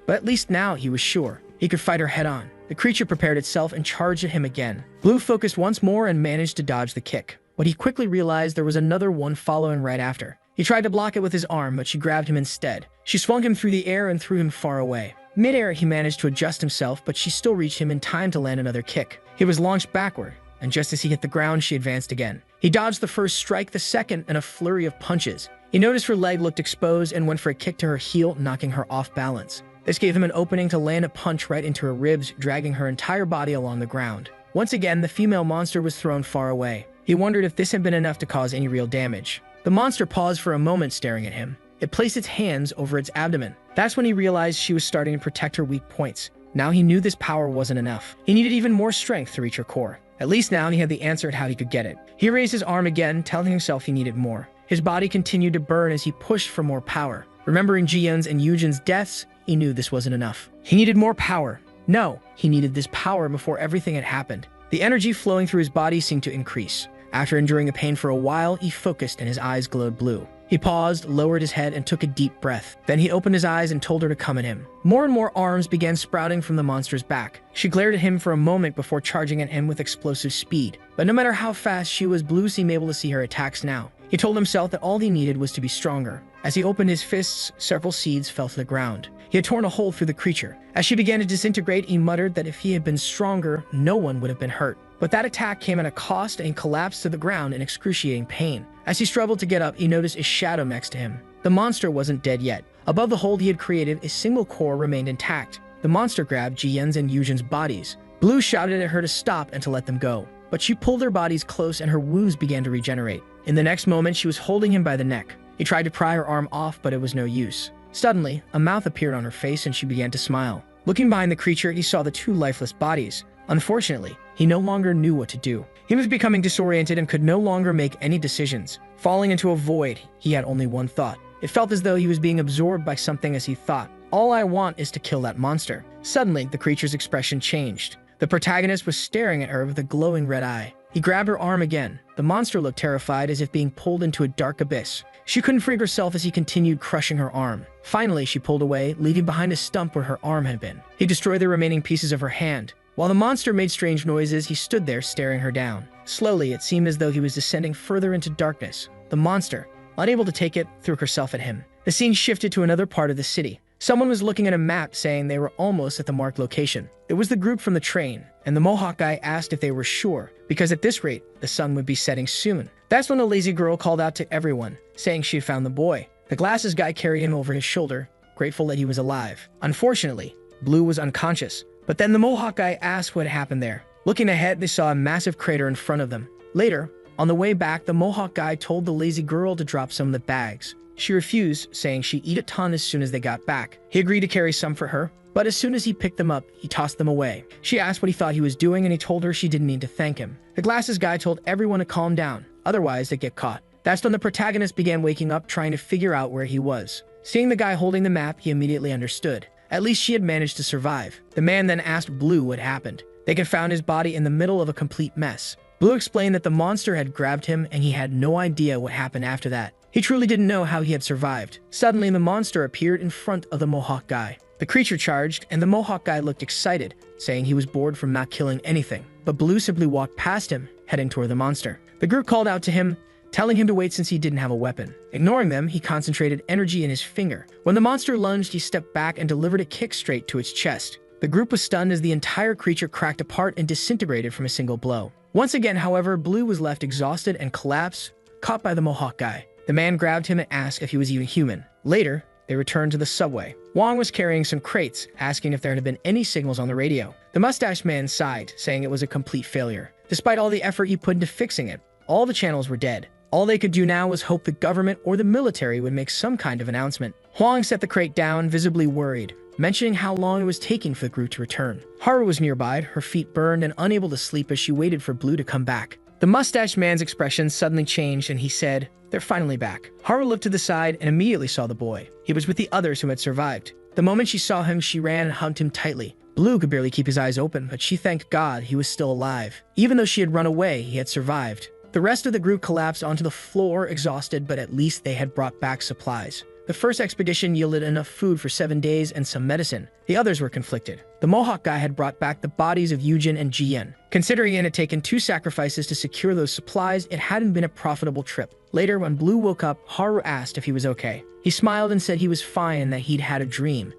But at least now he was sure he could fight her head-on. The creature prepared itself and charged at him again. Blue focused once more and managed to dodge the kick. But he quickly realized there was another one following right after. He tried to block it with his arm, but she grabbed him instead. She swung him through the air and threw him far away. Mid-air, he managed to adjust himself, but she still reached him in time to land another kick. He was launched backward, and just as he hit the ground, she advanced again. He dodged the first strike, the second, and a flurry of punches. He noticed her leg looked exposed and went for a kick to her heel, knocking her off balance. This gave him an opening to land a punch right into her ribs, dragging her entire body along the ground. Once again, the female monster was thrown far away. He wondered if this had been enough to cause any real damage. The monster paused for a moment, staring at him. It placed its hands over its abdomen. That's when he realized she was starting to protect her weak points. Now he knew this power wasn't enough. He needed even more strength to reach her core. At least now he had the answer at how he could get it. He raised his arm again, telling himself he needed more. His body continued to burn as he pushed for more power. Remembering Ji-Yun's and Yujin's deaths, he knew this wasn't enough. He needed more power. No, he needed this power before everything had happened. The energy flowing through his body seemed to increase. After enduring the pain for a while, he focused and his eyes glowed blue. He paused, lowered his head, and took a deep breath. Then he opened his eyes and told her to come at him. More and more arms began sprouting from the monster's back. She glared at him for a moment before charging at him with explosive speed. But no matter how fast she was, Blue seemed able to see her attacks now. He told himself that all he needed was to be stronger. As he opened his fists, several seeds fell to the ground. He had torn a hole through the creature. As she began to disintegrate, he muttered that if he had been stronger, no one would have been hurt. But that attack came at a cost and he collapsed to the ground in excruciating pain. As he struggled to get up, he noticed a shadow next to him. The monster wasn't dead yet. Above the hold he had created, a single core remained intact. The monster grabbed Ji-Yun's and Yujin's bodies. Blue shouted at her to stop and to let them go. But she pulled their bodies close and her wounds began to regenerate. In the next moment, she was holding him by the neck. He tried to pry her arm off, but it was no use. Suddenly, a mouth appeared on her face and she began to smile. Looking behind the creature, he saw the two lifeless bodies. Unfortunately, he no longer knew what to do. He was becoming disoriented and could no longer make any decisions. Falling into a void, he had only one thought. It felt as though he was being absorbed by something as he thought, "All I want is to kill that monster." Suddenly, the creature's expression changed. The protagonist was staring at her with a glowing red eye. He grabbed her arm again. The monster looked terrified, as if being pulled into a dark abyss. She couldn't free herself as he continued crushing her arm. Finally, she pulled away, leaving behind a stump where her arm had been. He destroyed the remaining pieces of her hand. While the monster made strange noises, he stood there staring her down. Slowly, it seemed as though he was descending further into darkness. The monster, unable to take it, threw herself at him. The scene shifted to another part of the city. Someone was looking at a map saying they were almost at the marked location. It was the group from the train, and the Mohawk guy asked if they were sure, because at this rate, the sun would be setting soon. That's when the lazy girl called out to everyone, saying she had found the boy. The glasses guy carried him over his shoulder, grateful that he was alive. Unfortunately, Blue was unconscious. But then the Mohawk guy asked what happened there. Looking ahead, they saw a massive crater in front of them. Later, on the way back, the Mohawk guy told the lazy girl to drop some of the bags. She refused, saying she'd eat a ton as soon as they got back. He agreed to carry some for her, but as soon as he picked them up, he tossed them away. She asked what he thought he was doing, and he told her she didn't need to thank him. The glasses guy told everyone to calm down, otherwise they'd get caught. That's when the protagonist began waking up, trying to figure out where he was. Seeing the guy holding the map, he immediately understood. At least she had managed to survive. The man then asked Blue what happened. They had found his body in the middle of a complete mess. Blue explained that the monster had grabbed him and he had no idea what happened after that. He truly didn't know how he had survived. Suddenly, the monster appeared in front of the Mohawk guy. The creature charged, and the Mohawk guy looked excited, saying he was bored from not killing anything. But Blue simply walked past him, heading toward the monster. The group called out to him, telling him to wait since he didn't have a weapon. Ignoring them, he concentrated energy in his finger. When the monster lunged, he stepped back and delivered a kick straight to its chest. The group was stunned as the entire creature cracked apart and disintegrated from a single blow. Once again, however, Blue was left exhausted and collapsed, caught by the Mohawk guy. The man grabbed him and asked if he was even human. Later, they returned to the subway. Wong was carrying some crates, asking if there had been any signals on the radio. The mustache man sighed, saying it was a complete failure. Despite all the effort he put into fixing it, all the channels were dead. All they could do now was hope the government or the military would make some kind of announcement. Huang set the crate down, visibly worried, mentioning how long it was taking for the group to return. Haru was nearby, her feet burned and unable to sleep as she waited for Blue to come back. The mustache man's expression suddenly changed and he said, "They're finally back." Haru looked to the side and immediately saw the boy. He was with the others who had survived. The moment she saw him, she ran and hugged him tightly. Blue could barely keep his eyes open, but she thanked God he was still alive. Even though she had run away, he had survived. The rest of the group collapsed onto the floor, exhausted, but at least they had brought back supplies. The first expedition yielded enough food for 7 days and some medicine. The others were conflicted. The Mohawk guy had brought back the bodies of Yujin and Ji-Yun. Considering it had taken 2 sacrifices to secure those supplies, it hadn't been a profitable trip. Later, when Blue woke up, Haru asked if he was okay. He smiled and said he was fine and that he'd had a dream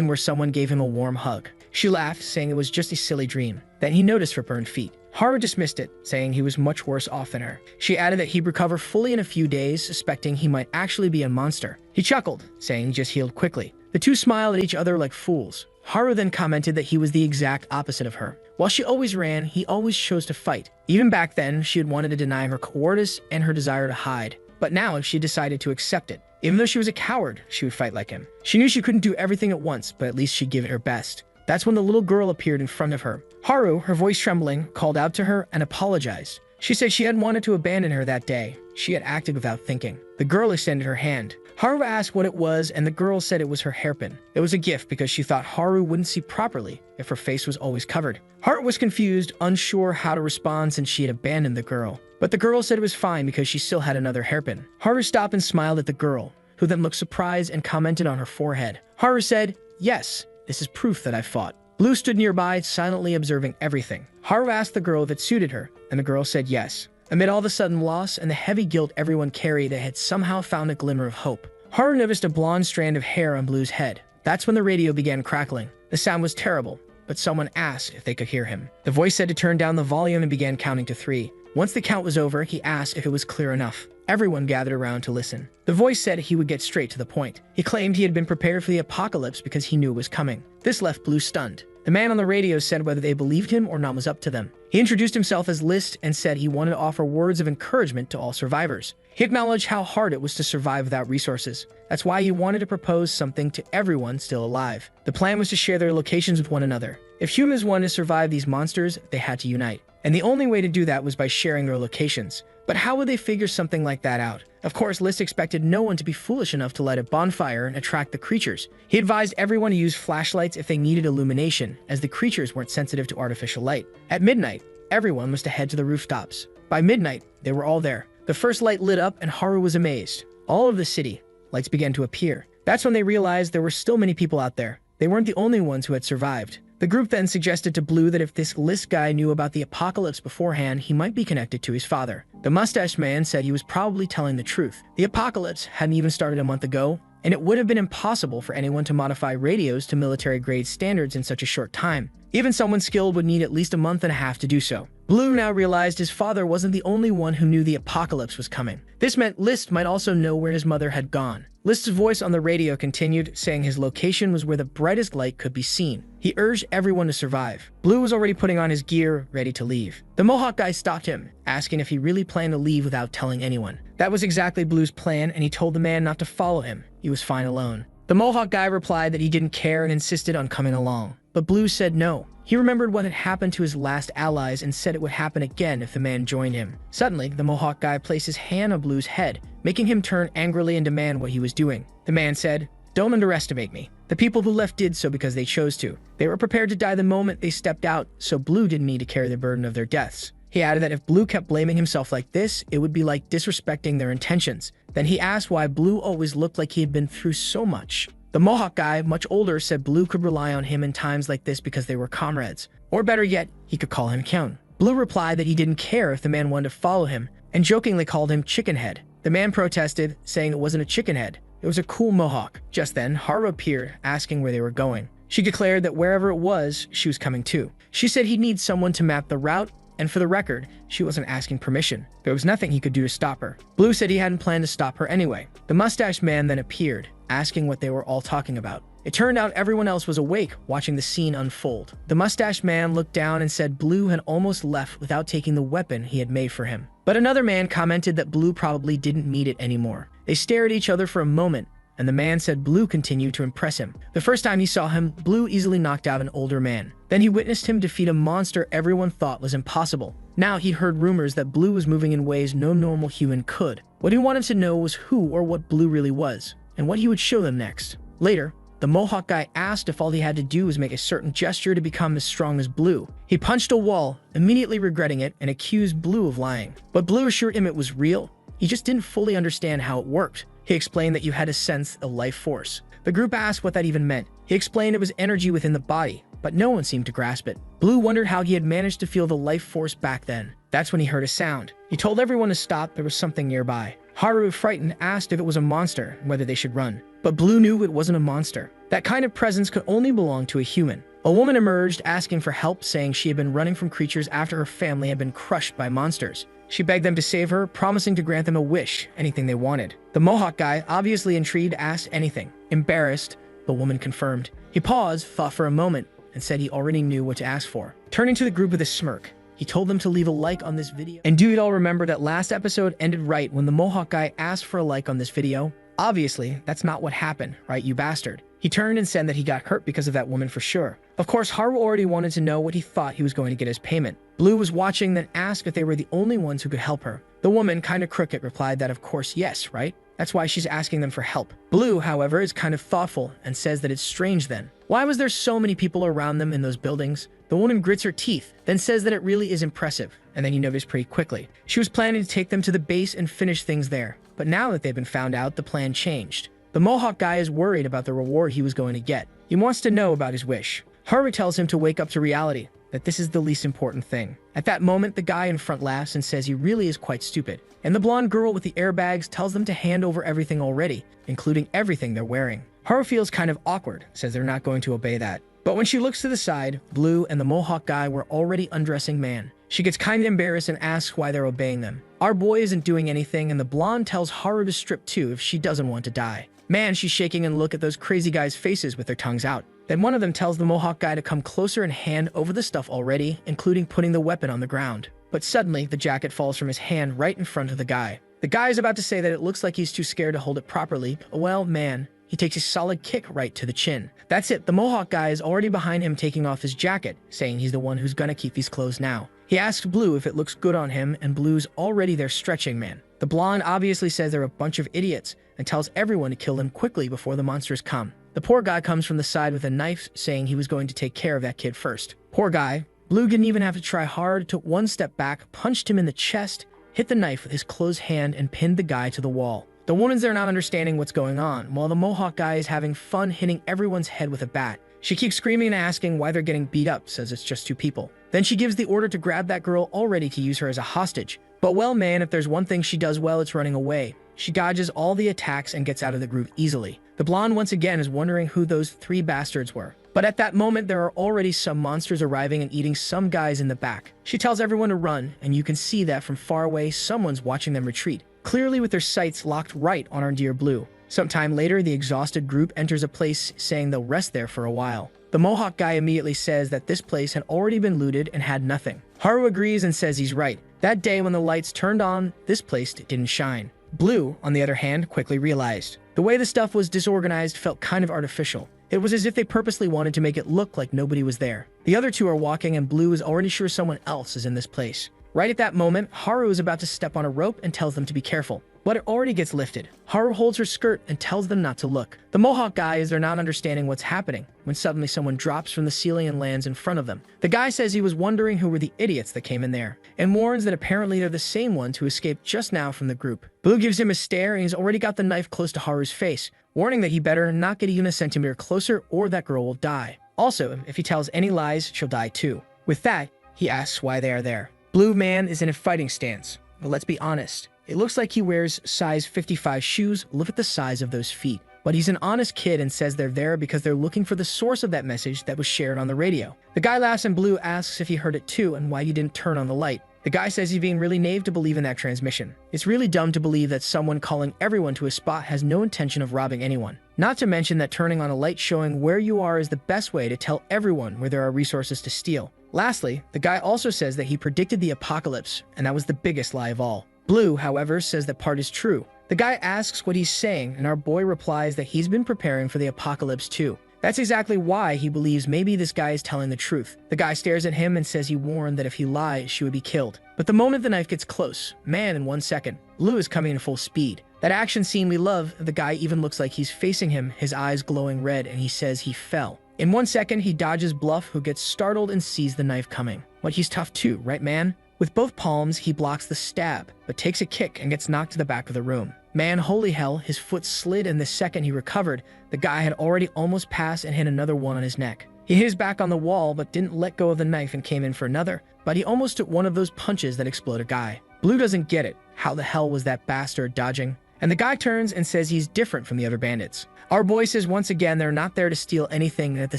where someone gave him a warm hug. She laughed, saying it was just a silly dream. Then he noticed her burned feet. Haru dismissed it, saying he was much worse off than her. She added that he'd recover fully in a few days, suspecting he might actually be a monster. He chuckled, saying he just healed quickly. The two smiled at each other like fools. Haru then commented that he was the exact opposite of her. While she always ran, he always chose to fight. Even back then, she had wanted to deny her cowardice and her desire to hide. But now she decided to accept it. Even though she was a coward, she would fight like him. She knew she couldn't do everything at once, but at least she'd give it her best. That's when the little girl appeared in front of her. Haru, her voice trembling, called out to her and apologized. She said she hadn't wanted to abandon her that day. She had acted without thinking. The girl extended her hand. Haru asked what it was, and the girl said it was her hairpin. It was a gift because she thought Haru wouldn't see properly if her face was always covered. Haru was confused, unsure how to respond since she had abandoned the girl. But the girl said it was fine because she still had another hairpin. Haru stopped and smiled at the girl, who then looked surprised and commented on her forehead. Haru said, "Yes, this is proof that I fought." Blue stood nearby, silently observing everything. Haru asked the girl if it suited her, and the girl said yes. Amid all the sudden loss and the heavy guilt everyone carried, they had somehow found a glimmer of hope. Haru noticed a blonde strand of hair on Blue's head. That's when the radio began crackling. The sound was terrible, but someone asked if they could hear him. The voice said to turn down the volume and began counting to 3. Once the count was over, he asked if it was clear enough. Everyone gathered around to listen. The voice said he would get straight to the point. He claimed he had been prepared for the apocalypse because he knew it was coming. This left Blue stunned. The man on the radio said whether they believed him or not was up to them. He introduced himself as List and said he wanted to offer words of encouragement to all survivors. He acknowledged how hard it was to survive without resources. That's why he wanted to propose something to everyone still alive. The plan was to share their locations with one another. If humans wanted to survive these monsters, they had to unite. And the only way to do that was by sharing their locations. But how would they figure something like that out? Of course, List expected no one to be foolish enough to light a bonfire and attract the creatures. He advised everyone to use flashlights if they needed illumination, as the creatures weren't sensitive to artificial light. At midnight, everyone was to head to the rooftops. By midnight, they were all there. The first light lit up and Haru was amazed. All of the city, lights began to appear. That's when they realized there were still many people out there. They weren't the only ones who had survived. The group then suggested to Blue that if this List guy knew about the apocalypse beforehand, he might be connected to his father. The mustache man said he was probably telling the truth. The apocalypse hadn't even started a month ago, and it would have been impossible for anyone to modify radios to military-grade standards in such a short time. Even someone skilled would need at least a month and a half to do so. Blue now realized his father wasn't the only one who knew the apocalypse was coming. This meant List might also know where his mother had gone. List's voice on the radio continued, saying his location was where the brightest light could be seen. He urged everyone to survive. Blue was already putting on his gear, ready to leave. The Mohawk guy stopped him, asking if he really planned to leave without telling anyone. That was exactly Blue's plan, and he told the man not to follow him. He was fine alone. The Mohawk guy replied that he didn't care and insisted on coming along. But Blue said no. He remembered what had happened to his last allies and said it would happen again if the man joined him. Suddenly, the Mohawk guy placed his hand on Blue's head, making him turn angrily and demand what he was doing. The man said, "Don't underestimate me. The people who left did so because they chose to. They were prepared to die the moment they stepped out, so Blue didn't need to carry the burden of their deaths." He added that if Blue kept blaming himself like this, it would be like disrespecting their intentions. Then he asked why Blue always looked like he had been through so much. The Mohawk guy, much older, said Blue could rely on him in times like this because they were comrades. Or better yet, he could call him Kyun. Blue replied that he didn't care if the man wanted to follow him, and jokingly called him Chicken Head. The man protested, saying it wasn't a chicken head. It was a cool mohawk. Just then, Haru appeared, asking where they were going. She declared that wherever it was, she was coming too. She said he'd need someone to map the route, and for the record, she wasn't asking permission. There was nothing he could do to stop her. Blue said he hadn't planned to stop her anyway. The mustache man then appeared, asking what they were all talking about. It turned out everyone else was awake, watching the scene unfold. The mustache man looked down and said Blue had almost left without taking the weapon he had made for him. But another man commented that Blue probably didn't need it anymore. They stared at each other for a moment, and the man said Blue continued to impress him. The first time he saw him, Blue easily knocked out an older man. Then he witnessed him defeat a monster everyone thought was impossible. Now he'd heard rumors that Blue was moving in ways no normal human could. What he wanted to know was who or what Blue really was, and what he would show them next. Later, the Mohawk guy asked if all he had to do was make a certain gesture to become as strong as Blue. He punched a wall, immediately regretting it, and accused Blue of lying. But Blue assured him it was real. He just didn't fully understand how it worked. He explained that you had to sense a life force. The group asked what that even meant. He explained it was energy within the body, but no one seemed to grasp it. Blue wondered how he had managed to feel the life force back then. That's when he heard a sound. He told everyone to stop. There was something nearby. Haru, frightened, asked if it was a monster and whether they should run. But Blue knew it wasn't a monster. That kind of presence could only belong to a human. A woman emerged, asking for help, saying she had been running from creatures after her family had been crushed by monsters. She begged them to save her, promising to grant them a wish, anything they wanted. The Mohawk guy, obviously intrigued, asked anything. Embarrassed, the woman confirmed. He paused, thought for a moment, and said he already knew what to ask for. Turning to the group with a smirk, he told them to leave a like on this video. And do you all remember that last episode ended right when the Mohawk guy asked for a like on this video? Obviously, that's not what happened, right, you bastard? He turned and said that he got hurt because of that woman for sure. Of course, Haru already wanted to know what he thought he was going to get as payment. Blue was watching, then asked if they were the only ones who could help her. The woman, kinda crooked, replied that of course yes, right? That's why she's asking them for help. Blue, however, is kind of thoughtful and says that it's strange then. Why was there so many people around them in those buildings? The woman grits her teeth, then says that it really is impressive, and then he noticed pretty quickly. She was planning to take them to the base and finish things there. But now that they've been found out, the plan changed. The Mohawk guy is worried about the reward he was going to get. He wants to know about his wish. Haru tells him to wake up to reality, that this is the least important thing. At that moment, the guy in front laughs and says he really is quite stupid. And the blonde girl with the airbags tells them to hand over everything already, including everything they're wearing. Haru feels kind of awkward, says they're not going to obey that. But when she looks to the side, Blue and the Mohawk guy were already undressing Man. She gets kind of embarrassed and asks why they're obeying them. Our boy isn't doing anything, and the blonde tells Haru to strip too if she doesn't want to die. Man, she's shaking and look at those crazy guys' faces with their tongues out. Then one of them tells the Mohawk guy to come closer and hand over the stuff already, including putting the weapon on the ground. But suddenly, the jacket falls from his hand right in front of the guy. The guy is about to say that it looks like he's too scared to hold it properly. Well, man, he takes a solid kick right to the chin. That's it, the Mohawk guy is already behind him taking off his jacket, saying he's the one who's gonna keep these clothes now. He asks Blue if it looks good on him, and Blue's already there stretching Man. The blonde obviously says they're a bunch of idiots, and tells everyone to kill them quickly before the monsters come. The poor guy comes from the side with a knife, saying he was going to take care of that kid first. Poor guy. Blue didn't even have to try hard, took one step back, punched him in the chest, hit the knife with his closed hand, and pinned the guy to the wall. The woman's there not understanding what's going on, while the Mohawk guy is having fun hitting everyone's head with a bat. She keeps screaming and asking why they're getting beat up, says it's just two people. Then she gives the order to grab that girl already to use her as a hostage. But well, man, if there's one thing she does well, it's running away. She dodges all the attacks and gets out of the group easily. The blonde once again is wondering who those three bastards were. But at that moment, there are already some monsters arriving and eating some guys in the back. She tells everyone to run, and you can see that from far away, someone's watching them retreat, clearly with their sights locked right on our dear Blue. Sometime later, the exhausted group enters a place saying they'll rest there for a while. The Mohawk guy immediately says that this place had already been looted and had nothing. Haru agrees and says he's right. That day when the lights turned on, this place didn't shine. Blue, on the other hand, quickly realized. The way the stuff was disorganized felt kind of artificial. It was as if they purposely wanted to make it look like nobody was there. The other two are walking and Blue is already sure someone else is in this place. Right at that moment, Haru is about to step on a rope and tells them to be careful. But it already gets lifted. Haru holds her skirt and tells them not to look. The Mohawk guy is there not understanding what's happening when suddenly someone drops from the ceiling and lands in front of them. The guy says he was wondering who were the idiots that came in there, and warns that apparently they're the same ones who escaped just now from the group. Blue gives him a stare and he's already got the knife close to Haru's face, warning that he better not get even a centimeter closer or that girl will die. Also, if he tells any lies, she'll die too. With that, he asks why they are there. Blue man is in a fighting stance, but let's be honest. It looks like he wears size 55 shoes. Look at the size of those feet. But he's an honest kid and says they're there because they're looking for the source of that message that was shared on the radio. The guy laughs and Blue asks if he heard it too and why he didn't turn on the light. The guy says he's being really naive to believe in that transmission. It's really dumb to believe that someone calling everyone to a spot has no intention of robbing anyone. Not to mention that turning on a light showing where you are is the best way to tell everyone where there are resources to steal. Lastly, the guy also says that he predicted the apocalypse, and that was the biggest lie of all. Blue, however, says that part is true. The guy asks what he's saying, and our boy replies that he's been preparing for the apocalypse too. That's exactly why he believes maybe this guy is telling the truth. The guy stares at him and says he warned that if he lies, she would be killed. But the moment the knife gets close, man, in 1 second, Blue is coming in full speed. That action scene we love, the guy even looks like he's facing him, his eyes glowing red, and he says he fell. In 1 second, he dodges Bluff, who gets startled and sees the knife coming. But he's tough too, right man? With both palms, he blocks the stab, but takes a kick and gets knocked to the back of the room. Man, holy hell, his foot slid and the second he recovered, the guy had already almost passed and hit another one on his neck. He hit his back on the wall, but didn't let go of the knife and came in for another, but he almost took one of those punches that explode a guy. Blue doesn't get it. How the hell was that bastard dodging? And the guy turns and says he's different from the other bandits. Our boy says once again they're not there to steal anything, and at the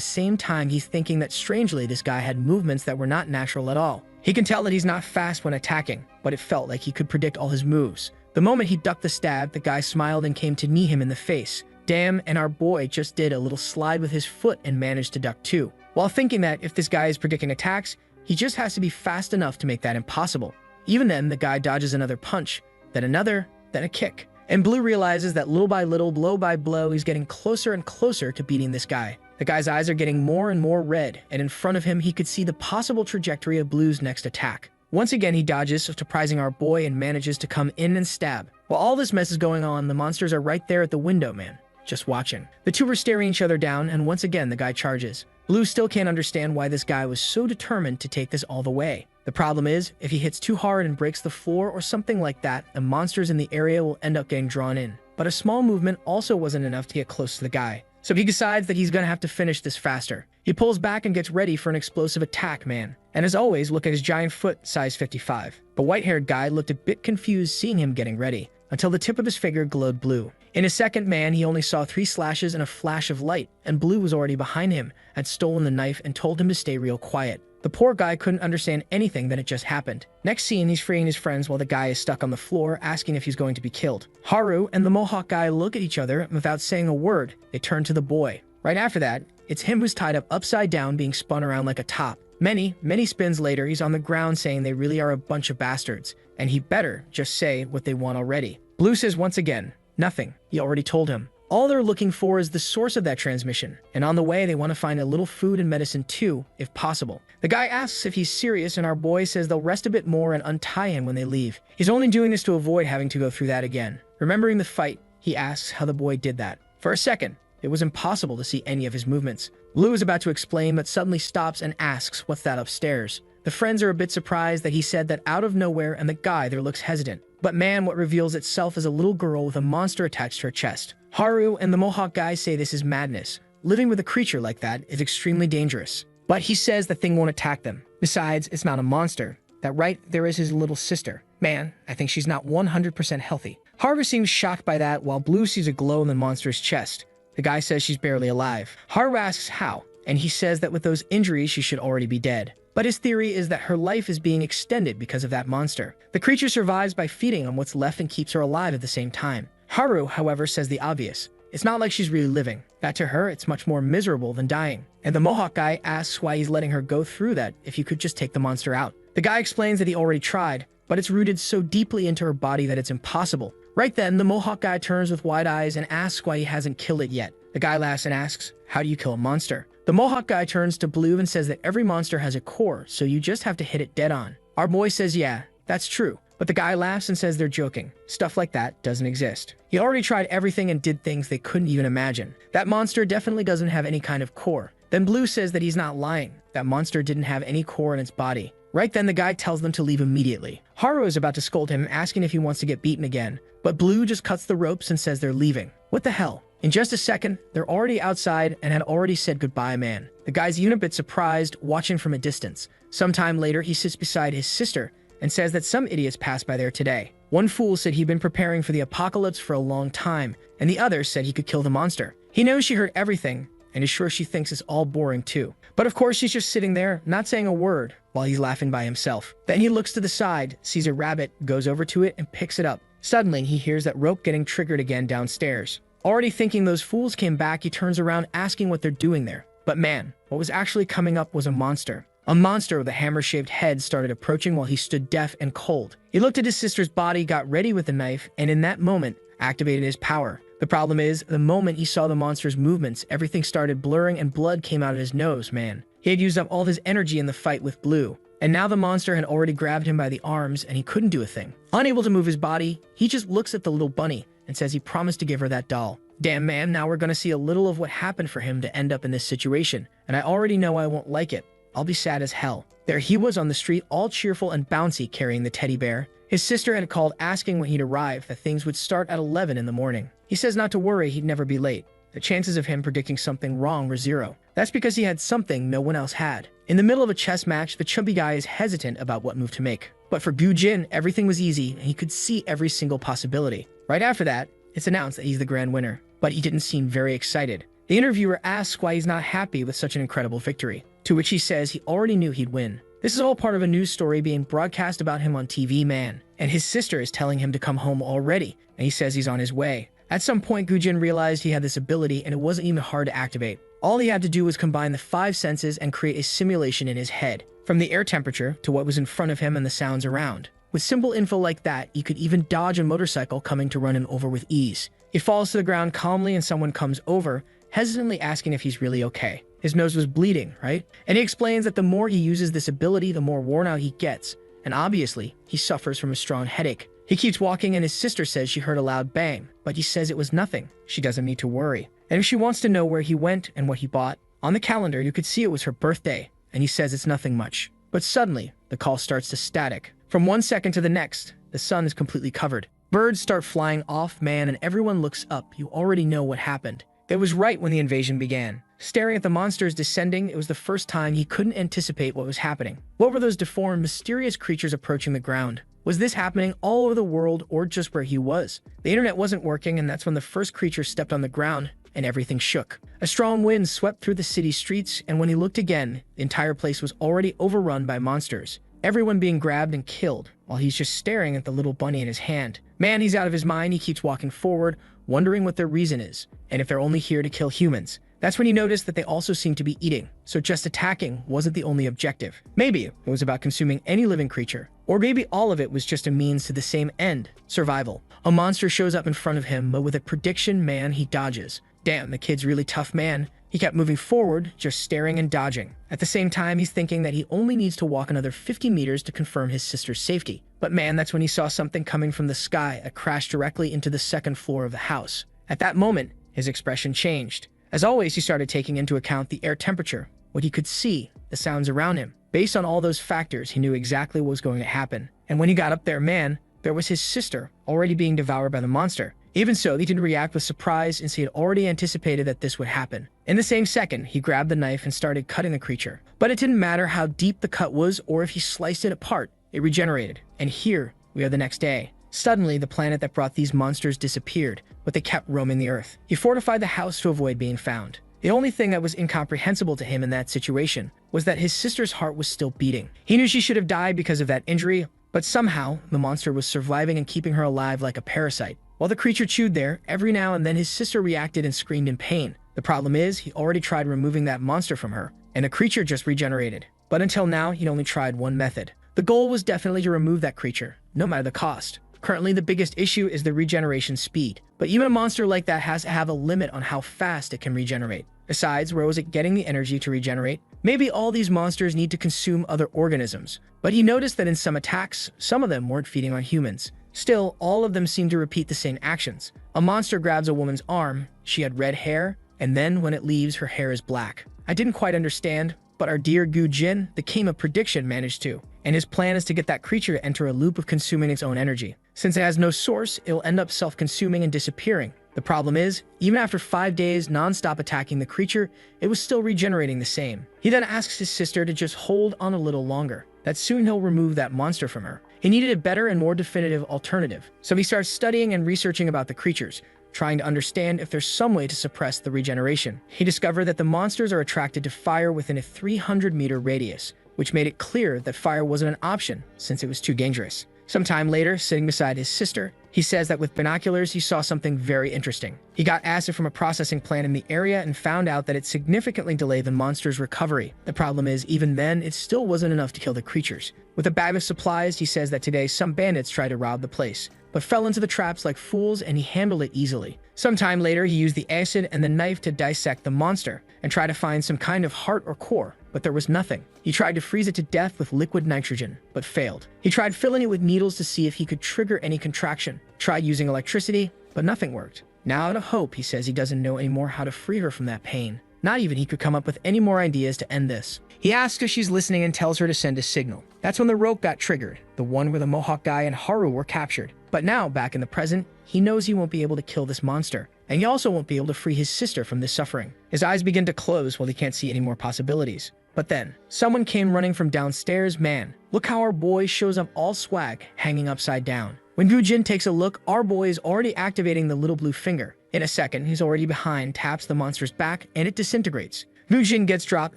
same time he's thinking that strangely this guy had movements that were not natural at all. He can tell that he's not fast when attacking, but it felt like he could predict all his moves. The moment he ducked the stab, the guy smiled and came to knee him in the face. Damn, and our boy just did a little slide with his foot and managed to duck too. While thinking that if this guy is predicting attacks, he just has to be fast enough to make that impossible. Even then, the guy dodges another punch, then another, then a kick. And Blue realizes that little by little, blow by blow, he's getting closer and closer to beating this guy. The guy's eyes are getting more and more red, and in front of him he could see the possible trajectory of Blue's next attack. Once again he dodges, surprising our boy, and manages to come in and stab. While all this mess is going on, the monsters are right there at the window, man, just watching. The two were staring each other down, and once again the guy charges. Blue still can't understand why this guy was so determined to take this all the way. The problem is, if he hits too hard and breaks the floor or something like that, the monsters in the area will end up getting drawn in. But a small movement also wasn't enough to get close to the guy. So he decides that he's gonna have to finish this faster. He pulls back and gets ready for an explosive attack, man. And as always, look at his giant foot, size 55. The white-haired guy looked a bit confused seeing him getting ready, until the tip of his finger glowed blue. In a second, man, he only saw 3 slashes and a flash of light, and Blue was already behind him, had stolen the knife and told him to stay real quiet. The poor guy couldn't understand anything that had just happened. Next scene, he's freeing his friends while the guy is stuck on the floor, asking if he's going to be killed. Haru and the Mohawk guy look at each other, and without saying a word, they turn to the boy. Right after that, it's him who's tied up upside down, being spun around like a top. Many spins later, he's on the ground saying they really are a bunch of bastards, and he better just say what they want already. Blue says once again, nothing. He already told him. All they're looking for is the source of that transmission, and on the way they want to find a little food and medicine too, if possible. The guy asks if he's serious, and our boy says they'll rest a bit more and untie him when they leave. He's only doing this to avoid having to go through that again. Remembering the fight, he asks how the boy did that. For a second, it was impossible to see any of his movements. Blue is about to explain, but suddenly stops and asks what's that upstairs. The friends are a bit surprised that he said that out of nowhere, and the guy there looks hesitant. But man, what reveals itself is a little girl with a monster attached to her chest. Haru and the Mohawk guy say this is madness. Living with a creature like that is extremely dangerous. But he says the thing won't attack them. Besides, it's not a monster. That right there is his little sister. Man, I think she's not 100% healthy. Haru seems shocked by that, while Blue sees a glow in the monster's chest. The guy says she's barely alive. Haru asks how, and he says that with those injuries she should already be dead. But his theory is that her life is being extended because of that monster. The creature survives by feeding on what's left and keeps her alive at the same time. Haru, however, says the obvious. It's not like she's really living. That to her, it's much more miserable than dying. And the Mohawk guy asks why he's letting her go through that if you could just take the monster out. The guy explains that he already tried, but it's rooted so deeply into her body that it's impossible. Right then, the Mohawk guy turns with wide eyes and asks why he hasn't killed it yet. The guy laughs and asks, how do you kill a monster? The Mohawk guy turns to Blue and says that every monster has a core, so you just have to hit it dead on. Our boy says yeah, that's true. But the guy laughs and says they're joking. Stuff like that doesn't exist. He already tried everything and did things they couldn't even imagine. That monster definitely doesn't have any kind of core. Then Blue says that he's not lying. That monster didn't have any core in its body. Right then, the guy tells them to leave immediately. Haru is about to scold him, asking if he wants to get beaten again. But Blue just cuts the ropes and says they're leaving. What the hell? In just a second, they're already outside and had already said goodbye, man. The guy's even a bit surprised, watching from a distance. Sometime later, he sits beside his sister and says that some idiots passed by there today. One fool said he'd been preparing for the apocalypse for a long time, and the other said he could kill the monster. He knows she heard everything, and is sure she thinks it's all boring too. But of course, she's just sitting there, not saying a word, while he's laughing by himself. Then he looks to the side, sees a rabbit, goes over to it, and picks it up. Suddenly, he hears that rope getting triggered again downstairs. Already thinking those fools came back, he turns around asking what they're doing there. But man, what was actually coming up was a monster. A monster with a hammer-shaped head started approaching while he stood deaf and cold. He looked at his sister's body, got ready with the knife, and in that moment, activated his power. The problem is, the moment he saw the monster's movements, everything started blurring and blood came out of his nose, man. He had used up all of his energy in the fight with Blue, and now the monster had already grabbed him by the arms and he couldn't do a thing. Unable to move his body, he just looks at the little bunny and says he promised to give her that doll. Damn, man, now we're gonna see a little of what happened for him to end up in this situation, and I already know I won't like it. I'll be sad as hell. There he was on the street, all cheerful and bouncy, carrying the teddy bear. His sister had called asking when he'd arrive, that things would start at 11 in the morning. He says not to worry, he'd never be late. The chances of him predicting something wrong were 0. That's because he had something no one else had. In the middle of a chess match, the chubby guy is hesitant about what move to make. But for Gu Jin, everything was easy, and he could see every single possibility. Right after that, it's announced that he's the grand winner. But he didn't seem very excited. The interviewer asks why he's not happy with such an incredible victory, to which he says he already knew he'd win. This is all part of a news story being broadcast about him on TV, man. And his sister is telling him to come home already, and he says he's on his way. At some point, Gujin realized he had this ability and it wasn't even hard to activate. All he had to do was combine the 5 senses and create a simulation in his head, from the air temperature to what was in front of him and the sounds around. With simple info like that, he could even dodge a motorcycle coming to run him over with ease. He falls to the ground calmly and someone comes over, hesitantly asking if he's really okay. His nose was bleeding, right? And he explains that the more he uses this ability, the more worn out he gets. And obviously, he suffers from a strong headache. He keeps walking and his sister says she heard a loud bang, but he says it was nothing. She doesn't need to worry. And if she wants to know where he went and what he bought, on the calendar you could see it was her birthday, and he says it's nothing much. But suddenly, the call starts to static. From 1 second to the next, the sun is completely covered. Birds start flying off, man, and everyone looks up. You already know what happened. It was right when the invasion began. Staring at the monsters descending, it was the first time he couldn't anticipate what was happening. What were those deformed, mysterious creatures approaching the ground? Was this happening all over the world or just where he was? The internet wasn't working, and that's when the first creature stepped on the ground and everything shook. A strong wind swept through the city streets, and when he looked again, the entire place was already overrun by monsters. Everyone being grabbed and killed, while he's just staring at the little bunny in his hand. Man, he's out of his mind. He keeps walking forward, wondering what their reason is, and if they're only here to kill humans. That's when he noticed that they also seemed to be eating, so just attacking wasn't the only objective. Maybe it was about consuming any living creature, or maybe all of it was just a means to the same end, survival. A monster shows up in front of him, but with a prediction, man, he dodges. Damn, the kid's really tough, man. He kept moving forward, just staring and dodging. At the same time, he's thinking that he only needs to walk another 50 meters to confirm his sister's safety. But man, that's when he saw something coming from the sky that crashed directly into the second floor of the house. At that moment, his expression changed. As always, he started taking into account the air temperature, what he could see, the sounds around him. Based on all those factors, he knew exactly what was going to happen. And when he got up there, man, there was his sister, already being devoured by the monster. Even so, he didn't react with surprise since he had already anticipated that this would happen. In the same second, he grabbed the knife and started cutting the creature. But it didn't matter how deep the cut was or if he sliced it apart, it regenerated. And here, we are the next day. Suddenly, the planet that brought these monsters disappeared, but they kept roaming the earth. He fortified the house to avoid being found. The only thing that was incomprehensible to him in that situation was that his sister's heart was still beating. He knew she should have died because of that injury, but somehow, the monster was surviving and keeping her alive like a parasite. While the creature chewed there, every now and then his sister reacted and screamed in pain. The problem is, he already tried removing that monster from her, and the creature just regenerated. But until now, he'd only tried one method. The goal was definitely to remove that creature, no matter the cost. Currently, the biggest issue is the regeneration speed. But even a monster like that has to have a limit on how fast it can regenerate. Besides, where was it getting the energy to regenerate? Maybe all these monsters need to consume other organisms. But he noticed that in some attacks, some of them weren't feeding on humans. Still, all of them seem to repeat the same actions. A monster grabs a woman's arm, she had red hair, and then when it leaves, her hair is black. I didn't quite understand, but our dear Gu Jin, the king of prediction, managed to. And his plan is to get that creature to enter a loop of consuming its own energy. Since it has no source, it'll end up self-consuming and disappearing. The problem is, even after 5 days non-stop attacking the creature, it was still regenerating the same. He then asks his sister to just hold on a little longer, that soon he'll remove that monster from her. He needed a better and more definitive alternative, so he starts studying and researching about the creatures, trying to understand if there's some way to suppress the regeneration. He discovered that the monsters are attracted to fire within a 300-meter radius, which made it clear that fire wasn't an option since it was too dangerous. Sometime later, sitting beside his sister, he says that with binoculars he saw something very interesting. He got acid from a processing plant in the area and found out that it significantly delayed the monster's recovery. The problem is, even then, it still wasn't enough to kill the creatures. With a bag of supplies, he says that today some bandits tried to rob the place, but fell into the traps like fools and he handled it easily. Sometime later, he used the acid and the knife to dissect the monster and try to find some kind of heart or core, but there was nothing. He tried to freeze it to death with liquid nitrogen, but failed. He tried filling it with needles to see if he could trigger any contraction, tried using electricity, but nothing worked. Now out of hope, he says he doesn't know anymore how to free her from that pain. Not even he could come up with any more ideas to end this. He asks if she's listening and tells her to send a signal. That's when the rope got triggered, the one where the Mohawk guy and Haru were captured. But now, back in the present, he knows he won't be able to kill this monster, and he also won't be able to free his sister from this suffering. His eyes begin to close while he can't see any more possibilities. But then, someone came running from downstairs. Man, look how our boy shows up all swag, hanging upside down. When Gujin takes a look, our boy is already activating the little blue finger. In a second, he's already behind, taps the monster's back, and it disintegrates. Gujin gets dropped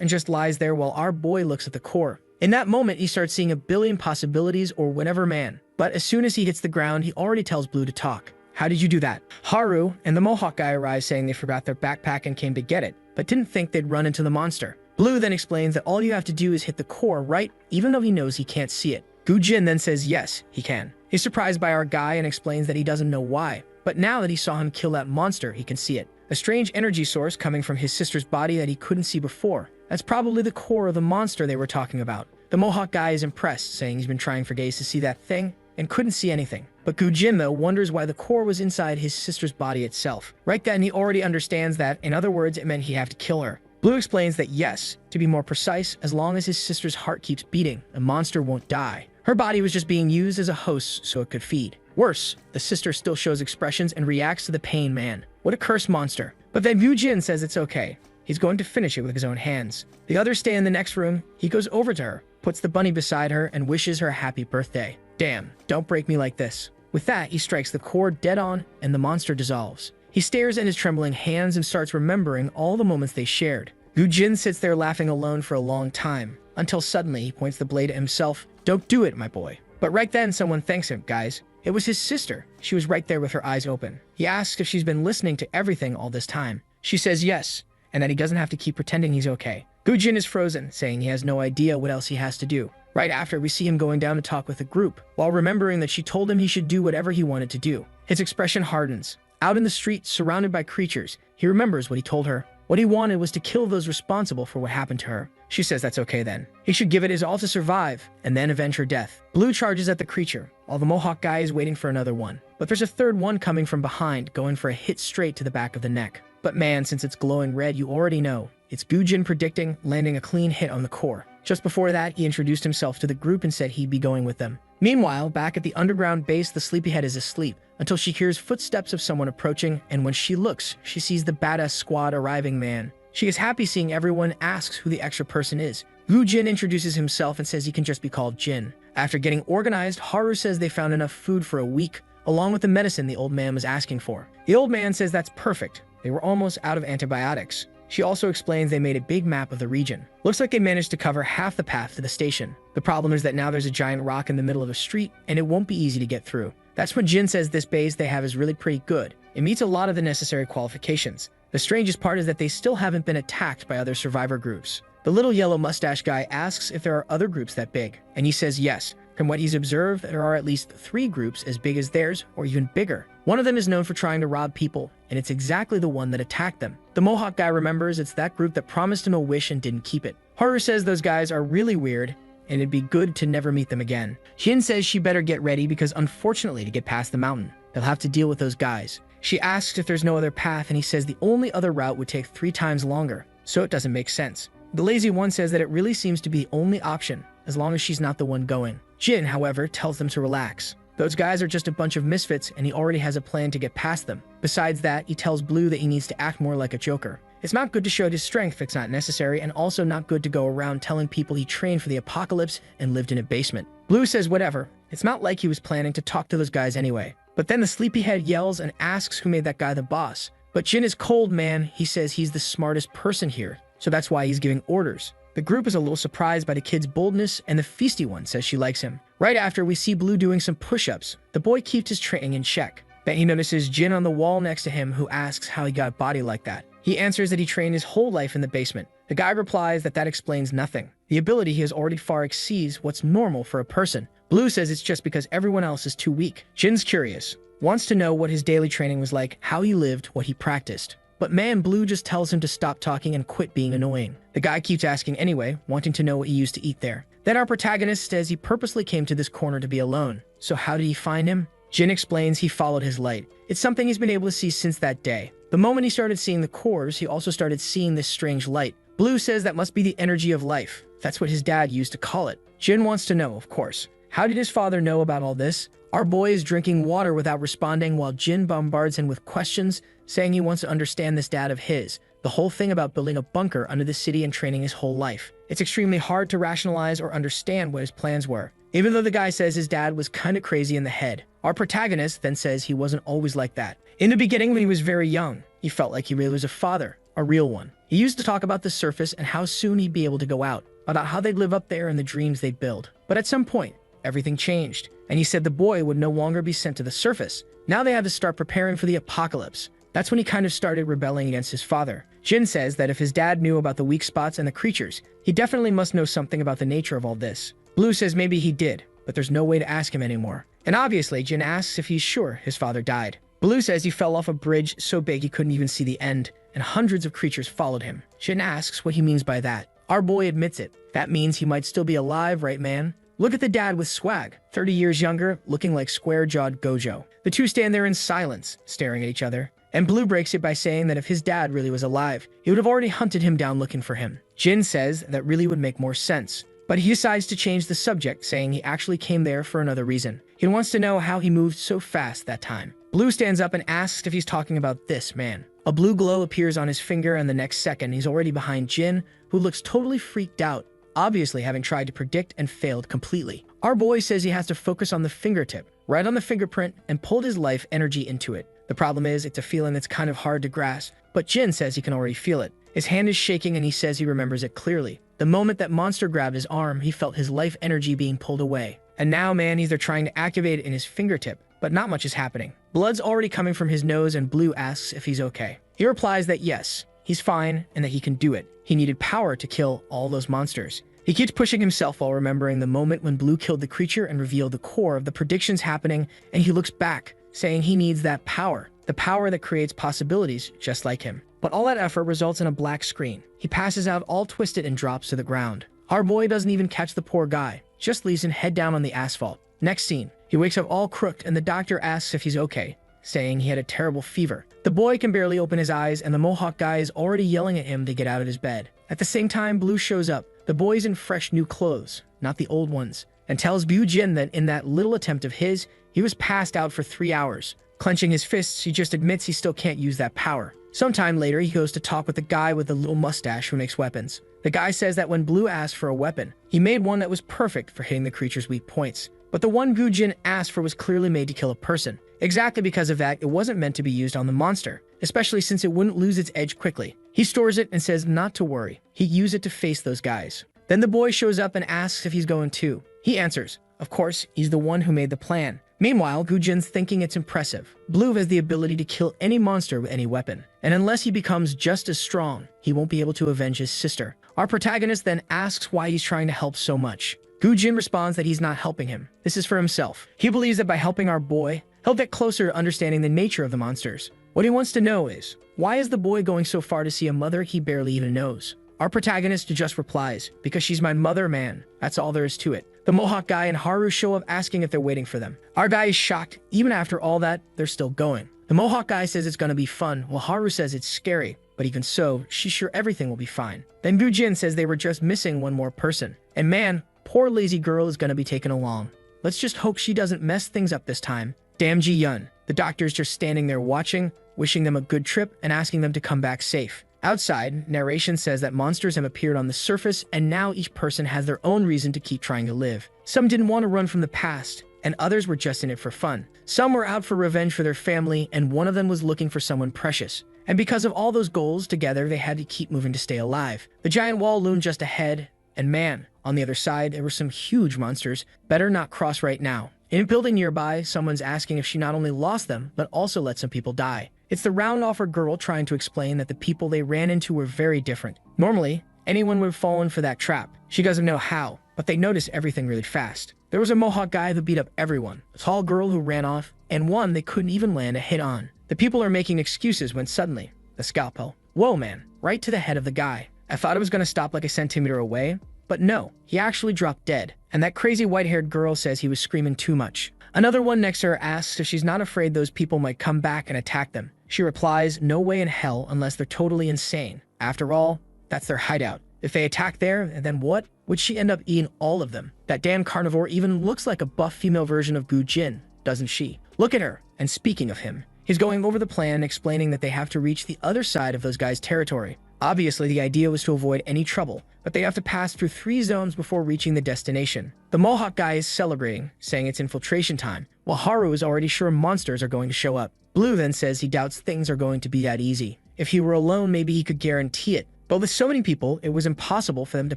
and just lies there while our boy looks at the core. In that moment, he starts seeing a billion possibilities or whatever, man. But as soon as he hits the ground, he already tells Blue to talk. How did you do that? Haru and the Mohawk guy arrive saying they forgot their backpack and came to get it, but didn't think they'd run into the monster. Blue then explains that all you have to do is hit the core, right? Even though he knows he can't see it. Gujin then says yes, he can. He's surprised by our guy and explains that he doesn't know why, but now that he saw him kill that monster, he can see it. A strange energy source coming from his sister's body that he couldn't see before. That's probably the core of the monster they were talking about. The Mohawk guy is impressed, saying he's been trying for days to see that thing and couldn't see anything. But Gujin, though, wonders why the core was inside his sister's body itself. Right then, he already understands that, in other words, it meant he'd have to kill her. Blue explains that yes, to be more precise, as long as his sister's heart keeps beating, the monster won't die. Her body was just being used as a host so it could feed. Worse, the sister still shows expressions and reacts to the pain man. What a cursed monster. But then Gujin says it's okay. He's going to finish it with his own hands. The others stay in the next room. He goes over to her, puts the bunny beside her, and wishes her a happy birthday. Damn, don't break me like this. With that, he strikes the core dead on, and the monster dissolves. He stares at his trembling hands and starts remembering all the moments they shared. Gujin sits there laughing alone for a long time, until suddenly he points the blade at himself. Don't do it, my boy. But right then, someone thanks him, guys. It was his sister. She was right there with her eyes open. He asks if she's been listening to everything all this time. She says yes, and that he doesn't have to keep pretending he's okay. Gujin is frozen, saying he has no idea what else he has to do. Right after, we see him going down to talk with the group, while remembering that she told him he should do whatever he wanted to do. His expression hardens. Out in the street, surrounded by creatures, he remembers what he told her. What he wanted was to kill those responsible for what happened to her. She says that's okay then. He should give it his all to survive, and then avenge her death. Blue charges at the creature, while the Mohawk guy is waiting for another one. But there's a third one coming from behind, going for a hit straight to the back of the neck. But man, since it's glowing red, you already know. It's Gujin predicting, landing a clean hit on the core. Just before that, he introduced himself to the group and said he'd be going with them. Meanwhile, back at the underground base, the sleepyhead is asleep, until she hears footsteps of someone approaching, and when she looks, she sees the badass squad arriving man. She is happy seeing everyone, asks who the extra person is. Gujin introduces himself and says he can just be called Jin. After getting organized, Haru says they found enough food for a week, along with the medicine the old man was asking for. The old man says that's perfect. They were almost out of antibiotics. She also explains they made a big map of the region. Looks like they managed to cover half the path to the station. The problem is that now there's a giant rock in the middle of a street, and it won't be easy to get through. That's when Jin says this base they have is really pretty good. It meets a lot of the necessary qualifications. The strangest part is that they still haven't been attacked by other survivor groups. The little yellow mustache guy asks if there are other groups that big, and he says yes. From what he's observed, there are at least 3 groups as big as theirs, or even bigger. One of them is known for trying to rob people, and it's exactly the one that attacked them. The Mohawk guy remembers it's that group that promised him a wish and didn't keep it. Haru says those guys are really weird, and it'd be good to never meet them again. Jin says she better get ready because unfortunately to get past the mountain, they'll have to deal with those guys. She asks if there's no other path, and he says the only other route would take 3 times longer, so it doesn't make sense. The lazy one says that it really seems to be the only option, as long as she's not the one going. Jin, however, tells them to relax. Those guys are just a bunch of misfits, and he already has a plan to get past them. Besides that, he tells Blue that he needs to act more like a joker. It's not good to show his strength if it's not necessary, and also not good to go around telling people he trained for the apocalypse and lived in a basement. Blue says whatever. It's not like he was planning to talk to those guys anyway. But then the sleepyhead yells and asks who made that guy the boss. But Jin is cold, man. He says he's the smartest person here, so that's why he's giving orders. The group is a little surprised by the kid's boldness, and the feisty one says she likes him. Right after, we see Blue doing some push-ups. The boy keeps his training in check. Then he notices Jin on the wall next to him, who asks how he got a body like that. He answers that he trained his whole life in the basement. The guy replies that that explains nothing. The ability he has already far exceeds what's normal for a person. Blue says it's just because everyone else is too weak. Jin's curious, wants to know what his daily training was like, how he lived, what he practiced. But man, Blue just tells him to stop talking and quit being annoying. The guy keeps asking anyway, wanting to know what he used to eat there. Then our protagonist says he purposely came to this corner to be alone. So how did he find him? Jin explains he followed his light. It's something he's been able to see since that day. The moment he started seeing the cores, he also started seeing this strange light. Blue says that must be the energy of life. That's what his dad used to call it. Jin wants to know, of course. How did his father know about all this? Our boy is drinking water without responding while Jin bombards him with questions, saying he wants to understand this dad of his. The whole thing about building a bunker under the city and training his whole life. It's extremely hard to rationalize or understand what his plans were, even though the guy says his dad was kinda crazy in the head. Our protagonist then says he wasn't always like that. In the beginning, when he was very young, he felt like he really was a father, a real one. He used to talk about the surface and how soon he'd be able to go out, about how they'd live up there and the dreams they'd build. But at some point, everything changed, and he said the boy would no longer be sent to the surface. Now they have to start preparing for the apocalypse. That's when he kind of started rebelling against his father. Jin says that if his dad knew about the weak spots and the creatures, he definitely must know something about the nature of all this. Blue says maybe he did, but there's no way to ask him anymore. And obviously, Jin asks if he's sure his father died. Blue says he fell off a bridge so big he couldn't even see the end, and hundreds of creatures followed him. Jin asks what he means by that. Our boy admits it. That means he might still be alive, right, man? Look at the dad with swag, 30 years younger, looking like square-jawed Gojo. The two stand there in silence, staring at each other. And Blue breaks it by saying that if his dad really was alive, he would have already hunted him down looking for him. Jin says that really would make more sense. But he decides to change the subject, saying he actually came there for another reason. He wants to know how he moved so fast that time. Blue stands up and asks if he's talking about this man. A blue glow appears on his finger, and the next second, he's already behind Jin, who looks totally freaked out, obviously having tried to predict and failed completely. Our boy says he has to focus on the fingertip, right on the fingerprint, and pulled his life energy into it. The problem is, it's a feeling that's kind of hard to grasp, but Jin says he can already feel it. His hand is shaking and he says he remembers it clearly. The moment that monster grabbed his arm, he felt his life energy being pulled away. And now, man, he's trying to activate it in his fingertip, but not much is happening. Blood's already coming from his nose, and Blue asks if he's okay. He replies that yes, he's fine and that he can do it. He needed power to kill all those monsters. He keeps pushing himself while remembering the moment when Blue killed the creature and revealed the core of the predictions happening, and he looks back, saying he needs that power, the power that creates possibilities just like him. But all that effort results in a black screen. He passes out all twisted and drops to the ground. Our boy doesn't even catch the poor guy, just leaves him head down on the asphalt. Next scene, he wakes up all crooked and the doctor asks if he's okay, saying he had a terrible fever. The boy can barely open his eyes and the Mohawk guy is already yelling at him to get out of his bed. At the same time, Blue shows up. The boy's in fresh new clothes, not the old ones, and tells Jin that in that little attempt of his, he was passed out for 3 hours. Clenching his fists, he just admits he still can't use that power. Sometime later, he goes to talk with the guy with the little mustache who makes weapons. The guy says that when Blue asked for a weapon, he made one that was perfect for hitting the creature's weak points. But the one Jin asked for was clearly made to kill a person. Exactly because of that, it wasn't meant to be used on the monster, especially since it wouldn't lose its edge quickly. He stores it and says not to worry. He'd use it to face those guys. Then the boy shows up and asks if he's going too. He answers, of course, he's the one who made the plan. Meanwhile, Jin's thinking it's impressive. Blue has the ability to kill any monster with any weapon, and unless he becomes just as strong, he won't be able to avenge his sister. Our protagonist then asks why he's trying to help so much. Jin responds that he's not helping him. This is for himself. He believes that by helping our boy, he'll get closer to understanding the nature of the monsters. What he wants to know is, why is the boy going so far to see a mother he barely even knows? Our protagonist just replies, because she's my mother, man. That's all there is to it. The Mohawk guy and Haru show up asking if they're waiting for them. Our guy is shocked. Even after all that, they're still going. The Mohawk guy says it's gonna be fun, while Haru says it's scary. But even so, she's sure everything will be fine. Then Jin says they were just missing one more person. And man, poor lazy girl is gonna be taken along. Let's just hope she doesn't mess things up this time. Damn Ji-yun. The doctor's just standing there watching, wishing them a good trip and asking them to come back safe. Outside, narration says that monsters have appeared on the surface and now each person has their own reason to keep trying to live. Some didn't want to run from the past, and others were just in it for fun. Some were out for revenge for their family, and one of them was looking for someone precious. And because of all those goals together, they had to keep moving to stay alive. The giant wall loomed just ahead, and man, on the other side, there were some huge monsters. Better not cross right now. In a building nearby, someone's asking if she not only lost them, but also let some people die. It's the round-offer girl trying to explain that the people they ran into were very different. Normally, anyone would have fallen for that trap. She doesn't know how, but they notice everything really fast. There was a Mohawk guy who beat up everyone, a tall girl who ran off, and one they couldn't even land a hit on. The people are making excuses when suddenly, the scalpel. Whoa, man, right to the head of the guy. I thought it was going to stop like a centimeter away, but no, he actually dropped dead. And that crazy white-haired girl says he was screaming too much. Another one next to her asks if she's not afraid those people might come back and attack them. She replies, no way in hell unless they're totally insane. After all, that's their hideout. If they attack there, then what? Would she end up eating all of them? That damn carnivore even looks like a buff female version of Jin, doesn't she? Look at her. And speaking of him, he's going over the plan, explaining that they have to reach the other side of those guys' territory. Obviously, the idea was to avoid any trouble, but they have to pass through 3 zones before reaching the destination. The Mohawk guy is celebrating, saying it's infiltration time, while Haru is already sure monsters are going to show up. Blue then says he doubts things are going to be that easy. If he were alone, maybe he could guarantee it. But with so many people, it was impossible for them to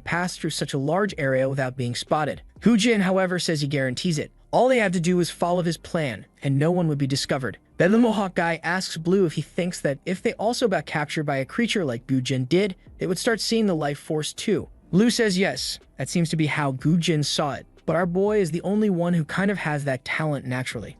pass through such a large area without being spotted. Jin, however, says he guarantees it. All they had to do was follow his plan, and no one would be discovered. Then the Mohawk guy asks Blue if he thinks that if they also got captured by a creature like Gujin did, they would start seeing the life force too. Blue says yes, that seems to be how Gujin saw it, but our boy is the only one who kind of has that talent naturally.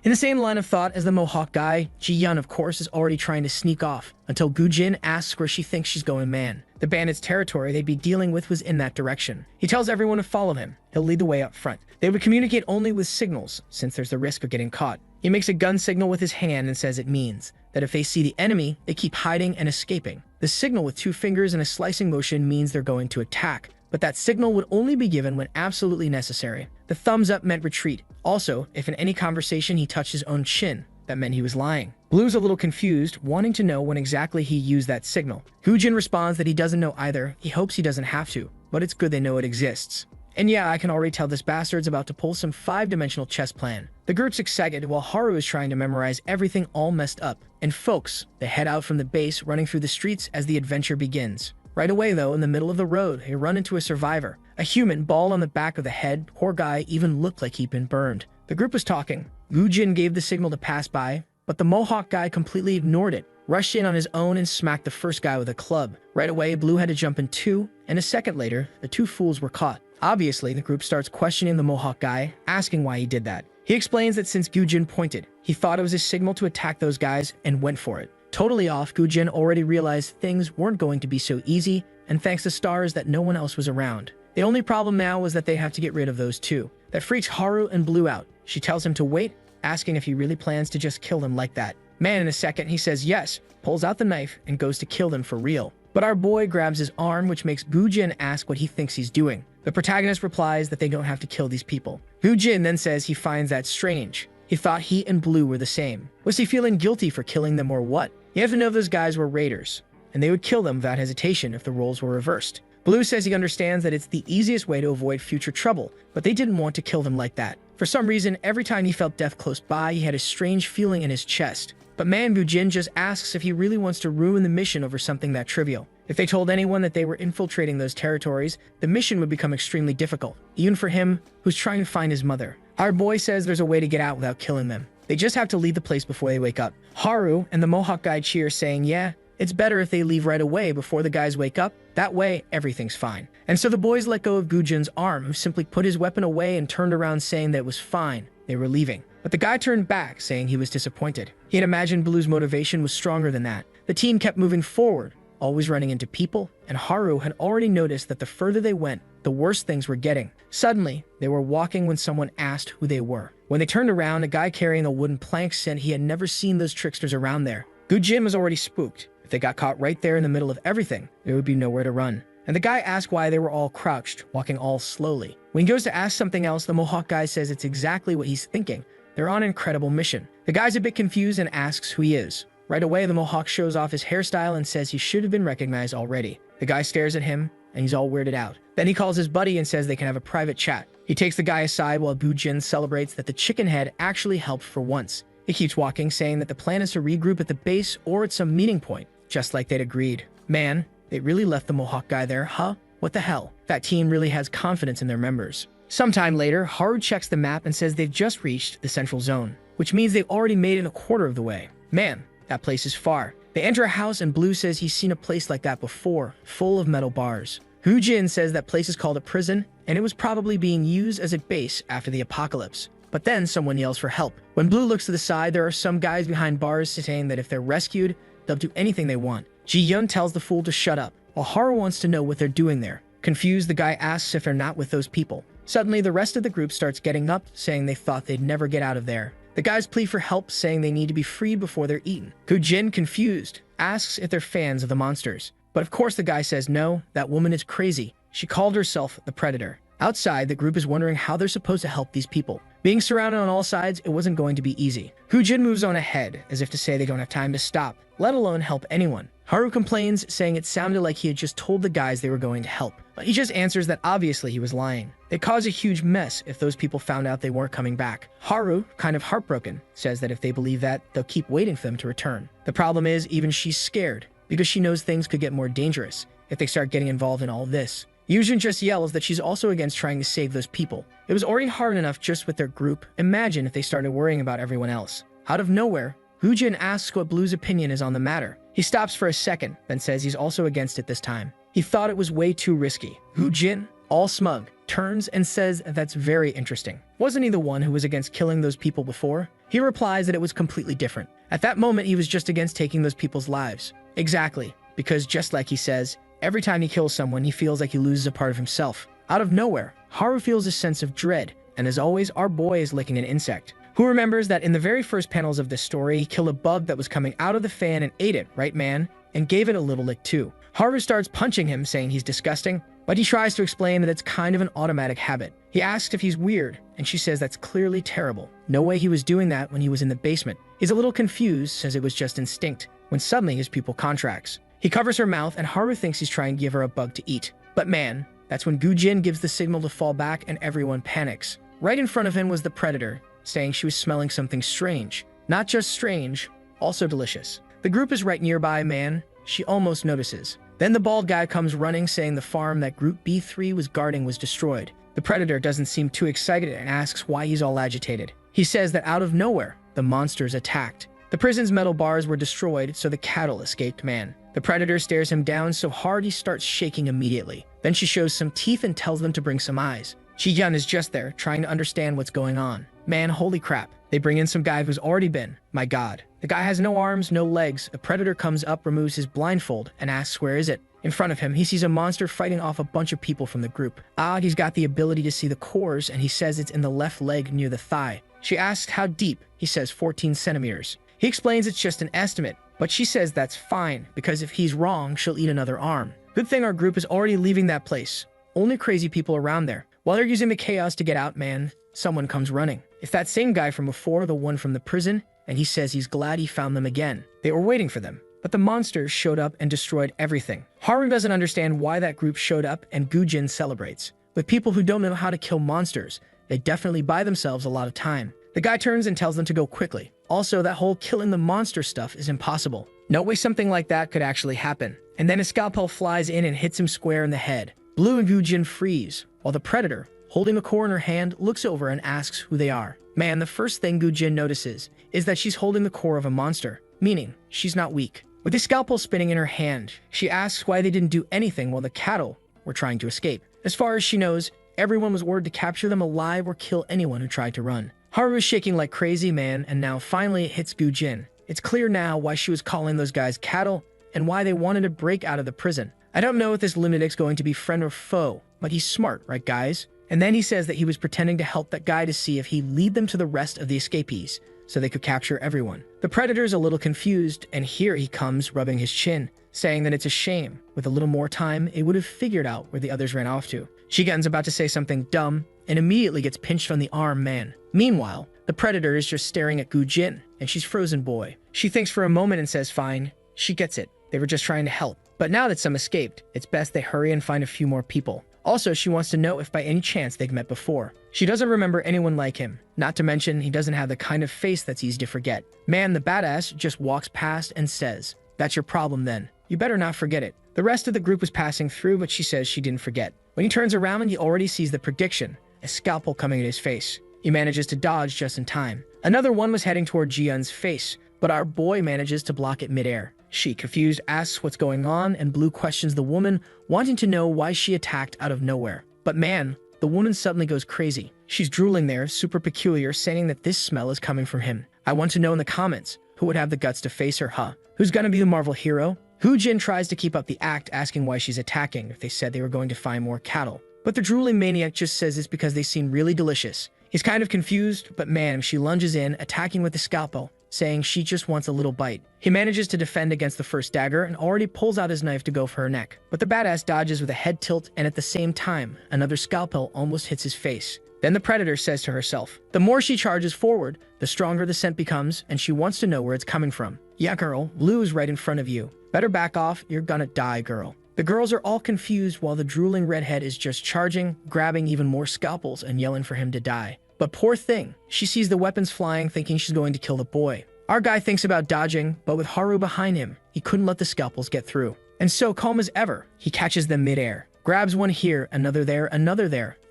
In the same line of thought as the Mohawk guy, Ji-Yun, of course, is already trying to sneak off until Gujin asks where she thinks she's going. Man, the bandits' territory they'd be dealing with was in that direction. He tells everyone to follow him. He'll lead the way up front. They would communicate only with signals, since there's the risk of getting caught. He makes a gun signal with his hand and says it means that if they see the enemy, they keep hiding and escaping. The signal with 2 fingers and a slicing motion means they're going to attack, but that signal would only be given when absolutely necessary. The thumbs up meant retreat. Also, if in any conversation he touched his own chin, that meant he was lying. Blue's a little confused, wanting to know when exactly he used that signal. Gujin responds that he doesn't know either. He hopes he doesn't have to, but it's good they know it exists. And yeah, I can already tell this bastard's about to pull some 5-dimensional chess plan. The group's excited while Haru is trying to memorize everything all messed up. And folks, they head out from the base, running through the streets as the adventure begins. Right away though, in the middle of the road, they run into a survivor. A human, bald on the back of the head. Poor guy even looked like he'd been burned. The group was talking. Gujin gave the signal to pass by, but the Mohawk guy completely ignored it, rushed in on his own and smacked the first guy with a club. Right away, Blue had to jump in too, and a second later, the 2 fools were caught. Obviously, the group starts questioning the Mohawk guy, asking why he did that. He explains that since Gujin pointed, he thought it was his signal to attack those guys and went for it. Totally off, Gujin already realized things weren't going to be so easy, and thanks to stars that no one else was around. The only problem now was that they have to get rid of those 2. That freaks Haru and Blue out. She tells him to wait, asking if he really plans to just kill them like that. Man, in a second, he says yes, pulls out the knife, and goes to kill them for real. But our boy grabs his arm, which makes Gujin ask what he thinks he's doing. The protagonist replies that they don't have to kill these people. Gujin then says he finds that strange. He thought he and Blue were the same. Was he feeling guilty for killing them or what? You have to know those guys were raiders, and they would kill them without hesitation if the roles were reversed. Blue says he understands that it's the easiest way to avoid future trouble, but they didn't want to kill them like that. For some reason, every time he felt death close by, he had a strange feeling in his chest. But man, Gujin just asks if he really wants to ruin the mission over something that trivial. If they told anyone that they were infiltrating those territories, the mission would become extremely difficult, even for him, who's trying to find his mother. Our boy says there's a way to get out without killing them. They just have to leave the place before they wake up. Haru and the Mohawk guy cheer, saying, yeah, it's better if they leave right away before the guys wake up. That way, everything's fine. And so the boys let go of Gujin's arm, who simply put his weapon away and turned around saying that it was fine. They were leaving. But the guy turned back, saying he was disappointed. He had imagined Blue's motivation was stronger than that. The team kept moving forward, always running into people, and Haru had already noticed that the further they went, the worse things were getting. Suddenly, they were walking when someone asked who they were. When they turned around, a guy carrying a wooden plank said he had never seen those tricksters around there. Gujin was already spooked. If they got caught right there in the middle of everything, there would be nowhere to run. And the guy asked why they were all crouched, walking all slowly. When he goes to ask something else, the Mohawk guy says it's exactly what he's thinking. They're on an incredible mission. The guy's a bit confused and asks who he is. Right away, the Mohawk shows off his hairstyle and says he should have been recognized already. The guy stares at him, and he's all weirded out. Then he calls his buddy and says they can have a private chat. He takes the guy aside while Gujin celebrates that the chicken head actually helped for once. He keeps walking, saying that the plan is to regroup at the base or at some meeting point, just like they'd agreed. Man, they really left the Mohawk guy there, huh? What the hell? That team really has confidence in their members. Sometime later, Haru checks the map and says they've just reached the central zone, which means they've already made it a quarter of the way. Man, that place is far. They enter a house and Blue says he's seen a place like that before, full of metal bars. Gujin says that place is called a prison, and it was probably being used as a base after the apocalypse. But then someone yells for help. When Blue looks to the side, there are some guys behind bars saying that if they're rescued, they'll do anything they want. Ji-Yun tells the fool to shut up, while Haru wants to know what they're doing there. Confused, the guy asks if they're not with those people. Suddenly, the rest of the group starts getting up, saying they thought they'd never get out of there. The guys plead for help, saying they need to be freed before they're eaten. Gujin, confused, asks if they're fans of the monsters. But of course the guy says no, that woman is crazy. She called herself the Predator. Outside, the group is wondering how they're supposed to help these people. Being surrounded on all sides, it wasn't going to be easy. Gujin moves on ahead, as if to say they don't have time to stop, let alone help anyone. Haru complains, saying it sounded like he had just told the guys they were going to help. But he just answers that obviously he was lying. It caused a huge mess if those people found out they weren't coming back. Haru, kind of heartbroken, says that if they believe that, they'll keep waiting for them to return. The problem is, even she's scared, because she knows things could get more dangerous if they start getting involved in all this. Yujin just yells that she's also against trying to save those people. It was already hard enough just with their group. Imagine if they started worrying about everyone else. Out of nowhere, Yujin asks what Blue's opinion is on the matter. He stops for a second, then says he's also against it this time. He thought it was way too risky. Yujin, all smug, turns and says that's very interesting. Wasn't he the one who was against killing those people before? He replies that it was completely different. At that moment, he was just against taking those people's lives. Exactly, because just like he says, every time he kills someone, he feels like he loses a part of himself. Out of nowhere, Haru feels a sense of dread, and as always, our boy is licking an insect. Who remembers that in the very first panels of this story, he killed a bug that was coming out of the fan and ate it, right man? And gave it a little lick too. Haru starts punching him, saying he's disgusting, but he tries to explain that it's kind of an automatic habit. He asks if he's weird, and she says that's clearly terrible. No way he was doing that when he was in the basement. He's a little confused, says it was just instinct, when suddenly his pupil contracts. He covers her mouth, and Haru thinks he's trying to give her a bug to eat. But man, that's when Gujin gives the signal to fall back and everyone panics. Right in front of him was the predator, saying she was smelling something strange. Not just strange, also delicious. The group is right nearby, man. She almost notices. Then the bald guy comes running, saying the farm that Group B3 was guarding was destroyed. The predator doesn't seem too excited and asks why he's all agitated. He says that out of nowhere, the monsters attacked. The prison's metal bars were destroyed, so the cattle escaped, man. The predator stares him down so hard he starts shaking immediately. Then she shows some teeth and tells them to bring some eyes. Ji-Yun is just there, trying to understand what's going on. Man, holy crap. They bring in some guy who's already been. My god. The guy has no arms, no legs. A predator comes up, removes his blindfold, and asks where is it. In front of him, he sees a monster fighting off a bunch of people from the group. He's got the ability to see the cores, and he says it's in the left leg near the thigh. She asks how deep. He says 14 centimeters. He explains it's just an estimate, but she says that's fine, because if he's wrong, she'll eat another arm. Good thing our group is already leaving that place. Only crazy people around there. While they're using the chaos to get out, man, someone comes running. It's that same guy from before, the one from the prison, and he says he's glad he found them again. They were waiting for them, but the monsters showed up and destroyed everything. Haru doesn't understand why that group showed up, and Gujin celebrates. With people who don't know how to kill monsters, they definitely buy themselves a lot of time. The guy turns and tells them to go quickly. Also, that whole killing the monster stuff is impossible. No way something like that could actually happen. And then a scalpel flies in and hits him square in the head. Blue and Gujin freeze, while the predator, holding the core in her hand, looks over and asks who they are. Man, the first thing Gujin notices is that she's holding the core of a monster, meaning she's not weak. With the scalpel spinning in her hand, she asks why they didn't do anything while the cattle were trying to escape. As far as she knows, everyone was ordered to capture them alive or kill anyone who tried to run. Haru is shaking like crazy, man, and now finally it hits Gujin. It's clear now why she was calling those guys cattle and why they wanted to break out of the prison. I don't know if this lunatic's going to be friend or foe, but he's smart, right guys? And then he says that he was pretending to help that guy to see if he'd lead them to the rest of the escapees, so they could capture everyone. The predator's a little confused, and here he comes rubbing his chin, saying that it's a shame. With a little more time, it would have figured out where the others ran off to. Shigen's about to say something dumb, and immediately gets pinched on the arm, man. Meanwhile, the predator is just staring at Gujin, and she's frozen boy. She thinks for a moment and says fine. She gets it. They were just trying to help. But now that some escaped, it's best they hurry and find a few more people. Also, she wants to know if by any chance they've met before. She doesn't remember anyone like him. Not to mention, he doesn't have the kind of face that's easy to forget. Man, the badass just walks past and says, "That's your problem then. You better not forget it." The rest of the group was passing through, but she says she didn't forget. When he turns around, he already sees the prediction, a scalpel coming at his face. He manages to dodge just in time. Another one was heading toward Ji-Yun's face, but our boy manages to block it midair. She, confused, asks what's going on, and Blue questions the woman, wanting to know why she attacked out of nowhere. But man, the woman suddenly goes crazy. She's drooling there, super peculiar, saying that this smell is coming from him. I want to know in the comments, who would have the guts to face her, huh? Who's gonna be the Marvel hero? Jin tries to keep up the act, asking why she's attacking if they said they were going to find more cattle. But the drooling maniac just says it's because they seem really delicious. He's kind of confused, but man, she lunges in, attacking with the scalpel, saying she just wants a little bite. He manages to defend against the first dagger and already pulls out his knife to go for her neck. But the badass dodges with a head tilt, and at the same time, another scalpel almost hits his face. Then the predator says to herself, the more she charges forward, the stronger the scent becomes, and she wants to know where it's coming from. Yeah, girl, Blue is right in front of you. Better back off, you're gonna die, girl. The girls are all confused while the drooling redhead is just charging, grabbing even more scalpels and yelling for him to die. But poor thing, she sees the weapons flying, thinking she's going to kill the boy. Our guy thinks about dodging, but with Haru behind him, he couldn't let the scalpels get through. And so, calm as ever, he catches them midair. grabs one here, another there,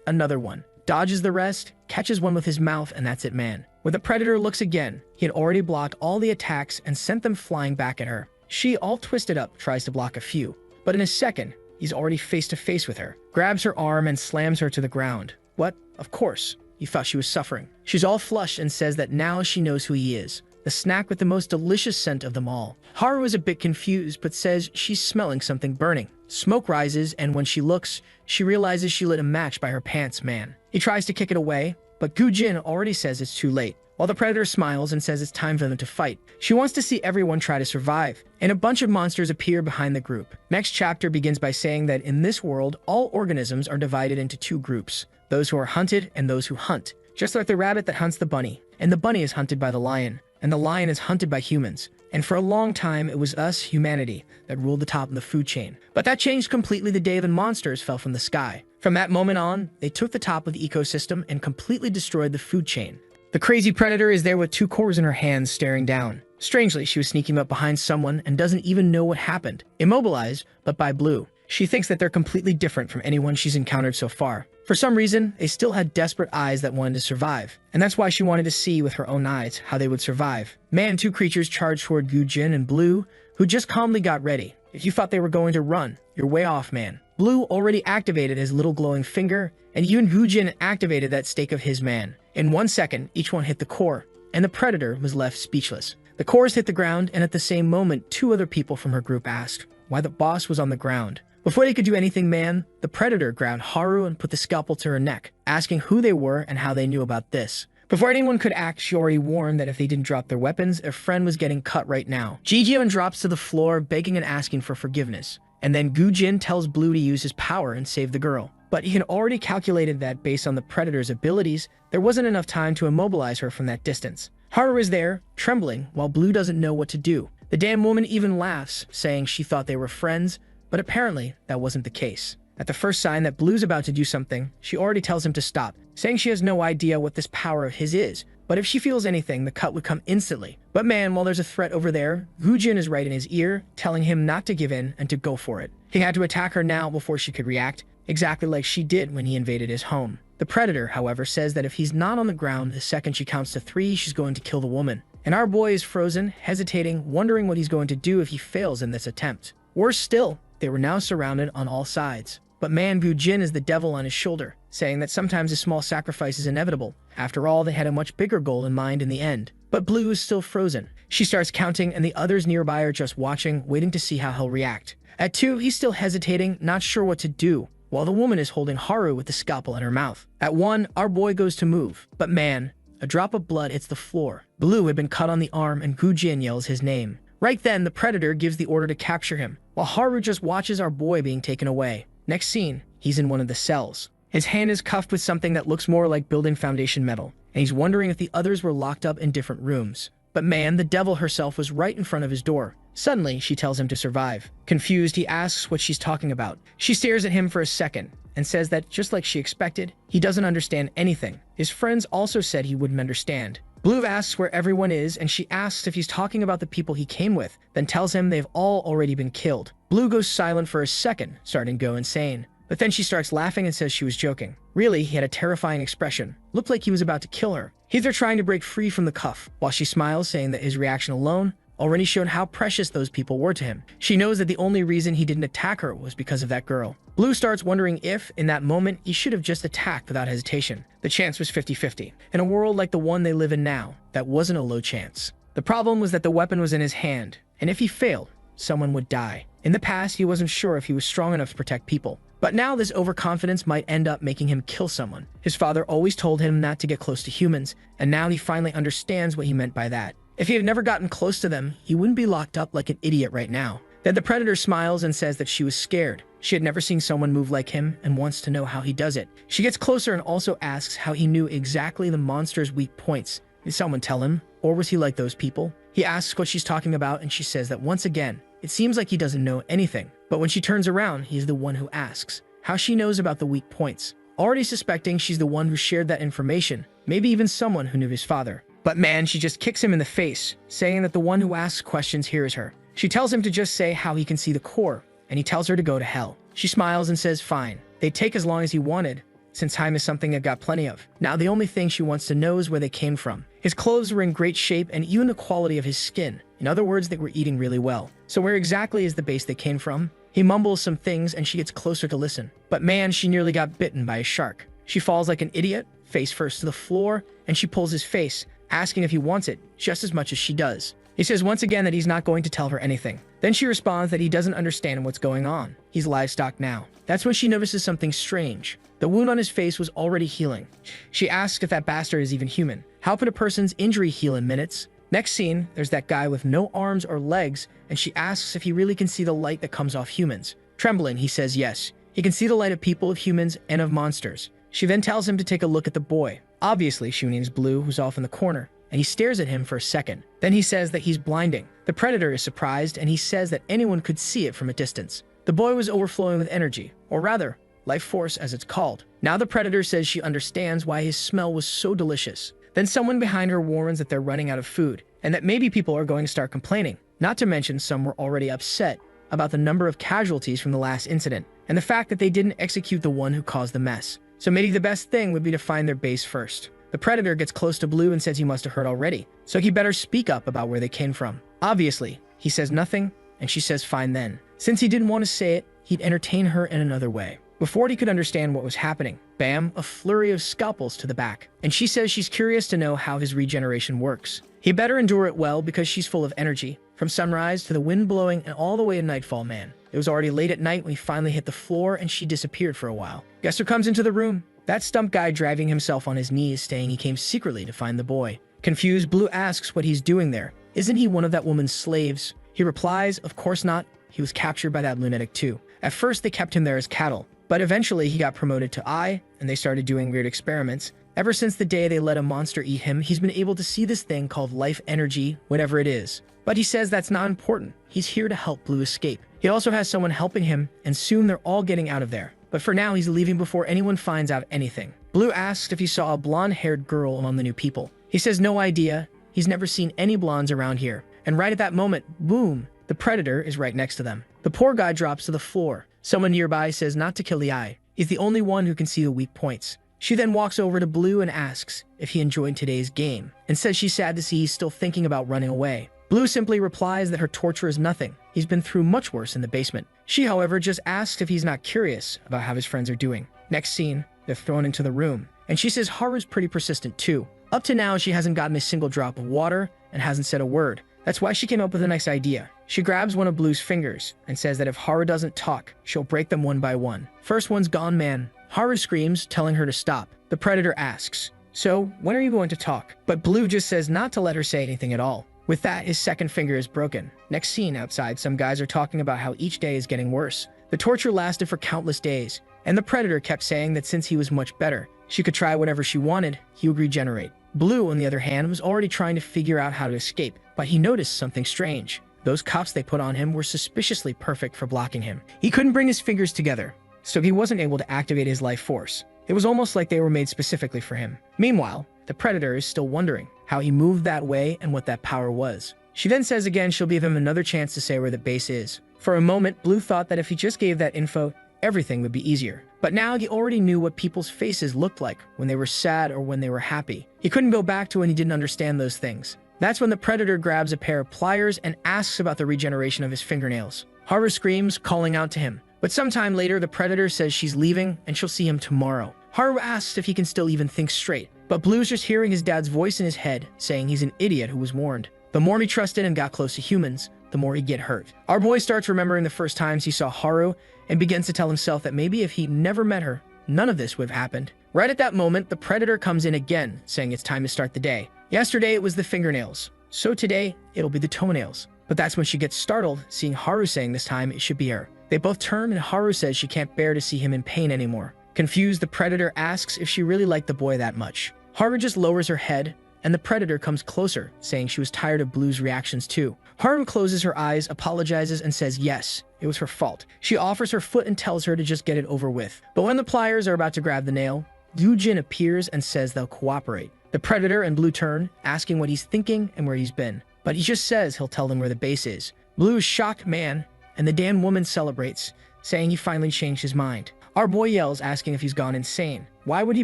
another one, dodges the rest, catches one with his mouth, and that's it, man. When the predator looks again, he had already blocked all the attacks and sent them flying back at her. She, all twisted up, tries to block a few, but in a second, he's already face to face with her, grabs her arm and slams her to the ground. What? Of course. He thought she was suffering. She's all flushed and says that now she knows who he is, the snack with the most delicious scent of them all. Haru is a bit confused, but says she's smelling something burning. Smoke rises, and when she looks, she realizes she lit a match by her pants, man. He tries to kick it away, but Gu-jin already says it's too late. While the predator smiles and says it's time for them to fight, she wants to see everyone try to survive, and a bunch of monsters appear behind the group. Next chapter begins by saying that in this world, all organisms are divided into two groups, those who are hunted and those who hunt. Just like the rabbit that hunts the bunny, and the bunny is hunted by the lion, and the lion is hunted by humans. And for a long time, it was us, humanity, that ruled the top of the food chain. But that changed completely the day the monsters fell from the sky. From that moment on, they took the top of the ecosystem and completely destroyed the food chain. The crazy predator is there with two cores in her hands staring down. Strangely, she was sneaking up behind someone and doesn't even know what happened. Immobilized, but by Blue. She thinks that they're completely different from anyone she's encountered so far. For some reason, they still had desperate eyes that wanted to survive, and that's why she wanted to see with her own eyes how they would survive. Man, two creatures charged toward Gu-jin and Blue, who just calmly got ready. If you thought they were going to run, you're way off, man. Blue already activated his little glowing finger, and even Gu-jin activated that stake of his, man. In 1 second, each one hit the core, and the predator was left speechless. The cores hit the ground, and at the same moment, two other people from her group asked why the boss was on the ground. Before they could do anything, man, the predator grabbed Haru and put the scalpel to her neck, asking who they were and how they knew about this. Before anyone could act, she already warned that if they didn't drop their weapons, a friend was getting cut right now. Jijion drops to the floor, begging and asking for forgiveness. And then Gu-jin tells Blue to use his power and save the girl. But he had already calculated that based on the predator's abilities, there wasn't enough time to immobilize her from that distance. Haru is there, trembling, while Blue doesn't know what to do. The damn woman even laughs, saying she thought they were friends, but apparently that wasn't the case. At the first sign that Blue's about to do something, she already tells him to stop, saying she has no idea what this power of his is, but if she feels anything, the cut would come instantly. But man, while there's a threat over there, Gu-jin is right in his ear, telling him not to give in and to go for it. He had to attack her now before she could react, exactly like she did when he invaded his home. The predator, however, says that if he's not on the ground the second she counts to 3, she's going to kill the woman. And our boy is frozen, hesitating, wondering what he's going to do if he fails in this attempt. Worse still, they were now surrounded on all sides. But man, Gu-jin is the devil on his shoulder, saying that sometimes a small sacrifice is inevitable. After all, they had a much bigger goal in mind in the end. But Blue is still frozen. She starts counting, and the others nearby are just watching, waiting to see how he'll react. At 2, he's still hesitating, not sure what to do, while the woman is holding Haru with the scalpel in her mouth. At 1, our boy goes to move. But man, a drop of blood hits the floor. Blue had been cut on the arm, and Gu-jin yells his name. Right then, the predator gives the order to capture him, while Haru just watches our boy being taken away. Next scene, he's in one of the cells. His hand is cuffed with something that looks more like building foundation metal, and he's wondering if the others were locked up in different rooms. But man, the devil herself was right in front of his door. Suddenly, she tells him to survive. Confused, he asks what she's talking about. She stares at him for a second, and says that, just like she expected, he doesn't understand anything. His friends also said he wouldn't understand. Blue asks where everyone is, and she asks if he's talking about the people he came with, then tells him they've all already been killed. Blue goes silent for a second, starting to go insane. But then she starts laughing and says she was joking. Really, he had a terrifying expression. Looked like he was about to kill her. He's there trying to break free from the cuff, while she smiles, saying that his reaction alone already showed how precious those people were to him. She knows that the only reason he didn't attack her was because of that girl. Blue starts wondering if, in that moment, he should have just attacked without hesitation. The chance was 50-50. In a world like the one they live in now, that wasn't a low chance. The problem was that the weapon was in his hand, and if he failed, someone would die. In the past, he wasn't sure if he was strong enough to protect people. But now this overconfidence might end up making him kill someone. His father always told him not to get close to humans, and now he finally understands what he meant by that. If he had never gotten close to them, he wouldn't be locked up like an idiot right now. Then the predator smiles and says that she was scared. She had never seen someone move like him and wants to know how he does it. She gets closer and also asks how he knew exactly the monster's weak points. Did someone tell him? Or was he like those people? He asks what she's talking about, and she says that once again, it seems like he doesn't know anything. But when she turns around, he's the one who asks how she knows about the weak points. Already suspecting she's the one who shared that information, maybe even someone who knew his father. But man, she just kicks him in the face, saying that the one who asks questions hears her. She tells him to just say how he can see the core, and he tells her to go to hell. She smiles and says fine. They'd take as long as he wanted, since time is something they've got plenty of. Now the only thing she wants to know is where they came from. His clothes were in great shape and even the quality of his skin. In other words, they were eating really well. So where exactly is the base they came from? He mumbles some things and she gets closer to listen. But man, she nearly got bitten by a shark. She falls like an idiot, face first to the floor, and she pulls his face, asking if he wants it just as much as she does. He says once again that he's not going to tell her anything. Then she responds that he doesn't understand what's going on. He's livestock now. That's when she notices something strange. The wound on his face was already healing. She asks if that bastard is even human. How could a person's injury heal in minutes? Next scene, there's that guy with no arms or legs, and she asks if he really can see the light that comes off humans. Trembling, he says yes. He can see the light of people, of humans, and of monsters. She then tells him to take a look at the boy. Obviously, she means Blue, who's off in the corner, and he stares at him for a second. Then he says that he's blinding. The predator is surprised, and he says that anyone could see it from a distance. The boy was overflowing with energy, or rather, life force as it's called. Now the predator says she understands why his smell was so delicious. Then someone behind her warns that they're running out of food, and that maybe people are going to start complaining. Not to mention some were already upset about the number of casualties from the last incident, and the fact that they didn't execute the one who caused the mess. So maybe the best thing would be to find their base first. The predator gets close to Blue and says he must have heard already, so he better speak up about where they came from. Obviously, he says nothing, and she says fine then. Since he didn't want to say it, he'd entertain her in another way. Before he could understand what was happening, bam, a flurry of scalpels to the back. And she says she's curious to know how his regeneration works. He better endure it well because she's full of energy. From sunrise to the wind blowing and all the way to nightfall, man. It was already late at night when he finally hit the floor and she disappeared for a while. Guess who comes into the room? That stump guy dragging himself on his knees, saying he came secretly to find the boy. Confused, Blue asks what he's doing there. Isn't he one of that woman's slaves? He replies, of course not. He was captured by that lunatic too. At first, they kept him there as cattle, but eventually he got promoted to eye, and they started doing weird experiments. Ever since the day they let a monster eat him, he's been able to see this thing called life energy, whatever it is. But he says that's not important. He's here to help Blue escape. He also has someone helping him, and soon they're all getting out of there. But for now, he's leaving before anyone finds out anything. Blue asks if he saw a blonde-haired girl among the new people. He says no idea. He's never seen any blondes around here. And right at that moment, boom, the predator is right next to them. The poor guy drops to the floor. Someone nearby says not to kill the eye. He's the only one who can see the weak points. She then walks over to Blue and asks if he enjoyed today's game, and says she's sad to see he's still thinking about running away. Blue simply replies that her torture is nothing. He's been through much worse in the basement. She, however, just asks if he's not curious about how his friends are doing. Next scene, they're thrown into the room, and she says Haru's pretty persistent too. Up to now, she hasn't gotten a single drop of water and hasn't said a word. That's why she came up with a nice idea. She grabs one of Blue's fingers and says that if Haru doesn't talk, she'll break them one by one. First one's gone, man. Haru screams, telling her to stop. The predator asks, so when are you going to talk? But Blue just says not to let her say anything at all. With that, his second finger is broken. Next scene, outside, some guys are talking about how each day is getting worse. The torture lasted for countless days, and the predator kept saying that since he was much better, she could try whatever she wanted, he would regenerate. Blue, on the other hand, was already trying to figure out how to escape, but he noticed something strange. Those cuffs they put on him were suspiciously perfect for blocking him. He couldn't bring his fingers together, so he wasn't able to activate his life force. It was almost like they were made specifically for him. Meanwhile, the predator is still wondering how he moved that way and what that power was. She then says again she'll give him another chance to say where the base is. For a moment, Blue thought that if he just gave that info, everything would be easier. But now he already knew what people's faces looked like when they were sad or when they were happy. He couldn't go back to when he didn't understand those things. That's when the predator grabs a pair of pliers and asks about the regeneration of his fingernails. Haru screams, calling out to him. But sometime later, the predator says she's leaving and she'll see him tomorrow. Haru asks if he can still even think straight. But Blue's just hearing his dad's voice in his head, saying he's an idiot who was warned. The more he trusted and got close to humans, the more he'd get hurt. Our boy starts remembering the first times he saw Haru and begins to tell himself that maybe if he'd never met her, none of this would have happened. Right at that moment, the predator comes in again, saying it's time to start the day. Yesterday, it was the fingernails. So today, it'll be the toenails. But that's when she gets startled, seeing Haru saying this time it should be her. They both turn and Haru says she can't bear to see him in pain anymore. Confused, the predator asks if she really liked the boy that much. Haru just lowers her head, and the predator comes closer, saying she was tired of Blue's reactions too. Haru closes her eyes, apologizes, and says yes, it was her fault. She offers her foot and tells her to just get it over with. But when the pliers are about to grab the nail, Yujin appears and says they'll cooperate. The predator and Blue turn, asking what he's thinking and where he's been. But he just says he'll tell them where the base is. Blue is shocked, man, and the damn woman celebrates, saying he finally changed his mind. Our boy yells, asking if he's gone insane. Why would he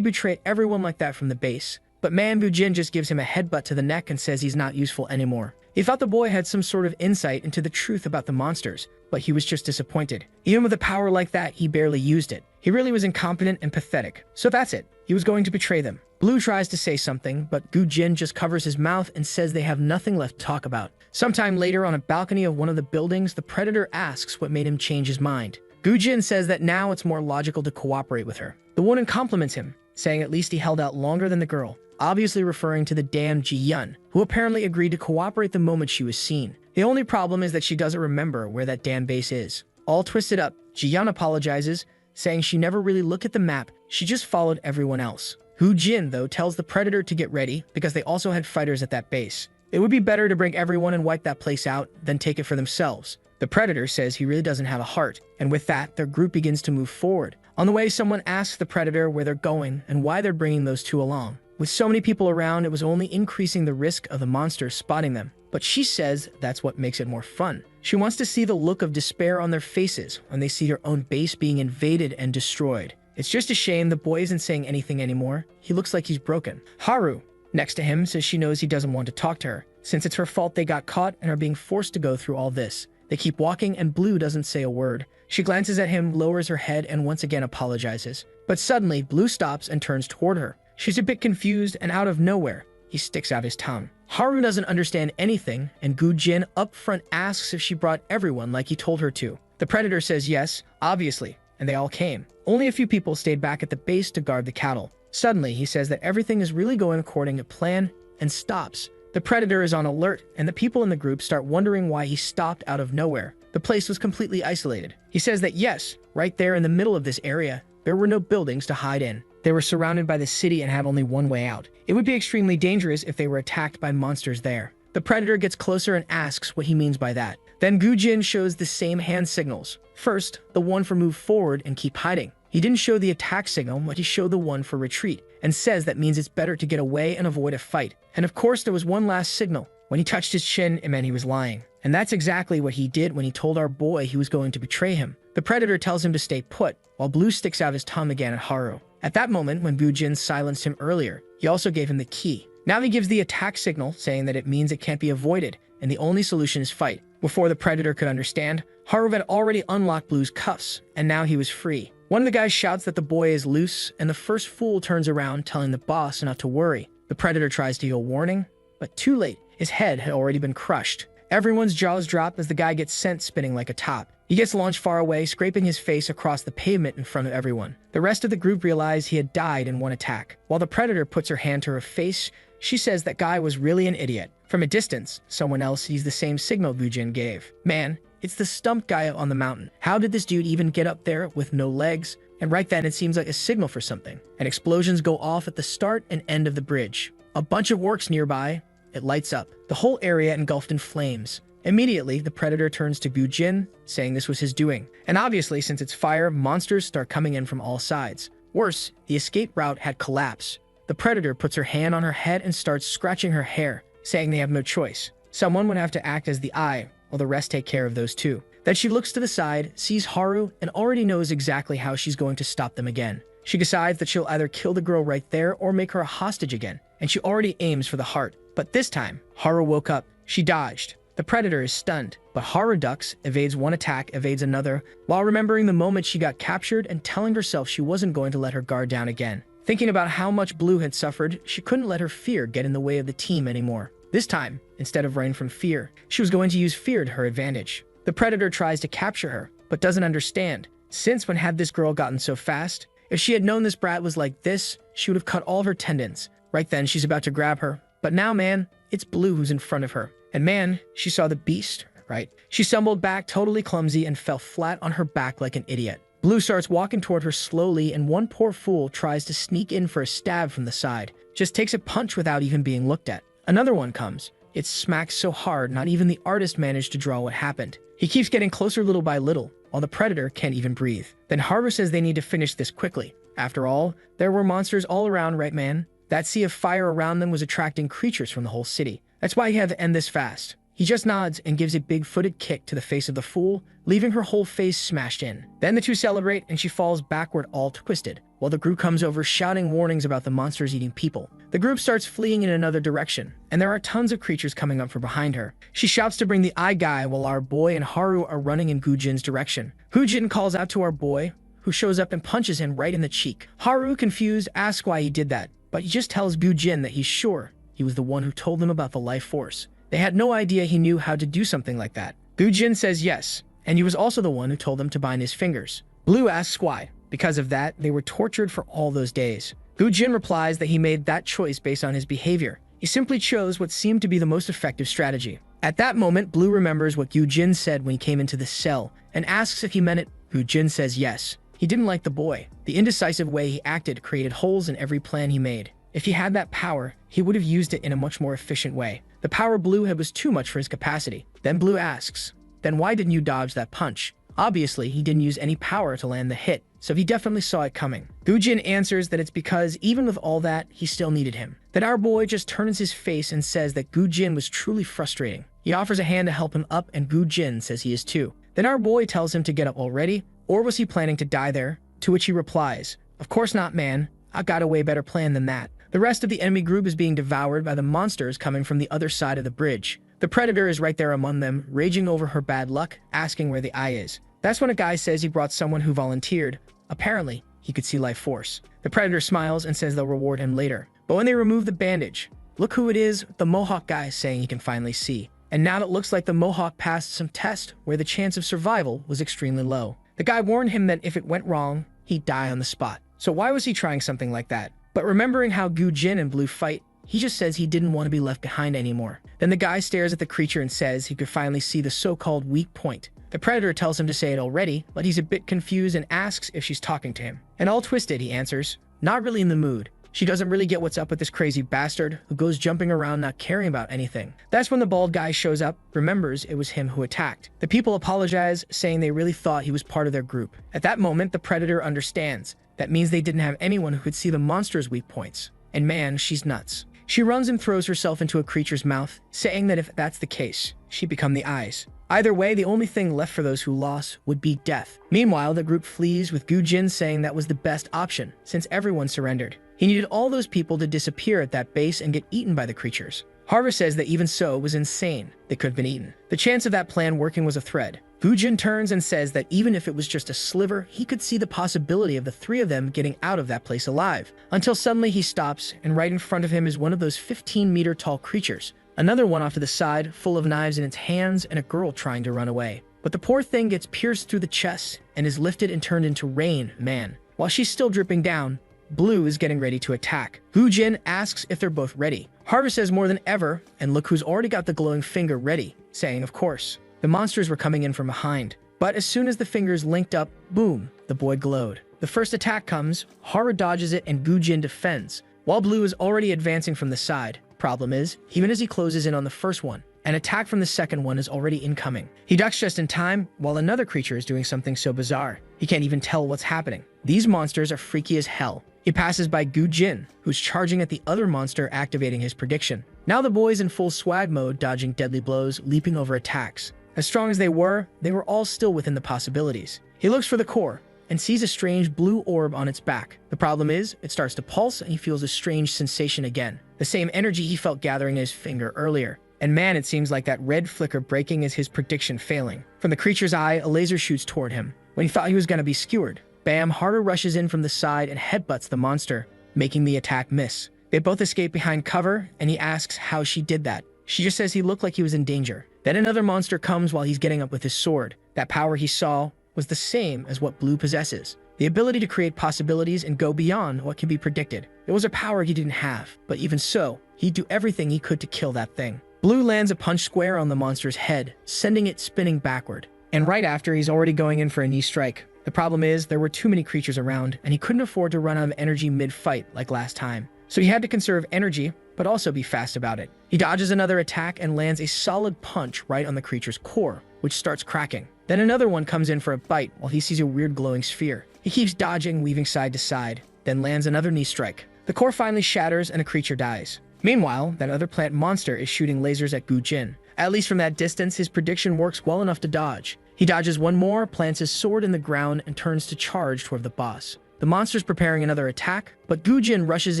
betray everyone like that from the base? But man, Bujin just gives him a headbutt to the neck and says he's not useful anymore. He thought the boy had some sort of insight into the truth about the monsters, but he was just disappointed. Even with a power like that, he barely used it. He really was incompetent and pathetic. So that's it. He was going to betray them. Blue tries to say something, but Gujin just covers his mouth and says they have nothing left to talk about. Sometime later, on a balcony of one of the buildings, the predator asks what made him change his mind. Gujin says that now it's more logical to cooperate with her. The woman compliments him, saying at least he held out longer than the girl, obviously referring to the damn Ji-yun, who apparently agreed to cooperate the moment she was seen. The only problem is that she doesn't remember where that damn base is. All twisted up, Ji-yun apologizes, saying she never really looked at the map, she just followed everyone else. Hu-jin, though, tells the predator to get ready because they also had fighters at that base. It would be better to bring everyone and wipe that place out than take it for themselves. The predator says he really doesn't have a heart, and with that, their group begins to move forward. On the way, someone asks the predator where they're going and why they're bringing those two along. With so many people around, it was only increasing the risk of the monsters spotting them. But she says that's what makes it more fun. She wants to see the look of despair on their faces when they see their own base being invaded and destroyed. It's just a shame the boy isn't saying anything anymore. He looks like he's broken. Haru, next to him, says she knows he doesn't want to talk to her, since it's her fault they got caught and are being forced to go through all this. They keep walking and Blue doesn't say a word. She glances at him, lowers her head, and once again apologizes. But suddenly, Blue stops and turns toward her. She's a bit confused, and out of nowhere, he sticks out his tongue. Haru doesn't understand anything, and Gujin up front asks if she brought everyone like he told her to. The predator says yes, obviously, and they all came. Only a few people stayed back at the base to guard the cattle. Suddenly, he says that everything is really going according to plan, and stops. The predator is on alert, and the people in the group start wondering why he stopped out of nowhere. The place was completely isolated. He says that yes, right there in the middle of this area, there were no buildings to hide in. They were surrounded by the city and had only one way out. It would be extremely dangerous if they were attacked by monsters there. The predator gets closer and asks what he means by that. Then Gujin shows the same hand signals. First, the one for move forward and keep hiding. He didn't show the attack signal, but he showed the one for retreat, and says that means it's better to get away and avoid a fight. And of course, there was one last signal. When he touched his chin, it meant he was lying. And that's exactly what he did when he told our boy he was going to betray him. The predator tells him to stay put, while Blue sticks out his tongue again at Haru. At that moment, when Bujin silenced him earlier, he also gave him the key. Now he gives the attack signal, saying that it means it can't be avoided, and the only solution is fight. Before the predator could understand, Haru had already unlocked Blue's cuffs, and now he was free. One of the guys shouts that the boy is loose, and the first fool turns around, telling the boss not to worry. The predator tries to yell warning, but too late. His head had already been crushed. Everyone's jaws drop as the guy gets sent spinning like a top. He gets launched far away, scraping his face across the pavement in front of everyone. The rest of the group realize he had died in one attack. While the predator puts her hand to her face, she says that guy was really an idiot. From a distance, someone else sees the same signal Bujin gave. Man, it's the stumped guy on the mountain. How did this dude even get up there with no legs? And right then, it seems like a signal for something. And explosions go off at the start and end of the bridge. A bunch of works nearby. It lights up. The whole area engulfed in flames. Immediately, the predator turns to Bujin, saying this was his doing. And obviously, since it's fire, monsters start coming in from all sides. Worse, the escape route had collapsed. The predator puts her hand on her head and starts scratching her hair, saying they have no choice. Someone would have to act as the eye, while the rest take care of those two. Then she looks to the side, sees Haru, and already knows exactly how she's going to stop them again. She decides that she'll either kill the girl right there or make her a hostage again, and she already aims for the heart. But this time, Haru woke up. She dodged. The predator is stunned, but Haru ducks, evades one attack, evades another, while remembering the moment she got captured and telling herself she wasn't going to let her guard down again. Thinking about how much Blue had suffered, she couldn't let her fear get in the way of the team anymore. This time, instead of running from fear, she was going to use fear to her advantage. The predator tries to capture her, but doesn't understand. Since when had this girl gotten so fast? If she had known this brat was like this, she would have cut all of her tendons. Right then, she's about to grab her. But now, man, it's Blue who's in front of her. And man, she saw the beast, right? She stumbled back totally clumsy and fell flat on her back like an idiot. Blue starts walking toward her slowly, and one poor fool tries to sneak in for a stab from the side. Just takes a punch without even being looked at. Another one comes. It smacks so hard, not even the artist managed to draw what happened. He keeps getting closer little by little, while the predator can't even breathe. Then Haru says they need to finish this quickly. After all, there were monsters all around, right man? That sea of fire around them was attracting creatures from the whole city. That's why he had to end this fast. He just nods and gives a big-footed kick to the face of the fool, leaving her whole face smashed in. Then the two celebrate and she falls backward all twisted, while the group comes over shouting warnings about the monsters eating people. The group starts fleeing in another direction, and there are tons of creatures coming up from behind her. She shouts to bring the eye guy while our boy and Haru are running in Gujin's direction. Gujin calls out to our boy, who shows up and punches him right in the cheek. Haru, confused, asks why he did that, but he just tells Gujin that he's sure he was the one who told them about the life force. They had no idea he knew how to do something like that. Gujin says yes, and he was also the one who told them to bind his fingers. Blue asks why. Because of that, they were tortured for all those days. Gujin replies that he made that choice based on his behavior. He simply chose what seemed to be the most effective strategy. At that moment, Blue remembers what Gujin said when he came into the cell and asks if he meant it. Gujin says yes. He didn't like the boy. The indecisive way he acted created holes in every plan he made. If he had that power, he would have used it in a much more efficient way. The power Blue had was too much for his capacity. Then Blue asks, "Then why didn't you dodge that punch?" Obviously, he didn't use any power to land the hit, so he definitely saw it coming. Gujin answers that it's because even with all that, he still needed him. Then our boy just turns his face and says that Gujin was truly frustrating. He offers a hand to help him up, and Gujin says he is too. Then our boy tells him to get up already, or was he planning to die there? To which he replies, "Of course not, man. I've got a way better plan than that." The rest of the enemy group is being devoured by the monsters coming from the other side of the bridge. The predator is right there among them, raging over her bad luck, asking where the eye is. That's when a guy says he brought someone who volunteered. Apparently, he could see life force. The predator smiles and says they'll reward him later. But when they remove the bandage, look who it is, the Mohawk guy saying he can finally see. And now it looks like the Mohawk passed some test where the chance of survival was extremely low. The guy warned him that if it went wrong, he'd die on the spot. So why was he trying something like that? But remembering how Gujin and Blue fight, he just says he didn't want to be left behind anymore. Then the guy stares at the creature and says he could finally see the so-called weak point. The predator tells him to say it already, but he's a bit confused and asks if she's talking to him. And all twisted, he answers, "Not really in the mood." She doesn't really get what's up with this crazy bastard who goes jumping around not caring about anything. That's when the bald guy shows up, remembers it was him who attacked. The people apologize, saying they really thought he was part of their group. At that moment, the predator understands. That means they didn't have anyone who could see the monster's weak points. And man, she's nuts. She runs and throws herself into a creature's mouth, saying that if that's the case, she'd become the eyes. Either way, the only thing left for those who lost would be death. Meanwhile, the group flees with Gujin saying that was the best option, since everyone surrendered. He needed all those people to disappear at that base and get eaten by the creatures. Harvey says that even so, it was insane. They could have been eaten. The chance of that plan working was a thread. Gujin turns and says that even if it was just a sliver, he could see the possibility of the three of them getting out of that place alive. Until suddenly he stops, and right in front of him is one of those 15-meter-tall creatures. Another one off to the side, full of knives in its hands, and a girl trying to run away. But the poor thing gets pierced through the chest and is lifted and turned into Rain Man. While she's still dripping down, Blue is getting ready to attack. Gujin asks if they're both ready. Harvey says more than ever, and look who's already got the glowing finger ready, saying of course. The monsters were coming in from behind. But as soon as the fingers linked up, boom, the boy glowed. The first attack comes, Haru dodges it, and Gujin defends, while Blue is already advancing from the side. Problem is, even as he closes in on the first one, an attack from the second one is already incoming. He ducks just in time, while another creature is doing something so bizarre. He can't even tell what's happening. These monsters are freaky as hell. He passes by Gujin, who's charging at the other monster, activating his prediction. Now the boy's in full swag mode, dodging deadly blows, leaping over attacks. As strong as they were all still within the possibilities. He looks for the core, and sees a strange blue orb on its back. The problem is, it starts to pulse, and he feels a strange sensation again. The same energy he felt gathering in his finger earlier. And man, it seems like that red flicker breaking is his prediction failing. From the creature's eye, a laser shoots toward him. When he thought he was going to be skewered, bam, Haru rushes in from the side and headbutts the monster, making the attack miss. They both escape behind cover, and he asks how she did that. She just says he looked like he was in danger. Then another monster comes while he's getting up with his sword. That power he saw was the same as what Blue possesses. The ability to create possibilities and go beyond what can be predicted. It was a power he didn't have, but even so, he'd do everything he could to kill that thing. Blue lands a punch square on the monster's head, sending it spinning backward. And right after, he's already going in for a knee strike. The problem is, there were too many creatures around, and he couldn't afford to run out of energy mid-fight like last time. So he had to conserve energy, but also be fast about it. He dodges another attack and lands a solid punch right on the creature's core, which starts cracking. Then another one comes in for a bite while he sees a weird glowing sphere. He keeps dodging, weaving side to side, then lands another knee strike. The core finally shatters and the creature dies. Meanwhile, that other plant monster is shooting lasers at Gujin. At least from that distance, his prediction works well enough to dodge. He dodges one more, plants his sword in the ground, and turns to charge toward the boss. The monster's preparing another attack, but Gujin rushes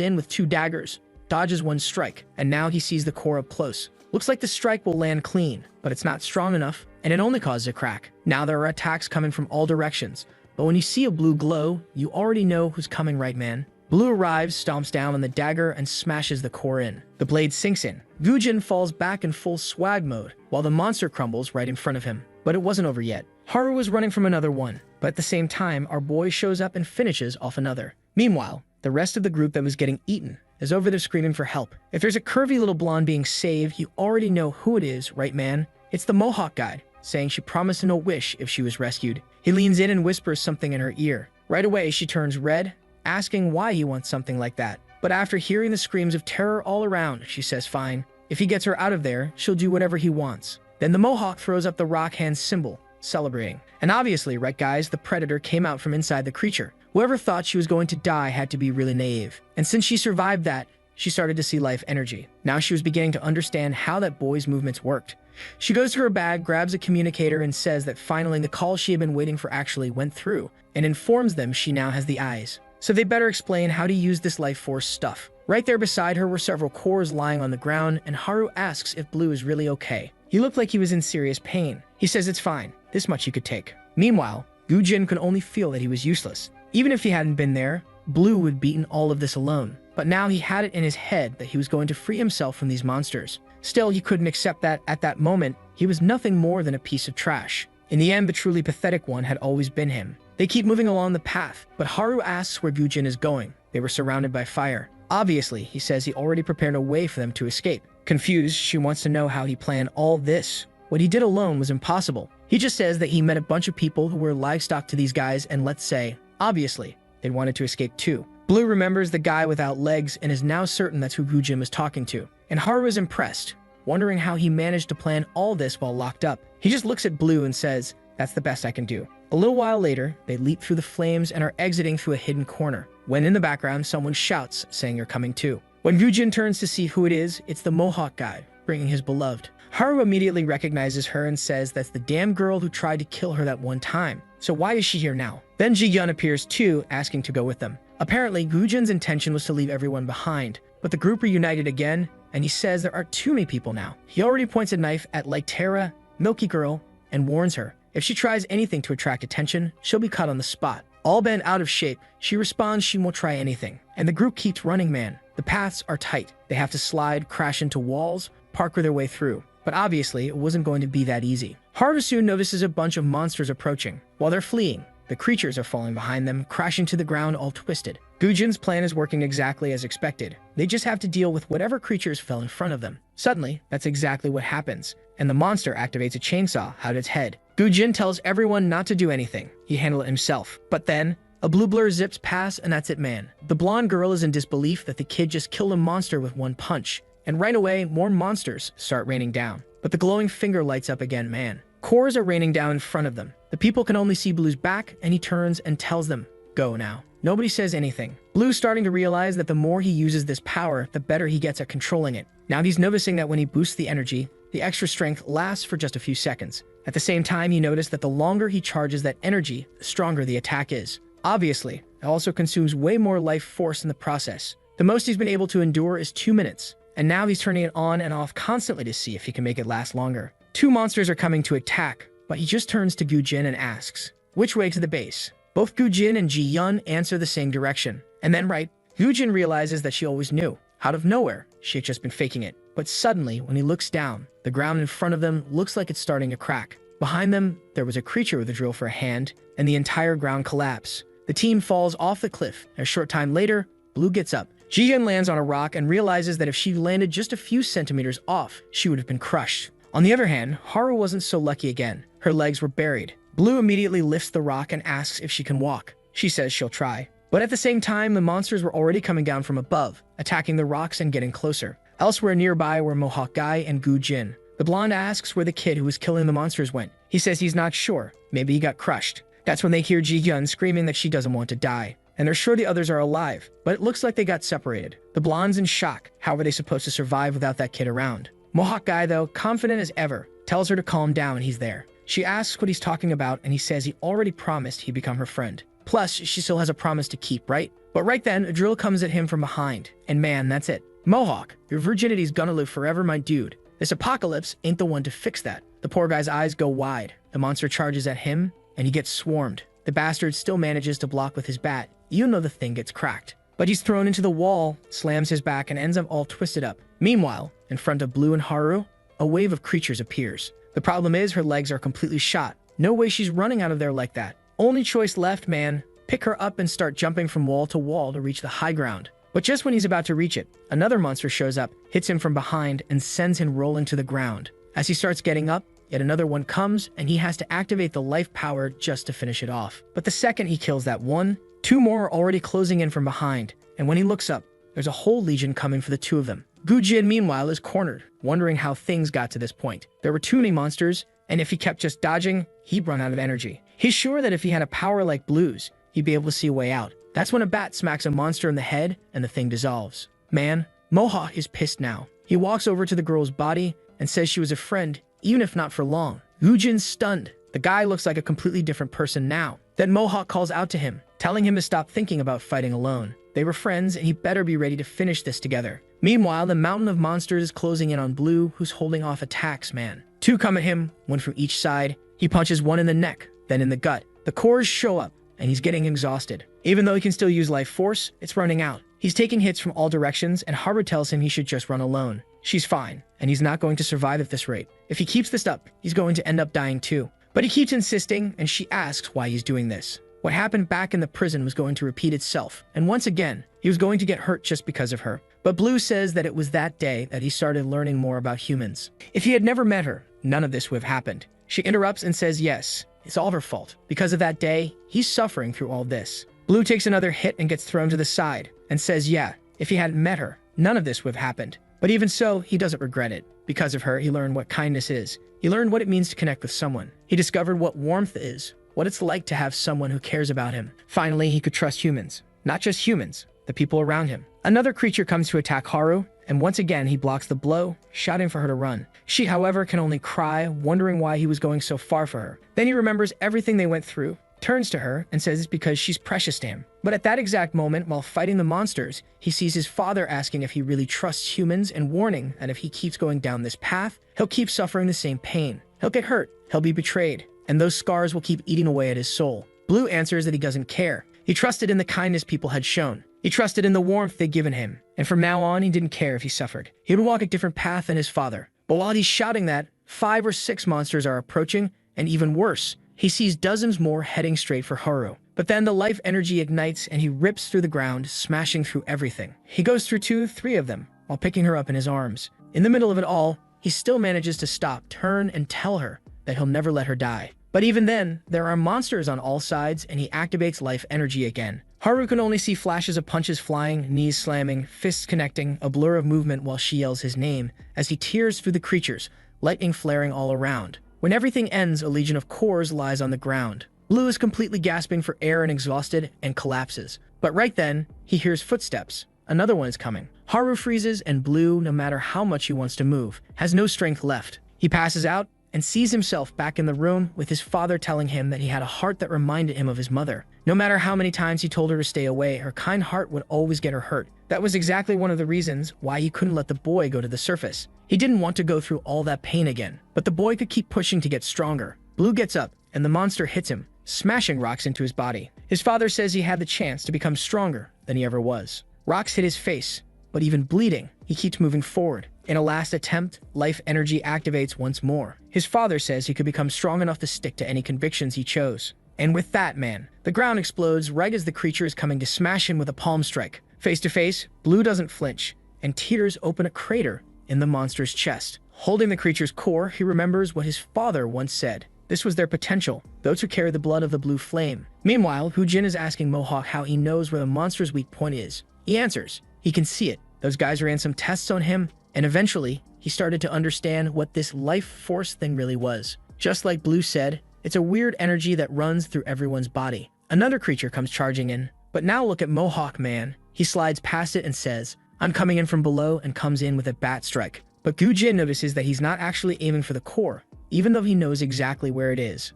in with 2 daggers, dodges one strike, and now he sees the core up close. Looks like the strike will land clean, but it's not strong enough, and it only causes a crack. Now there are attacks coming from all directions, but when you see a blue glow, you already know who's coming, right, man? Blue arrives, stomps down on the dagger, and smashes the core in. The blade sinks in. Gujin falls back in full swag mode, while the monster crumbles right in front of him. But it wasn't over yet. Haru was running from another one, but at the same time, our boy shows up and finishes off another. Meanwhile, the rest of the group that was getting eaten is over there screaming for help. If there's a curvy little blonde being saved, you already know who it is, right, man? It's the Mohawk guy, saying she promised him a wish if she was rescued. He leans in and whispers something in her ear. Right away, she turns red, asking why he wants something like that. But after hearing the screams of terror all around, she says fine. If he gets her out of there, she'll do whatever he wants. Then the Mohawk throws up the rock hand symbol, celebrating. And obviously, right guys, the predator came out from inside the creature. Whoever thought she was going to die had to be really naive. And since she survived that, she started to see life energy. Now she was beginning to understand how that boy's movements worked. She goes to her bag, grabs a communicator, and says that finally the call she had been waiting for actually went through, and informs them she now has the eyes. So they better explain how to use this life force stuff. Right there beside her were several cores lying on the ground, and Haru asks if Blue is really okay. He looked like he was in serious pain. He says it's fine, this much you could take. Meanwhile, Gujin could only feel that he was useless. Even if he hadn't been there, Blue would have beaten all of this alone. But now he had it in his head that he was going to free himself from these monsters. Still, he couldn't accept that at that moment, he was nothing more than a piece of trash. In the end, the truly pathetic one had always been him. They keep moving along the path, but Haru asks where Gujin is going. They were surrounded by fire. Obviously, he says he already prepared a way for them to escape. Confused, she wants to know how he planned all this. What he did alone was impossible. He just says that he met a bunch of people who were livestock to these guys, and let's say, obviously, they wanted to escape too. Blue remembers the guy without legs and is now certain that's who Gujin was talking to. And Haru is impressed, wondering how he managed to plan all this while locked up. He just looks at Blue and says, that's the best I can do. A little while later, they leap through the flames and are exiting through a hidden corner, when in the background someone shouts, saying you're coming too. When Gujin turns to see who it is, it's the Mohawk guy, bringing his beloved. Haru immediately recognizes her and says that's the damn girl who tried to kill her that one time. So why is she here now? Then Ji-yeon appears too, asking to go with them. Apparently, Gujin's intention was to leave everyone behind, but the group reunited again, and he says there are too many people now. He already points a knife at Lytera, Milky Girl, and warns her, if she tries anything to attract attention, she'll be caught on the spot. All bent out of shape, she responds she won't try anything. And the group keeps running, man. The paths are tight. They have to slide, crash into walls, parkour their way through. But obviously, it wasn't going to be that easy. Haru soon notices a bunch of monsters approaching. While they're fleeing, the creatures are falling behind them, crashing to the ground all twisted. Gujin's plan is working exactly as expected. They just have to deal with whatever creatures fell in front of them. Suddenly, that's exactly what happens, and the monster activates a chainsaw out its head. Gujin tells everyone not to do anything. He handled it himself. But then, a blue blur zips past, and that's it, man. The blonde girl is in disbelief that the kid just killed a monster with one punch. And right away, more monsters start raining down. But the glowing finger lights up again, man. Cores are raining down in front of them. The people can only see Blue's back, and he turns and tells them, go now. Nobody says anything. Blue's starting to realize that the more he uses this power, the better he gets at controlling it. Now he's noticing that when he boosts the energy, the extra strength lasts for just a few seconds. At the same time, he noticed that the longer he charges that energy, the stronger the attack is. Obviously, it also consumes way more life force in the process. The most he's been able to endure is 2 minutes, and now he's turning it on and off constantly to see if he can make it last longer. 2 monsters are coming to attack, but he just turns to Gujin and asks, which way to the base? Both Gujin and Ji-yeon answer the same direction. And then Gujin realizes that she always knew. Out of nowhere, she had just been faking it. But suddenly, when he looks down, the ground in front of them looks like it's starting to crack. Behind them, there was a creature with a drill for a hand, and the entire ground collapsed. The team falls off the cliff, and a short time later, Blue gets up. Ji-yeon lands on a rock and realizes that if she landed just a few centimeters off, she would have been crushed. On the other hand, Haru wasn't so lucky again. Her legs were buried. Blue immediately lifts the rock and asks if she can walk. She says she'll try. But at the same time, the monsters were already coming down from above, attacking the rocks and getting closer. Elsewhere nearby were Mohawk Guy and Gujin. The blonde asks where the kid who was killing the monsters went. He says he's not sure. Maybe he got crushed. That's when they hear Ji-yeon screaming that she doesn't want to die. And they're sure the others are alive, but it looks like they got separated. The blonde's in shock. How were they supposed to survive without that kid around? Mohawk guy, though, confident as ever, tells her to calm down and he's there. She asks what he's talking about and he says he already promised he'd become her friend. Plus, she still has a promise to keep, right? But right then, a drill comes at him from behind. And man, that's it. Mohawk, your virginity's gonna live forever, my dude. This apocalypse ain't the one to fix that. The poor guy's eyes go wide. The monster charges at him and he gets swarmed. The bastard still manages to block with his bat, even though the thing gets cracked. But he's thrown into the wall, slams his back, and ends up all twisted up. Meanwhile, in front of Blue and Haru, a wave of creatures appears. The problem is her legs are completely shot. No way she's running out of there like that. Only choice left, man. Pick her up and start jumping from wall to wall to reach the high ground. But just when he's about to reach it, another monster shows up, hits him from behind, and sends him rolling to the ground. As he starts getting up, yet another one comes, and he has to activate the life power just to finish it off. But the second he kills that one, two more are already closing in from behind, and when he looks up, there's a whole legion coming for the two of them. Gujin, meanwhile, is cornered, wondering how things got to this point. There were too many monsters, and if he kept just dodging, he'd run out of energy. He's sure that if he had a power like Blue's, he'd be able to see a way out. That's when a bat smacks a monster in the head, and the thing dissolves. Man, Mohawk is pissed now. He walks over to the girl's body and says she was a friend, even if not for long. Gujin's stunned. The guy looks like a completely different person now. Then Mohawk calls out to him, telling him to stop thinking about fighting alone. They were friends, and he better be ready to finish this together. Meanwhile, the mountain of monsters is closing in on Blue, who's holding off attacks, man. Two come at him, one from each side. He punches one in the neck, then in the gut. The cores show up, and he's getting exhausted. Even though he can still use life force, it's running out. He's taking hits from all directions, and Haru tells him he should just run alone. She's fine, and he's not going to survive at this rate. If he keeps this up, he's going to end up dying too. But he keeps insisting, and she asks why he's doing this. What happened back in the prison was going to repeat itself, and once again, he was going to get hurt just because of her. But Blue says that it was that day that he started learning more about humans. If he had never met her, none of this would have happened. She interrupts and says yes, it's all her fault. Because of that day, he's suffering through all this. Blue takes another hit and gets thrown to the side, and says yeah, if he hadn't met her, none of this would have happened. But even so, he doesn't regret it. Because of her, he learned what kindness is. He learned what it means to connect with someone. He discovered what warmth is, what it's like to have someone who cares about him. Finally, he could trust humans. Not just humans, the people around him. Another creature comes to attack Haru, and once again he blocks the blow, shouting for her to run. She, however, can only cry, wondering why he was going so far for her. Then he remembers everything they went through, turns to her, and says it's because she's precious to him. But at that exact moment, while fighting the monsters, he sees his father asking if he really trusts humans and warning that if he keeps going down this path, he'll keep suffering the same pain. He'll get hurt, he'll be betrayed, and those scars will keep eating away at his soul. Blue answers that he doesn't care. He trusted in the kindness people had shown. He trusted in the warmth they'd given him. And from now on, he didn't care if he suffered. He would walk a different path than his father. But while he's shouting that, 5 or 6 monsters are approaching, and even worse, he sees dozens more heading straight for Haru. But then the life energy ignites and he rips through the ground, smashing through everything. He goes through 2, 3 of them, while picking her up in his arms. In the middle of it all, he still manages to stop, turn, and tell her that he'll never let her die. But even then, there are monsters on all sides, and he activates life energy again. Haru can only see flashes of punches flying, knees slamming, fists connecting, a blur of movement while she yells his name, as he tears through the creatures, lightning flaring all around. When everything ends, a legion of cores lies on the ground. Blue is completely gasping for air and exhausted, and collapses. But right then, he hears footsteps. Another one is coming. Haru freezes, and Blue, no matter how much he wants to move, has no strength left. He passes out, and sees himself back in the room with his father telling him that he had a heart that reminded him of his mother. No matter how many times he told her to stay away, her kind heart would always get her hurt. That was exactly one of the reasons why he couldn't let the boy go to the surface. He didn't want to go through all that pain again, but the boy could keep pushing to get stronger. Blue gets up, and the monster hits him, smashing rocks into his body. His father says he had the chance to become stronger than he ever was. Rocks hit his face, but even bleeding, he keeps moving forward. In a last attempt, life energy activates once more. His father says he could become strong enough to stick to any convictions he chose. And with that, man, the ground explodes right as the creature is coming to smash him with a palm strike. Face to face, Blue doesn't flinch, and tears open a crater in the monster's chest. Holding the creature's core, he remembers what his father once said. This was their potential, those who carry the blood of the blue flame. Meanwhile, Hoojin is asking Mohawk how he knows where the monster's weak point is. He answers, he can see it. Those guys ran some tests on him, and eventually, he started to understand what this life force thing really was. Just like Blue said, it's a weird energy that runs through everyone's body. Another creature comes charging in, but now look at Mohawk Man. He slides past it and says, I'm coming in from below, and comes in with a bat strike. But Gu-jin notices that he's not actually aiming for the core, even though he knows exactly where it is.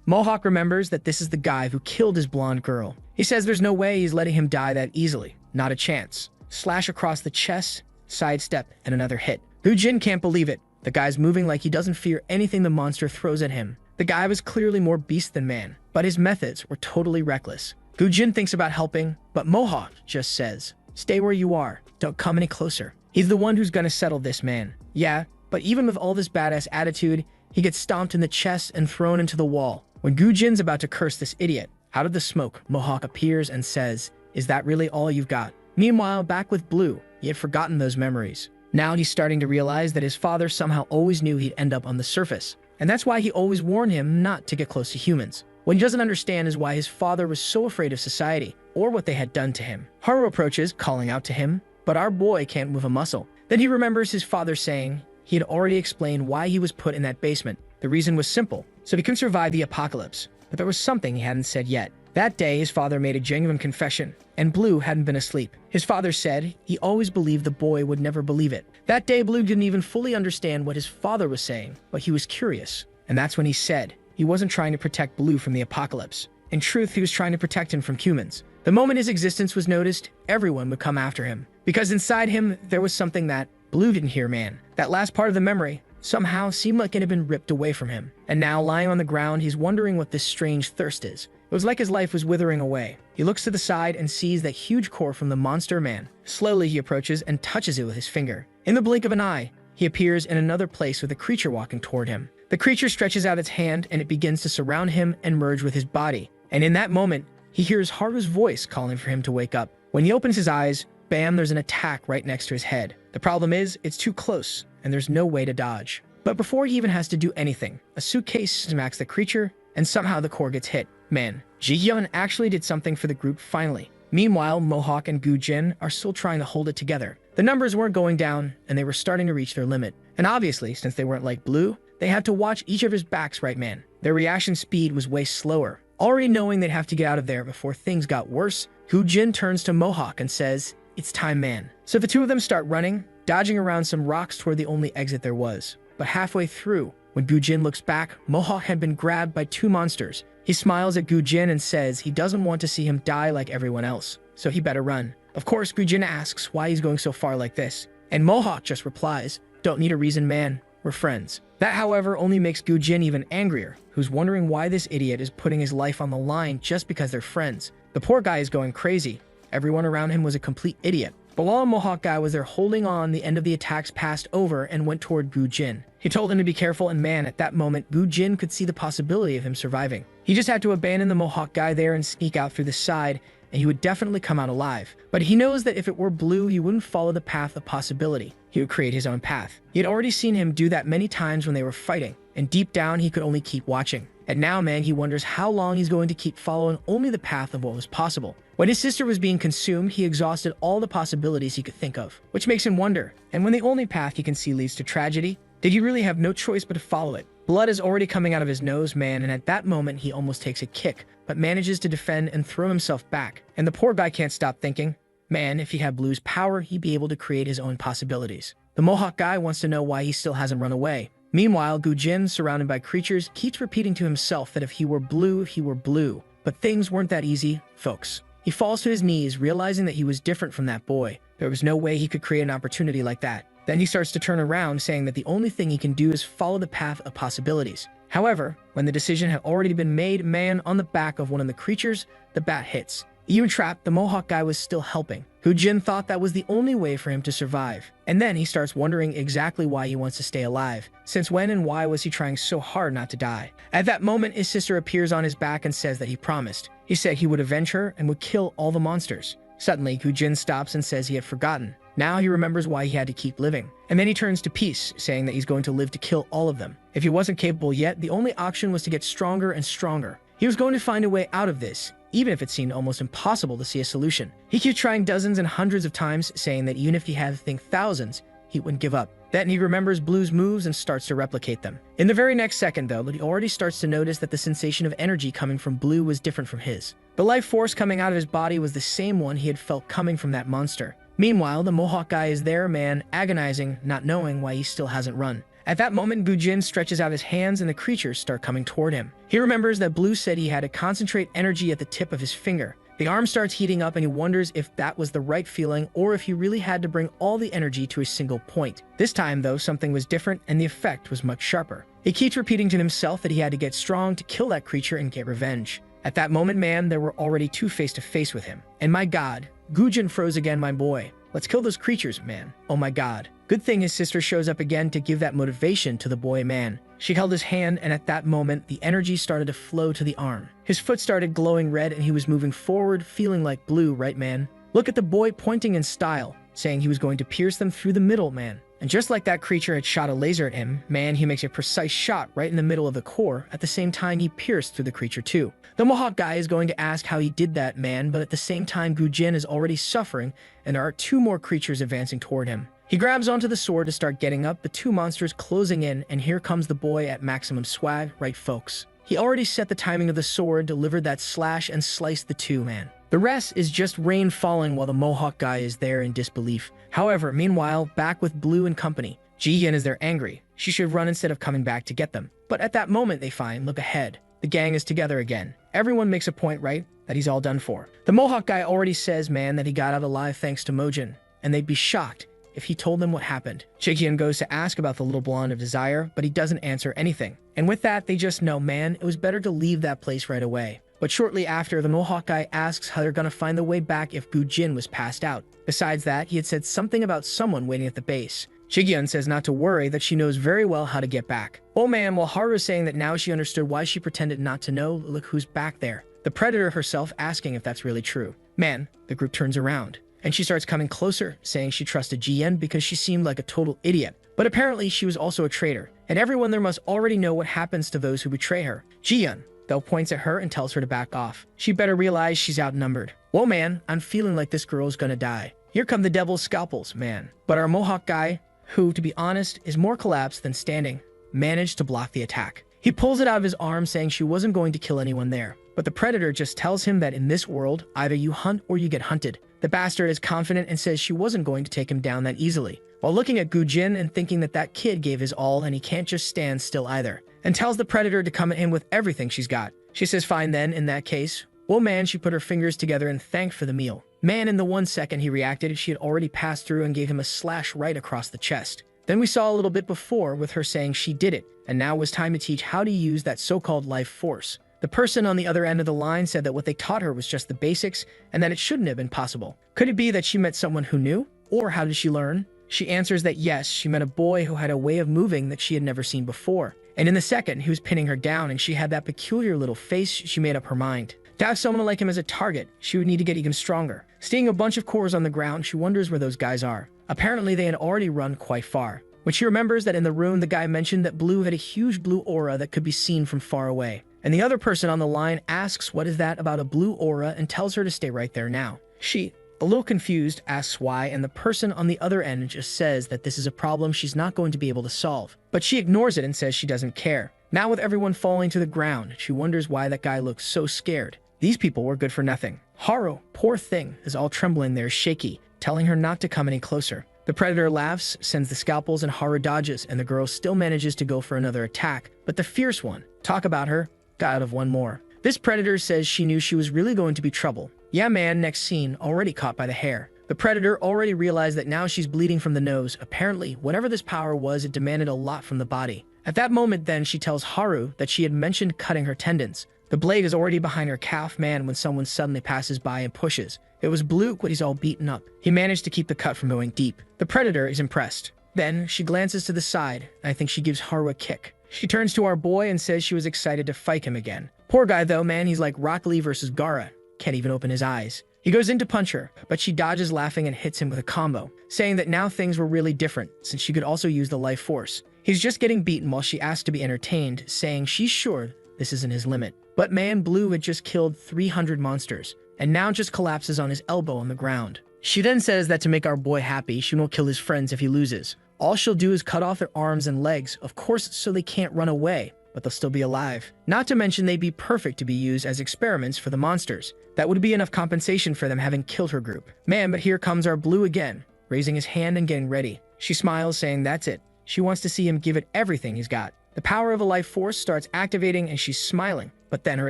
Mohawk remembers that this is the guy who killed his blonde girl. He says there's no way he's letting him die that easily. Not a chance. Slash across the chest, sidestep, and another hit. Gu-jin can't believe it. The guy's moving like he doesn't fear anything the monster throws at him. The guy was clearly more beast than man, but his methods were totally reckless. Gu-jin thinks about helping, but Mohawk just says, "Stay where you are. Don't come any closer." He's the one who's gonna settle this, man. Yeah, but even with all this badass attitude, he gets stomped in the chest and thrown into the wall. When Gu-jin's about to curse this idiot, out of the smoke, Mohawk appears and says, "Is that really all you've got?" Meanwhile, back with Blue, he had forgotten those memories. Now he's starting to realize that his father somehow always knew he'd end up on the surface, and that's why he always warned him not to get close to humans. What he doesn't understand is why his father was so afraid of society, or what they had done to him. Haru approaches, calling out to him, but our boy can't move a muscle. Then he remembers his father saying he had already explained why he was put in that basement. The reason was simple, so he could survive the apocalypse. But there was something he hadn't said yet. That day, his father made a genuine confession, and Blue hadn't been asleep. His father said he always believed the boy would never believe it. That day, Blue didn't even fully understand what his father was saying, but he was curious. And that's when he said he wasn't trying to protect Blue from the apocalypse. In truth, he was trying to protect him from humans. The moment his existence was noticed, everyone would come after him. Because inside him, there was something that Blue didn't hear, man. That last part of the memory somehow seemed like it had been ripped away from him. And now, lying on the ground, he's wondering what this strange thirst is. It was like his life was withering away. He looks to the side and sees that huge core from the monster man. Slowly, he approaches and touches it with his finger. In the blink of an eye, he appears in another place with a creature walking toward him. The creature stretches out its hand and it begins to surround him and merge with his body. And in that moment, he hears Haru's voice calling for him to wake up. When he opens his eyes, bam, there's an attack right next to his head. The problem is, it's too close, and there's no way to dodge. But before he even has to do anything, a suitcase smacks the creature, and somehow the core gets hit. Man, Ji-hyun actually did something for the group finally. Meanwhile, Mohawk and Gu-jin are still trying to hold it together. The numbers weren't going down, and they were starting to reach their limit. And obviously, since they weren't like Blue, they had to watch each of his backs, right, man? Their reaction speed was way slower. Already knowing they'd have to get out of there before things got worse, Gu-jin turns to Mohawk and says, "It's time, man." So the two of them start running, dodging around some rocks toward the only exit there was. But halfway through, when Gu-jin looks back, Mohawk had been grabbed by two monsters. He smiles at Gu-jin and says he doesn't want to see him die like everyone else, so he better run. Of course, Gu-jin asks why he's going so far like this, and Mohawk just replies, "Don't need a reason, man. We're friends." That, however, only makes Gu-jin even angrier, who's wondering why this idiot is putting his life on the line just because they're friends. The poor guy is going crazy. Everyone around him was a complete idiot. But while the Mohawk guy was there holding on, the end of the attacks passed over and went toward Gu-jin. He told him to be careful, and man, at that moment, Gu-jin could see the possibility of him surviving. He just had to abandon the Mohawk guy there and sneak out through the side, and he would definitely come out alive. But he knows that if it were Blue, he wouldn't follow the path of possibility. He would create his own path. He had already seen him do that many times when they were fighting, and deep down, he could only keep watching. And now, man, he wonders how long he's going to keep following only the path of what was possible. When his sister was being consumed, he exhausted all the possibilities he could think of, which makes him wonder. And when the only path he can see leads to tragedy, did he really have no choice but to follow it? Blood is already coming out of his nose, man, and at that moment, he almost takes a kick, but manages to defend and throw himself back. And the poor guy can't stop thinking, man, if he had Blue's power, he'd be able to create his own possibilities. The Mohawk guy wants to know why he still hasn't run away. Meanwhile, Gu-jin, surrounded by creatures, keeps repeating to himself that if he were Blue, he were Blue. But things weren't that easy, folks. He falls to his knees, realizing that he was different from that boy. There was no way he could create an opportunity like that. Then he starts to turn around, saying that the only thing he can do is follow the path of possibilities. However, when the decision had already been made, man, on the back of one of the creatures, the bat hits. Even trapped, the Mohawk guy was still helping. Gu-jin thought that was the only way for him to survive. And then he starts wondering exactly why he wants to stay alive. Since when and why was he trying so hard not to die? At that moment, his sister appears on his back and says that he promised. He said he would avenge her and would kill all the monsters. Suddenly, Gu-jin stops and says he had forgotten. Now he remembers why he had to keep living. And then he turns to Peace, saying that he's going to live to kill all of them. If he wasn't capable yet, the only option was to get stronger and stronger. He was going to find a way out of this, even if it seemed almost impossible to see a solution. He keeps trying dozens and hundreds of times, saying that even if he had to think thousands, he wouldn't give up. Then he remembers Blue's moves and starts to replicate them. In the very next second, though, he already starts to notice that the sensation of energy coming from Blue was different from his. The life force coming out of his body was the same one he had felt coming from that monster. Meanwhile, the Mohawk guy is there, man, agonizing, not knowing why he still hasn't run. At that moment, Gujin stretches out his hands and the creatures start coming toward him. He remembers that Blue said he had to concentrate energy at the tip of his finger. The arm starts heating up and he wonders if that was the right feeling or if he really had to bring all the energy to a single point. This time, though, something was different and the effect was much sharper. He keeps repeating to himself that he had to get strong to kill that creature and get revenge. At that moment, man, there were already two face to face with him. And my god, Gujin froze again, my boy. Let's kill those creatures, man. Oh my god. Good thing his sister shows up again to give that motivation to the boy, man. She held his hand, and at that moment, the energy started to flow to the arm. His foot started glowing red, and he was moving forward, feeling like Blue, right, man? Look at the boy pointing in style, saying he was going to pierce them through the middle, man. And just like that creature had shot a laser at him, man, he makes a precise shot right in the middle of the core. At the same time, he pierced through the creature too. The Mohawk guy is going to ask how he did that, man, but at the same time, Gujin is already suffering, and there are two more creatures advancing toward him. He grabs onto the sword to start getting up, the two monsters closing in, and here comes the boy at maximum swag, right, folks? He already set the timing of the sword, delivered that slash, and sliced the two, man. The rest is just rain falling while the Mohawk guy is there in disbelief. However, meanwhile, back with Blue and company, Ji-Yin is there angry. She should run instead of coming back to get them. But at that moment, they find, look ahead. The gang is together again. Everyone makes a point, right, that he's all done for. The Mohawk guy already says, man, that he got out alive thanks to Mojin, and they'd be shocked if he told them what happened. Ji-Yin goes to ask about the little blonde of desire, but he doesn't answer anything. And with that, they just know, man, it was better to leave that place right away. But shortly after, the Mohawk guy asks how they're gonna find the way back if Gujin was passed out. Besides that, he had said something about someone waiting at the base. Ji-Yin says not to worry, that she knows very well how to get back. Oh man, while Haru is saying that now she understood why she pretended not to know, look who's back there. The Predator herself asking if that's really true. Man, the group turns around, and she starts coming closer, saying she trusted Ji-Yin because she seemed like a total idiot. But apparently she was also a traitor, and everyone there must already know what happens to those who betray her. Ji-Yin, though, points at her and tells her to back off. She better realize she's outnumbered. Whoa man, I'm feeling like this girl's gonna die. Here come the devil's scalpels, man. But our Mohawk guy, who, to be honest, is more collapsed than standing, managed to block the attack. He pulls it out of his arm, saying she wasn't going to kill anyone there. But the Predator just tells him that in this world, either you hunt or you get hunted. The bastard is confident and says she wasn't going to take him down that easily, while looking at Gujin and thinking that that kid gave his all and he can't just stand still either, and tells the Predator to come at him with everything she's got. She says fine then, in that case. Well man, she put her fingers together and thanked for the meal. Man, in the 1 second he reacted, she had already passed through and gave him a slash right across the chest. Then we saw a little bit before with her saying she did it, and now it was time to teach how to use that so-called life force. The person on the other end of the line said that what they taught her was just the basics, and that it shouldn't have been possible. Could it be that she met someone who knew? Or how did she learn? She answers that yes, she met a boy who had a way of moving that she had never seen before. And in the second, he was pinning her down, and she had that peculiar little face. She made up her mind. To have someone like him as a target, she would need to get even stronger. Seeing a bunch of cores on the ground, she wonders where those guys are. Apparently, they had already run quite far. When she remembers that in the room, the guy mentioned that Blue had a huge blue aura that could be seen from far away. And the other person on the line asks what is that about a blue aura and tells her to stay right there now. She, a little confused, asks why, and the person on the other end just says that this is a problem she's not going to be able to solve. But she ignores it and says she doesn't care. Now with everyone falling to the ground, she wonders why that guy looks so scared. These people were good for nothing. Haru, poor thing, is all trembling there, shaky, telling her not to come any closer. The Predator laughs, sends the scalpels, and Haru dodges, and the girl still manages to go for another attack. But the fierce one, talk about her, got out of one more. This Predator says she knew she was really going to be trouble. Yeah man, next scene, already caught by the hair. The Predator already realized that now she's bleeding from the nose. Apparently, whatever this power was, it demanded a lot from the body. At that moment then, she tells Haru that she had mentioned cutting her tendons. The blade is already behind her calf, man, when someone suddenly passes by and pushes. It was Blue, but he's all beaten up. He managed to keep the cut from going deep. The Predator is impressed. Then, she glances to the side, and I think she gives Haru a kick. She turns to our boy and says she was excited to fight him again. Poor guy though, man, he's like Rock Lee versus Gaara. Can't even open his eyes. He goes in to punch her, but she dodges laughing and hits him with a combo, saying that now things were really different, since she could also use the life force. He's just getting beaten while she asks to be entertained, saying she's sure this isn't his limit. But man, Blue had just killed 300 monsters, and now just collapses on his elbow on the ground. She then says that to make our boy happy, she won't kill his friends if he loses. All she'll do is cut off their arms and legs, of course, so they can't run away. but they'll still be alive. Not to mention they'd be perfect to be used as experiments for the monsters. That would be enough compensation for them having killed her group. Man, but here comes our Blue again, raising his hand and getting ready. She smiles, saying that's it. She wants to see him give it everything he's got. The power of a life force starts activating and she's smiling, but then her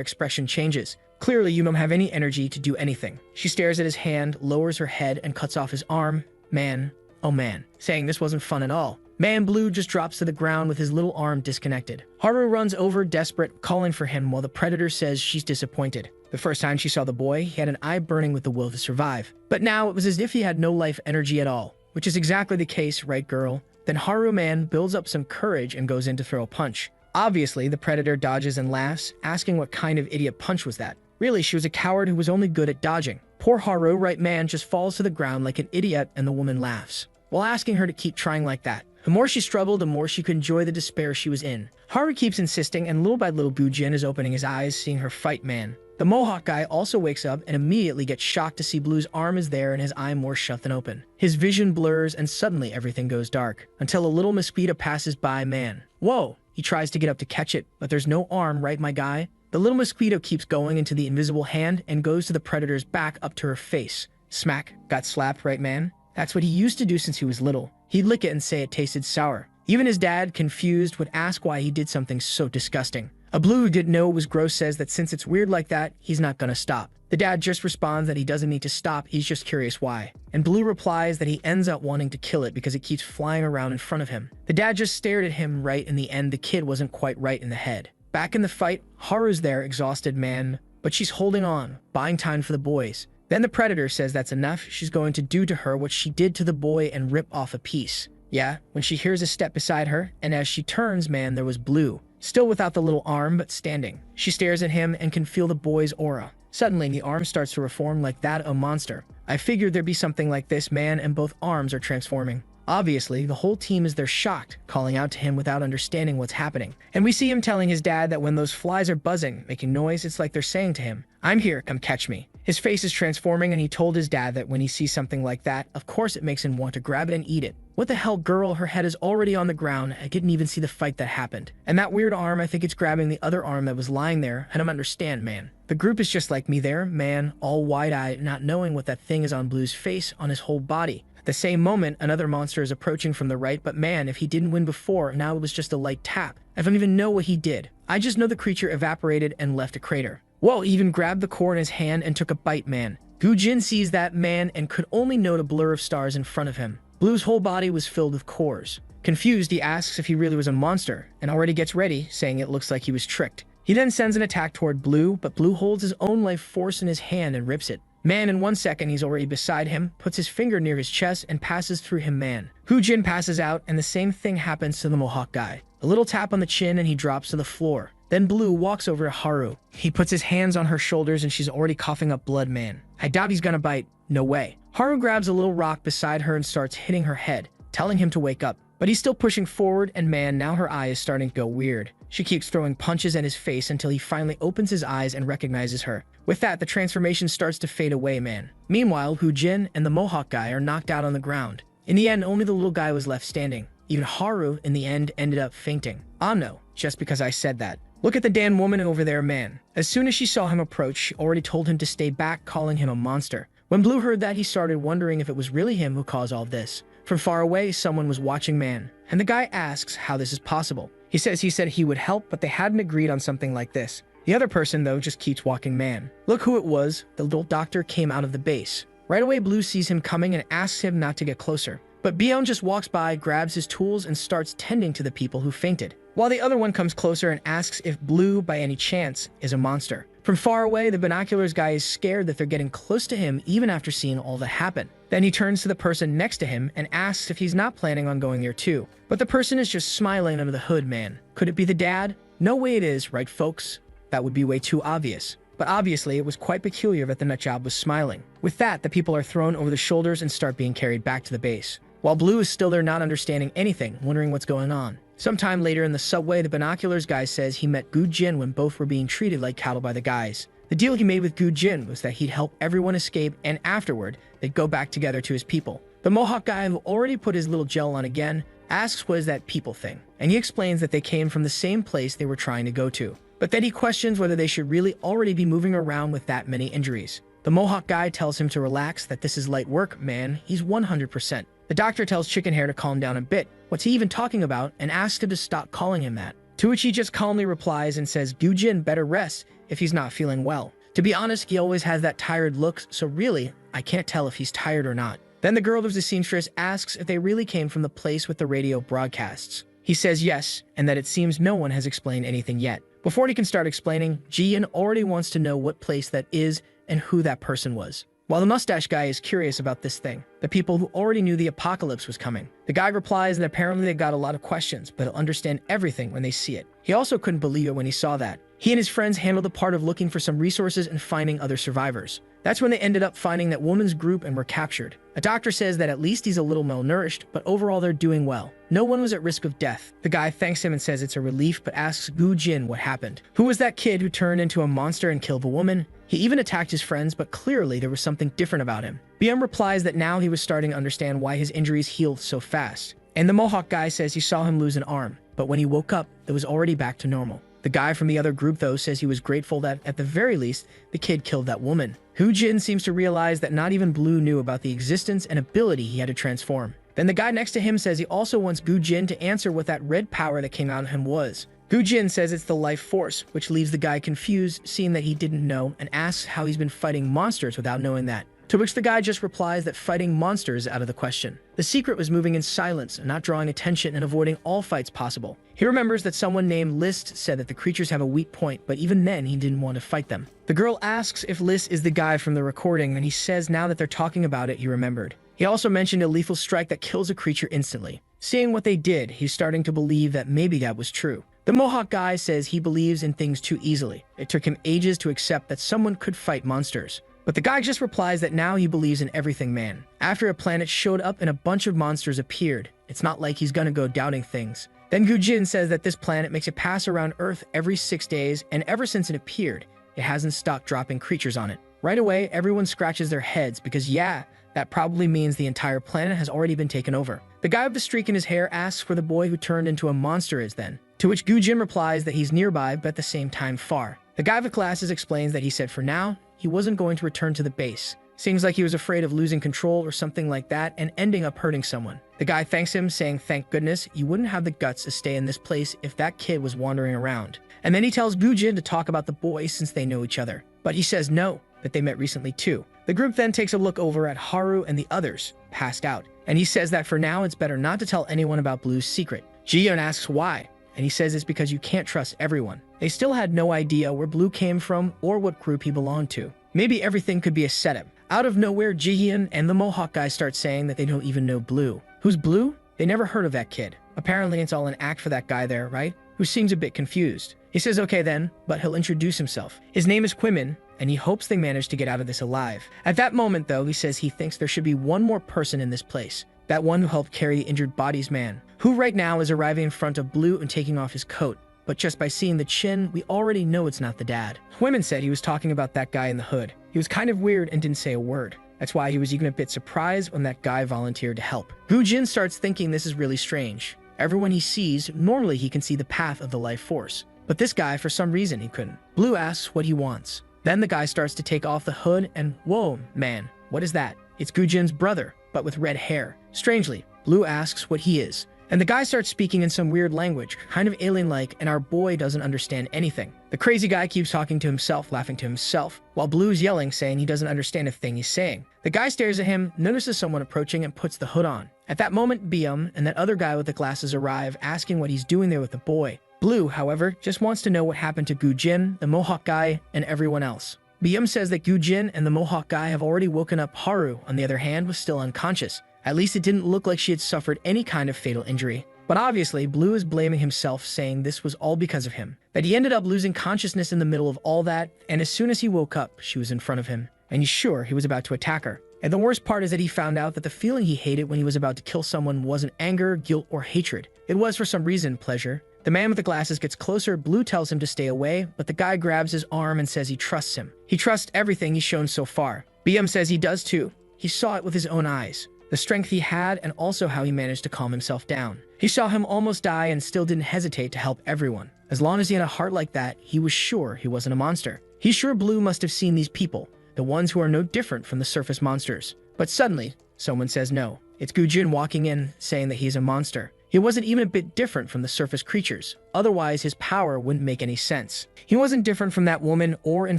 expression changes. Clearly, you don't have any energy to do anything. She stares at his hand, lowers her head, and cuts off his arm. Man, oh man, saying this wasn't fun at all. Man Blue just drops to the ground with his little arm disconnected. Haru runs over, desperate, calling for him while the predator says she's disappointed. The first time she saw the boy, he had an eye burning with the will to survive. But now it was as if he had no life energy at all, which is exactly the case, right girl? Then Haru Man builds up some courage and goes in to throw a punch. Obviously, the predator dodges and laughs, asking what kind of idiot punch was that. Really, she was a coward who was only good at dodging. Poor Haru, right man, just falls to the ground like an idiot and the woman laughs, while asking her to keep trying like that. The more she struggled, the more she could enjoy the despair she was in. Haru keeps insisting, and little by little Bujin is opening his eyes, seeing her fight man. The Mohawk guy also wakes up and immediately gets shocked to see Blue's arm is there and his eye more shut than open. His vision blurs and suddenly everything goes dark, until a little mosquito passes by man. Whoa! He tries to get up to catch it, but there's no arm, right my guy? The little mosquito keeps going into the invisible hand and goes to the predator's back up to her face. Smack. Got slapped, right man? That's what he used to do since he was little. He'd lick it and say it tasted sour. Even his dad, confused, would ask why he did something so disgusting. A Blue who didn't know it was gross says that since it's weird like that, he's not gonna stop. The dad just responds that he doesn't need to stop, he's just curious why. And Blue replies that he ends up wanting to kill it because it keeps flying around in front of him. The dad just stared at him. Right in the end, the kid wasn't quite right in the head. Back in the fight, Haru's there, exhausted man, but she's holding on, buying time for the boys. Then the predator says that's enough, she's going to do to her what she did to the boy and rip off a piece. Yeah, when she hears a step beside her, and as she turns, man, there was Blue. Still without the little arm, but standing. She stares at him and can feel the boy's aura. Suddenly, the arm starts to reform like that of a monster. I figured there'd be something like this, man, and both arms are transforming. Obviously, the whole team is there shocked, calling out to him without understanding what's happening. And we see him telling his dad that when those flies are buzzing, making noise, it's like they're saying to him, I'm here, come catch me. His face is transforming and he told his dad that when he sees something like that, of course it makes him want to grab it and eat it. What the hell, girl? Her head is already on the ground. I didn't even see the fight that happened. And that weird arm, I think it's grabbing the other arm that was lying there. I don't understand, man. The group is just like me there, man, all wide-eyed, not knowing what that thing is on Blue's face, on his whole body. At the same moment, another monster is approaching from the right, but man, if he didn't win before, now it was just a light tap. I don't even know what he did. I just know the creature evaporated and left a crater. Whoa, he even grabbed the core in his hand and took a bite, man. Gujin sees that man and could only note a blur of stars in front of him. Blue's whole body was filled with cores. Confused, he asks if he really was a monster, and already gets ready, saying it looks like he was tricked. He then sends an attack toward Blue, but Blue holds his own life force in his hand and rips it. Man, in 1 second, he's already beside him, puts his finger near his chest, and passes through him, man. Hujin passes out, and the same thing happens to the Mohawk guy. A little tap on the chin, and he drops to the floor. Then Blue walks over to Haru. He puts his hands on her shoulders, and she's already coughing up blood, man. I doubt he's gonna bite. No way. Haru grabs a little rock beside her and starts hitting her head, telling him to wake up. But he's still pushing forward, and man, now her eye is starting to go weird. She keeps throwing punches at his face until he finally opens his eyes and recognizes her. With that, the transformation starts to fade away, man. Meanwhile, Hujin and the Mohawk guy are knocked out on the ground. In the end, only the little guy was left standing. Even Haru, in the end, ended up fainting. Ah no, just because I said that. Look at the damn woman over there, man. As soon as she saw him approach, she already told him to stay back, calling him a monster. When Blue heard that, he started wondering if it was really him who caused all this. From far away, someone was watching man, and the guy asks how this is possible. He said he would help, but they hadn't agreed on something like this. The other person, though, just keeps walking man. Look who it was. The little doctor came out of the base. Right away, Blue sees him coming and asks him not to get closer. But Bion just walks by, grabs his tools, and starts tending to the people who fainted. While the other one comes closer and asks if Blue, by any chance, is a monster. From far away, the binoculars guy is scared that they're getting close to him even after seeing all that happen. Then he turns to the person next to him and asks if he's not planning on going there too. But the person is just smiling under the hood, man. Could it be the dad? No way it is, right folks? That would be way too obvious. But obviously, it was quite peculiar that the nutjob was smiling. With that, the people are thrown over the shoulders and start being carried back to the base. While Blue is still there not understanding anything, wondering what's going on. Sometime later in the subway, the binoculars guy says he met Gujin when both were being treated like cattle by the guys. The deal he made with Gujin was that he'd help everyone escape, and afterward, they'd go back together to his people. The Mohawk guy had already put his little gel on again, asks what is that people thing, and he explains that they came from the same place they were trying to go to. But then he questions whether they should really already be moving around with that many injuries. The Mohawk guy tells him to relax, that this is light work, man, he's 100%. The doctor tells Chicken Hair to calm down a bit, what's he even talking about, and asks him to stop calling him that. To which he just calmly replies and says Gujin better rest if he's not feeling well. To be honest, he always has that tired look, so really, I can't tell if he's tired or not. Then the girl who's the seamstress asks if they really came from the place with the radio broadcasts. He says yes, and that it seems no one has explained anything yet. Before he can start explaining, Jian already wants to know what place that is and who that person was. While the mustache guy is curious about this thing, the people who already knew the apocalypse was coming. The guy replies that apparently they got a lot of questions, but he'll understand everything when they see it. He also couldn't believe it when he saw that. He and his friends handled the part of looking for some resources and finding other survivors. That's when they ended up finding that woman's group and were captured. A doctor says that at least he's a little malnourished, but overall they're doing well. No one was at risk of death. The guy thanks him and says it's a relief, but asks Gu Jin what happened. Who was that kid who turned into a monster and killed the woman? He even attacked his friends, but clearly there was something different about him. BM replies that now he was starting to understand why his injuries healed so fast. And the Mohawk guy says he saw him lose an arm, but when he woke up, it was already back to normal. The guy from the other group, though, says he was grateful that, at the very least, the kid killed that woman. Hu Jin seems to realize that not even Blue knew about the existence and ability he had to transform. Then the guy next to him says he also wants Gu Jin to answer what that red power that came out of him was. Gu Jin says it's the life force, which leaves the guy confused, seeing that he didn't know, and asks how he's been fighting monsters without knowing that. To which the guy just replies that fighting monsters is out of the question. The secret was moving in silence, not drawing attention, and avoiding all fights possible. He remembers that someone named List said that the creatures have a weak point, but even then he didn't want to fight them. The girl asks if List is the guy from the recording, and he says now that they're talking about it, he remembered. He also mentioned a lethal strike that kills a creature instantly. Seeing what they did, he's starting to believe that maybe that was true. The Mohawk guy says he believes in things too easily. It took him ages to accept that someone could fight monsters. But the guy just replies that now he believes in everything man. After a planet showed up and a bunch of monsters appeared, it's not like he's gonna go doubting things. Then Gu Jin says that this planet makes it pass around Earth every 6 days, and ever since it appeared, it hasn't stopped dropping creatures on it. Right away, everyone scratches their heads because yeah, that probably means the entire planet has already been taken over. The guy with the streak in his hair asks where the boy who turned into a monster is then, to which Gu Jin replies that he's nearby but at the same time far. The guy with glasses explains that he said for now, he wasn't going to return to the base. Seems like he was afraid of losing control or something like that and ending up hurting someone. The guy thanks him, saying thank goodness you wouldn't have the guts to stay in this place if that kid was wandering around. And then he tells Gu Jin to talk about the boy since they know each other. But he says no, that they met recently too. The group then takes a look over at Haru and the others, passed out. And he says that for now it's better not to tell anyone about Blue's secret. Ji-yeon asks why, and he says it's because you can't trust everyone. They still had no idea where Blue came from or what group he belonged to. Maybe everything could be a setup. Out of nowhere, Ji-yeon and the Mohawk guy start saying that they don't even know Blue. Who's Blue? They never heard of that kid. Apparently it's all an act for that guy there, right? Who seems a bit confused. He says okay then, but he'll introduce himself. His name is Quimin, and he hopes they manage to get out of this alive. At that moment though, he says he thinks there should be one more person in this place. That one who helped carry the injured body's man, who right now is arriving in front of Blue and taking off his coat. But just by seeing the chin, we already know it's not the dad. Women said he was talking about that guy in the hood. He was kind of weird and didn't say a word. That's why he was even a bit surprised when that guy volunteered to help. Gu Jin starts thinking this is really strange. Everyone he sees, normally he can see the path of the life force. But this guy, for some reason, he couldn't. Blue asks what he wants. Then the guy starts to take off the hood and whoa, man, what is that? It's Gu Jin's brother, but with red hair. Strangely, Blue asks what he is. And the guy starts speaking in some weird language, kind of alien-like, and our boy doesn't understand anything. The crazy guy keeps talking to himself, laughing to himself, while Blue's yelling, saying he doesn't understand a thing he's saying. The guy stares at him, notices someone approaching, and puts the hood on. At that moment, Byum and that other guy with the glasses arrive, asking what he's doing there with the boy. Blue, however, just wants to know what happened to Gu Jin, the Mohawk guy, and everyone else. Byum says that Gu Jin and the Mohawk guy have already woken up. Haru, on the other hand, was still unconscious. At least it didn't look like she had suffered any kind of fatal injury. But obviously, Blue is blaming himself, saying this was all because of him. That he ended up losing consciousness in the middle of all that, and as soon as he woke up, she was in front of him. And he's sure he was about to attack her. And the worst part is that he found out that the feeling he hated when he was about to kill someone wasn't anger, guilt, or hatred. It was, for some reason, pleasure. The man with the glasses gets closer. Blue tells him to stay away, but the guy grabs his arm and says he trusts him. He trusts everything he's shown so far. Byum says he does too. He saw it with his own eyes. The strength he had, and also how he managed to calm himself down. He saw him almost die and still didn't hesitate to help everyone. As long as he had a heart like that, he was sure he wasn't a monster. He's sure Blue must have seen these people, the ones who are no different from the surface monsters. But suddenly, someone says no. It's Gu-jin walking in, saying that he's a monster. He wasn't even a bit different from the surface creatures, otherwise his power wouldn't make any sense. He wasn't different from that woman, or in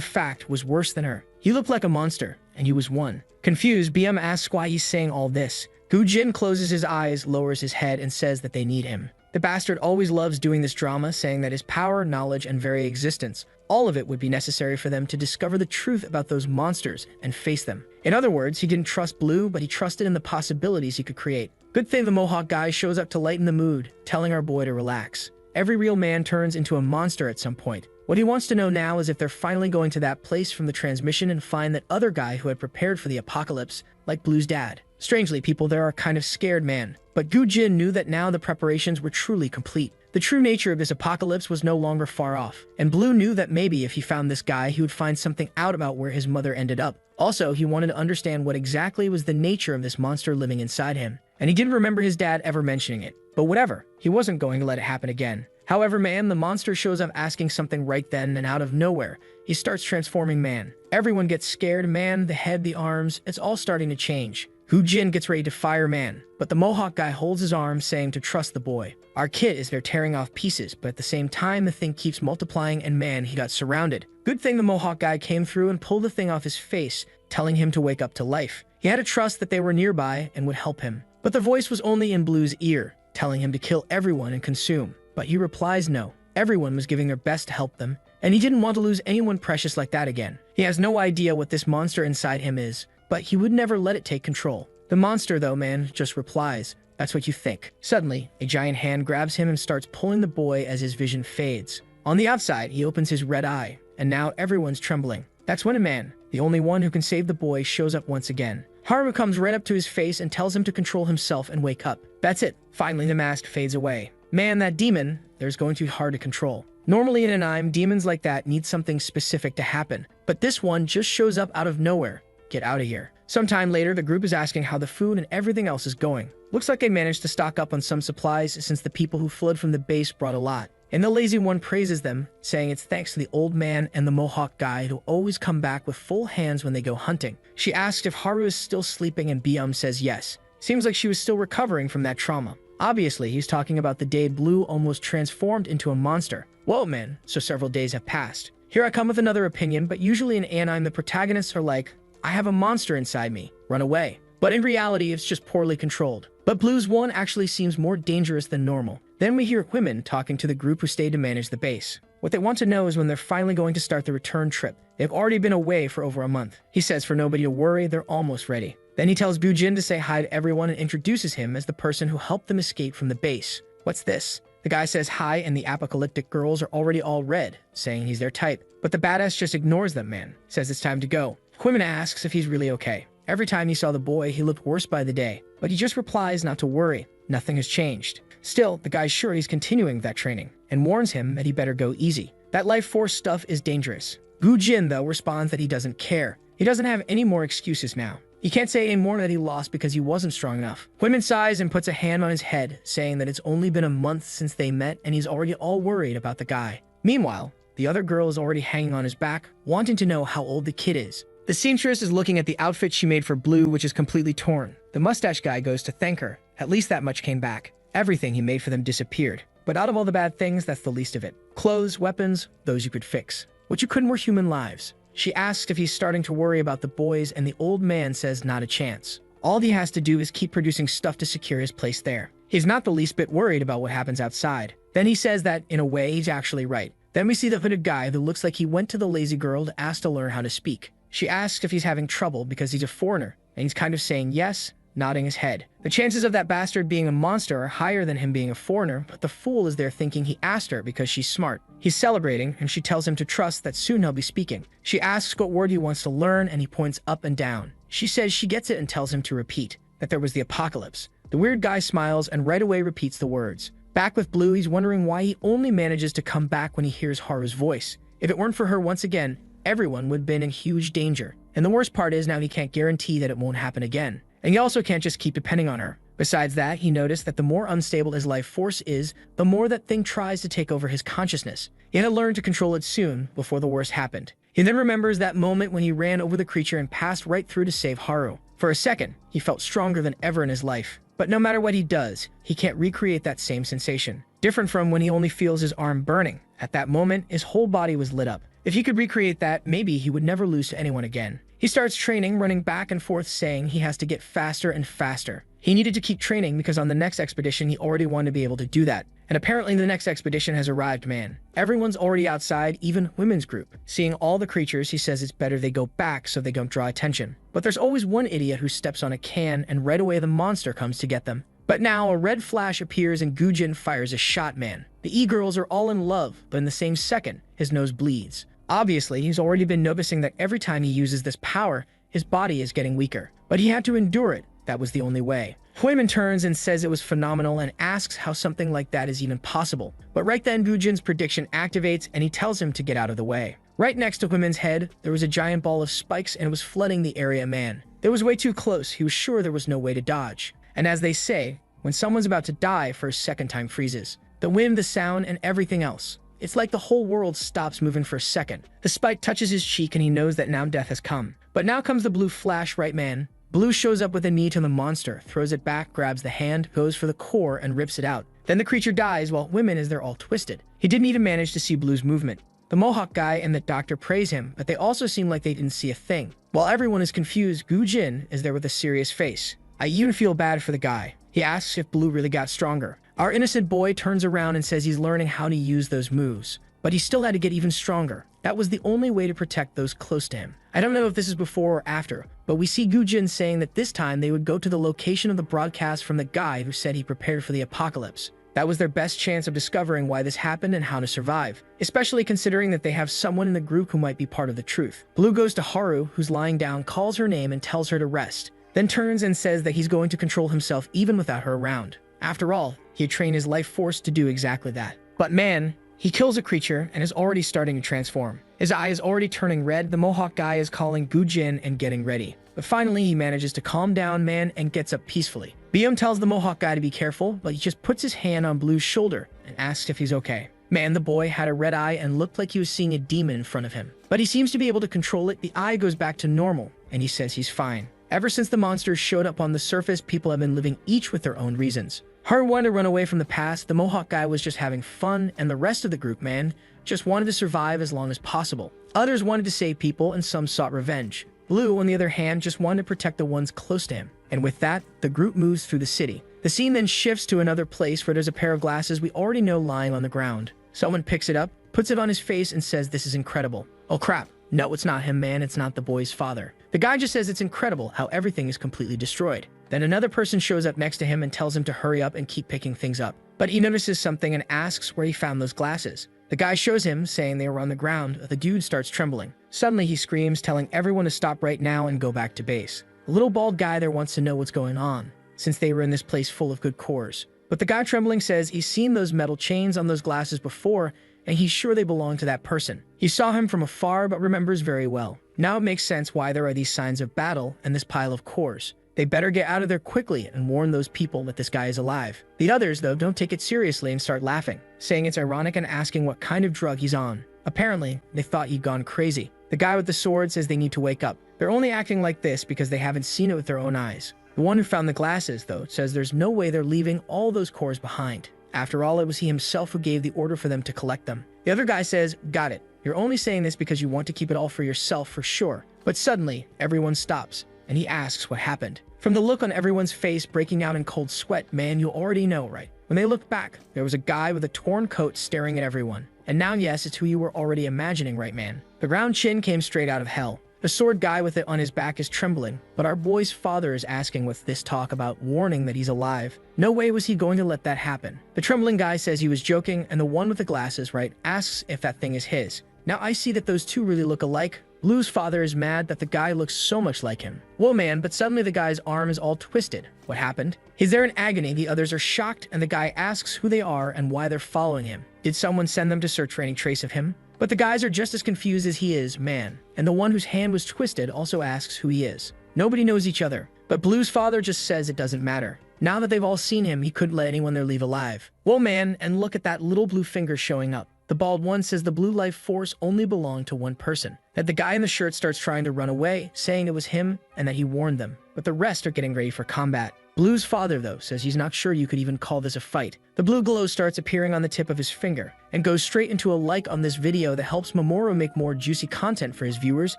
fact was worse than her. He looked like a monster, and he was one. Confused, BM asks why he's saying all this. Gu-jin closes his eyes, lowers his head, and says that they need him. The bastard always loves doing this drama, saying that his power, knowledge, and very existence, all of it would be necessary for them to discover the truth about those monsters and face them. In other words, he didn't trust Blue, but he trusted in the possibilities he could create. Good thing the Mohawk guy shows up to lighten the mood, telling our boy to relax. Every real man turns into a monster at some point. What he wants to know now is if they're finally going to that place from the transmission and find that other guy who had prepared for the apocalypse, like Blue's dad. Strangely, people there are kind of scared, man. But Gu-jin knew that now the preparations were truly complete. The true nature of this apocalypse was no longer far off, and Blue knew that maybe if he found this guy, he would find something out about where his mother ended up. Also, he wanted to understand what exactly was the nature of this monster living inside him, and he didn't remember his dad ever mentioning it. But whatever, he wasn't going to let it happen again. However, man, the monster shows up asking something right then, and out of nowhere, he starts transforming man. Everyone gets scared, man, the head, the arms, it's all starting to change. Gu-jin gets ready to fire man, but the Mohawk guy holds his arm, saying to trust the boy. Our kid is there tearing off pieces, but at the same time, the thing keeps multiplying, and man, he got surrounded. Good thing the Mohawk guy came through and pulled the thing off his face, telling him to wake up to life. He had to trust that they were nearby and would help him. But the voice was only in Blue's ear, telling him to kill everyone and consume. But he replies no. Everyone was giving their best to help them, and he didn't want to lose anyone precious like that again. He has no idea what this monster inside him is, but he would never let it take control. The monster, though, man, just replies, "That's what you think." Suddenly, a giant hand grabs him and starts pulling the boy as his vision fades. On the outside, he opens his red eye, and now everyone's trembling. That's when a man, the only one who can save the boy, shows up once again. Haru comes right up to his face and tells him to control himself and wake up. That's it. Finally, the mask fades away. Man, that demon, there's going to be hard to control. Normally in an anime, demons like that need something specific to happen, but this one just shows up out of nowhere. Get out of here. Sometime later, the group is asking how the food and everything else is going. Looks like they managed to stock up on some supplies since the people who fled from the base brought a lot. And the lazy one praises them, saying it's thanks to the old man and the Mohawk guy who always come back with full hands when they go hunting. She asks if Haru is still sleeping and Byum says yes. Seems like she was still recovering from that trauma. Obviously, he's talking about the day Blue almost transformed into a monster. Whoa, man, so several days have passed. Here I come with another opinion, but usually in anime the protagonists are like, I have a monster inside me, run away. But in reality, it's just poorly controlled. But Blue's one actually seems more dangerous than normal. Then we hear women talking to the group who stayed to manage the base. What they want to know is when they're finally going to start the return trip. They've already been away for over a month. He says for nobody to worry, they're almost ready. Then he tells Gu-jin to say hi to everyone and introduces him as the person who helped them escape from the base. What's this? The guy says hi and the apocalyptic girls are already all red, saying he's their type. But the badass just ignores them, man. Says it's time to go. Quimmin asks if he's really okay. Every time he saw the boy, he looked worse by the day. But he just replies not to worry. Nothing has changed. Still, the guy's sure he's continuing that training and warns him that he better go easy. That life force stuff is dangerous. Gu-jin, though, responds that he doesn't care. He doesn't have any more excuses now. He can't say anymore that he lost because he wasn't strong enough. Quimmin sighs and puts a hand on his head, saying that it's only been a month since they met and he's already all worried about the guy. Meanwhile, the other girl is already hanging on his back, wanting to know how old the kid is. The seamstress is looking at the outfit she made for Blue, which is completely torn. The mustache guy goes to thank her. At least that much came back. Everything he made for them disappeared. But out of all the bad things, that's the least of it. Clothes, weapons, those you could fix. What you couldn't were human lives. She asks if he's starting to worry about the boys, and the old man says not a chance. All he has to do is keep producing stuff to secure his place there. He's not the least bit worried about what happens outside. Then he says that, in a way, he's actually right. Then we see the hooded guy who looks like he went to the lazy girl to ask to learn how to speak. She asks if he's having trouble because he's a foreigner, and he's kind of saying yes, nodding his head. The chances of that bastard being a monster are higher than him being a foreigner, but the fool is there thinking he asked her because she's smart. He's celebrating, and she tells him to trust that soon he'll be speaking. She asks what word he wants to learn, and he points up and down. She says she gets it and tells him to repeat, that there was the apocalypse. The weird guy smiles and right away repeats the words. Back with Blue, he's wondering why he only manages to come back when he hears Haru's voice. If it weren't for her once again, everyone would have been in huge danger. And the worst part is now he can't guarantee that it won't happen again. And he also can't just keep depending on her. Besides that, he noticed that the more unstable his life force is, the more that thing tries to take over his consciousness. He had to learn to control it soon, before the worst happened. He then remembers that moment when he ran over the creature and passed right through to save Haru. For a second, he felt stronger than ever in his life. But no matter what he does, he can't recreate that same sensation. Different from when he only feels his arm burning. At that moment, his whole body was lit up. If he could recreate that, maybe he would never lose to anyone again. He starts training, running back and forth, saying he has to get faster and faster. He needed to keep training because on the next expedition, he already wanted to be able to do that. And apparently the next expedition has arrived, man. Everyone's already outside, even women's group. Seeing all the creatures, he says it's better they go back so they don't draw attention. But there's always one idiot who steps on a can and right away the monster comes to get them. But now a red flash appears and Gujin fires a shot, man. The e-girls are all in love, but in the same second, his nose bleeds. Obviously, he's already been noticing that every time he uses this power, his body is getting weaker. But he had to endure it. That was the only way. Huiman turns and says it was phenomenal and asks how something like that is even possible. But right then, Gujin's prediction activates and he tells him to get out of the way. Right next to Huiman's head, there was a giant ball of spikes and it was flooding the area, man. It was way too close. He was sure there was no way to dodge. And as they say, when someone's about to die for a second time freezes. The wind, the sound, and everything else. It's like the whole world stops moving for a second. The spike touches his cheek and he knows that now death has come. But now comes the blue flash, right, man? Blue shows up with a knee to the monster, throws it back, grabs the hand, goes for the core, and rips it out. Then the creature dies while women is there all twisted. He didn't even manage to see Blue's movement. The Mohawk guy and the doctor praise him, but they also seem like they didn't see a thing. While everyone is confused, Gujin is there with a serious face. I even feel bad for the guy. He asks if Blue really got stronger. Our innocent boy turns around and says he's learning how to use those moves. But he still had to get even stronger. That was the only way to protect those close to him. I don't know if this is before or after, but we see Gujin saying that this time they would go to the location of the broadcast from the guy who said he prepared for the apocalypse. That was their best chance of discovering why this happened and how to survive, especially considering that they have someone in the group who might be part of the truth. Blue goes to Haru, who's lying down, calls her name and tells her to rest, then turns and says that he's going to control himself even without her around. After all, he had trained his life force to do exactly that. But man, he kills a creature and is already starting to transform. His eye is already turning red. The Mohawk guy is calling Gujin and getting ready. But finally, he manages to calm down, man, and gets up peacefully. Biom tells the Mohawk guy to be careful, but he just puts his hand on Blue's shoulder and asks if he's okay. Man, the boy had a red eye and looked like he was seeing a demon in front of him. But he seems to be able to control it. The eye goes back to normal, and he says he's fine. Ever since the monsters showed up on the surface, people have been living each with their own reasons. Haru wanted to run away from the past, the Mohawk guy was just having fun, and the rest of the group, man, just wanted to survive as long as possible. Others wanted to save people, and some sought revenge. Blue, on the other hand, just wanted to protect the ones close to him. And with that, the group moves through the city. The scene then shifts to another place where there's a pair of glasses we already know lying on the ground. Someone picks it up, puts it on his face, and says this is incredible. Oh crap. No, it's not him, man. It's not the boy's father. The guy just says it's incredible how everything is completely destroyed. Then another person shows up next to him and tells him to hurry up and keep picking things up. But he notices something and asks where he found those glasses. The guy shows him, saying they were on the ground. The dude starts trembling. Suddenly he screams, telling everyone to stop right now and go back to base. The little bald guy there wants to know what's going on, since they were in this place full of good cores. But the guy trembling says he's seen those metal chains on those glasses before, and he's sure they belong to that person. He saw him from afar but remembers very well. Now it makes sense why there are these signs of battle and this pile of cores. They better get out of there quickly and warn those people that this guy is alive. The others, though, don't take it seriously and start laughing, saying it's ironic and asking what kind of drug he's on. Apparently, they thought he'd gone crazy. The guy with the sword says they need to wake up. They're only acting like this because they haven't seen it with their own eyes. The one who found the glasses, though, says there's no way they're leaving all those cores behind. After all, it was he himself who gave the order for them to collect them. The other guy says, got it. You're only saying this because you want to keep it all for yourself for sure. But suddenly, everyone stops, and he asks what happened. From the look on everyone's face breaking out in cold sweat, man, you already know, right? When they looked back, there was a guy with a torn coat staring at everyone. And now, yes, it's who you were already imagining, right, man? The round chin came straight out of hell. The sword guy with it on his back is trembling, but our boy's father is asking what's this talk about, warning that he's alive. No way was he going to let that happen. The trembling guy says he was joking, and the one with the glasses, right, asks if that thing is his. Now I see that those two really look alike. Blue's father is mad that the guy looks so much like him. Whoa, man, but suddenly the guy's arm is all twisted. What happened? He's there in agony, the others are shocked, and the guy asks who they are and why they're following him. Did someone send them to search for any trace of him? But the guys are just as confused as he is, man. And the one whose hand was twisted also asks who he is. Nobody knows each other, but Blue's father just says it doesn't matter. Now that they've all seen him, he couldn't let anyone there leave alive. Whoa, man, and look at that little blue finger showing up. The bald one says the blue life force only belonged to one person. That the guy in the shirt starts trying to run away, saying it was him and that he warned them. But the rest are getting ready for combat. Blue's father, though, says he's not sure you could even call this a fight. The blue glow starts appearing on the tip of his finger and goes straight into a like on this video that helps Mamoru make more juicy content for his viewers.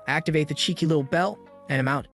Activate the cheeky little bell, and I'm out.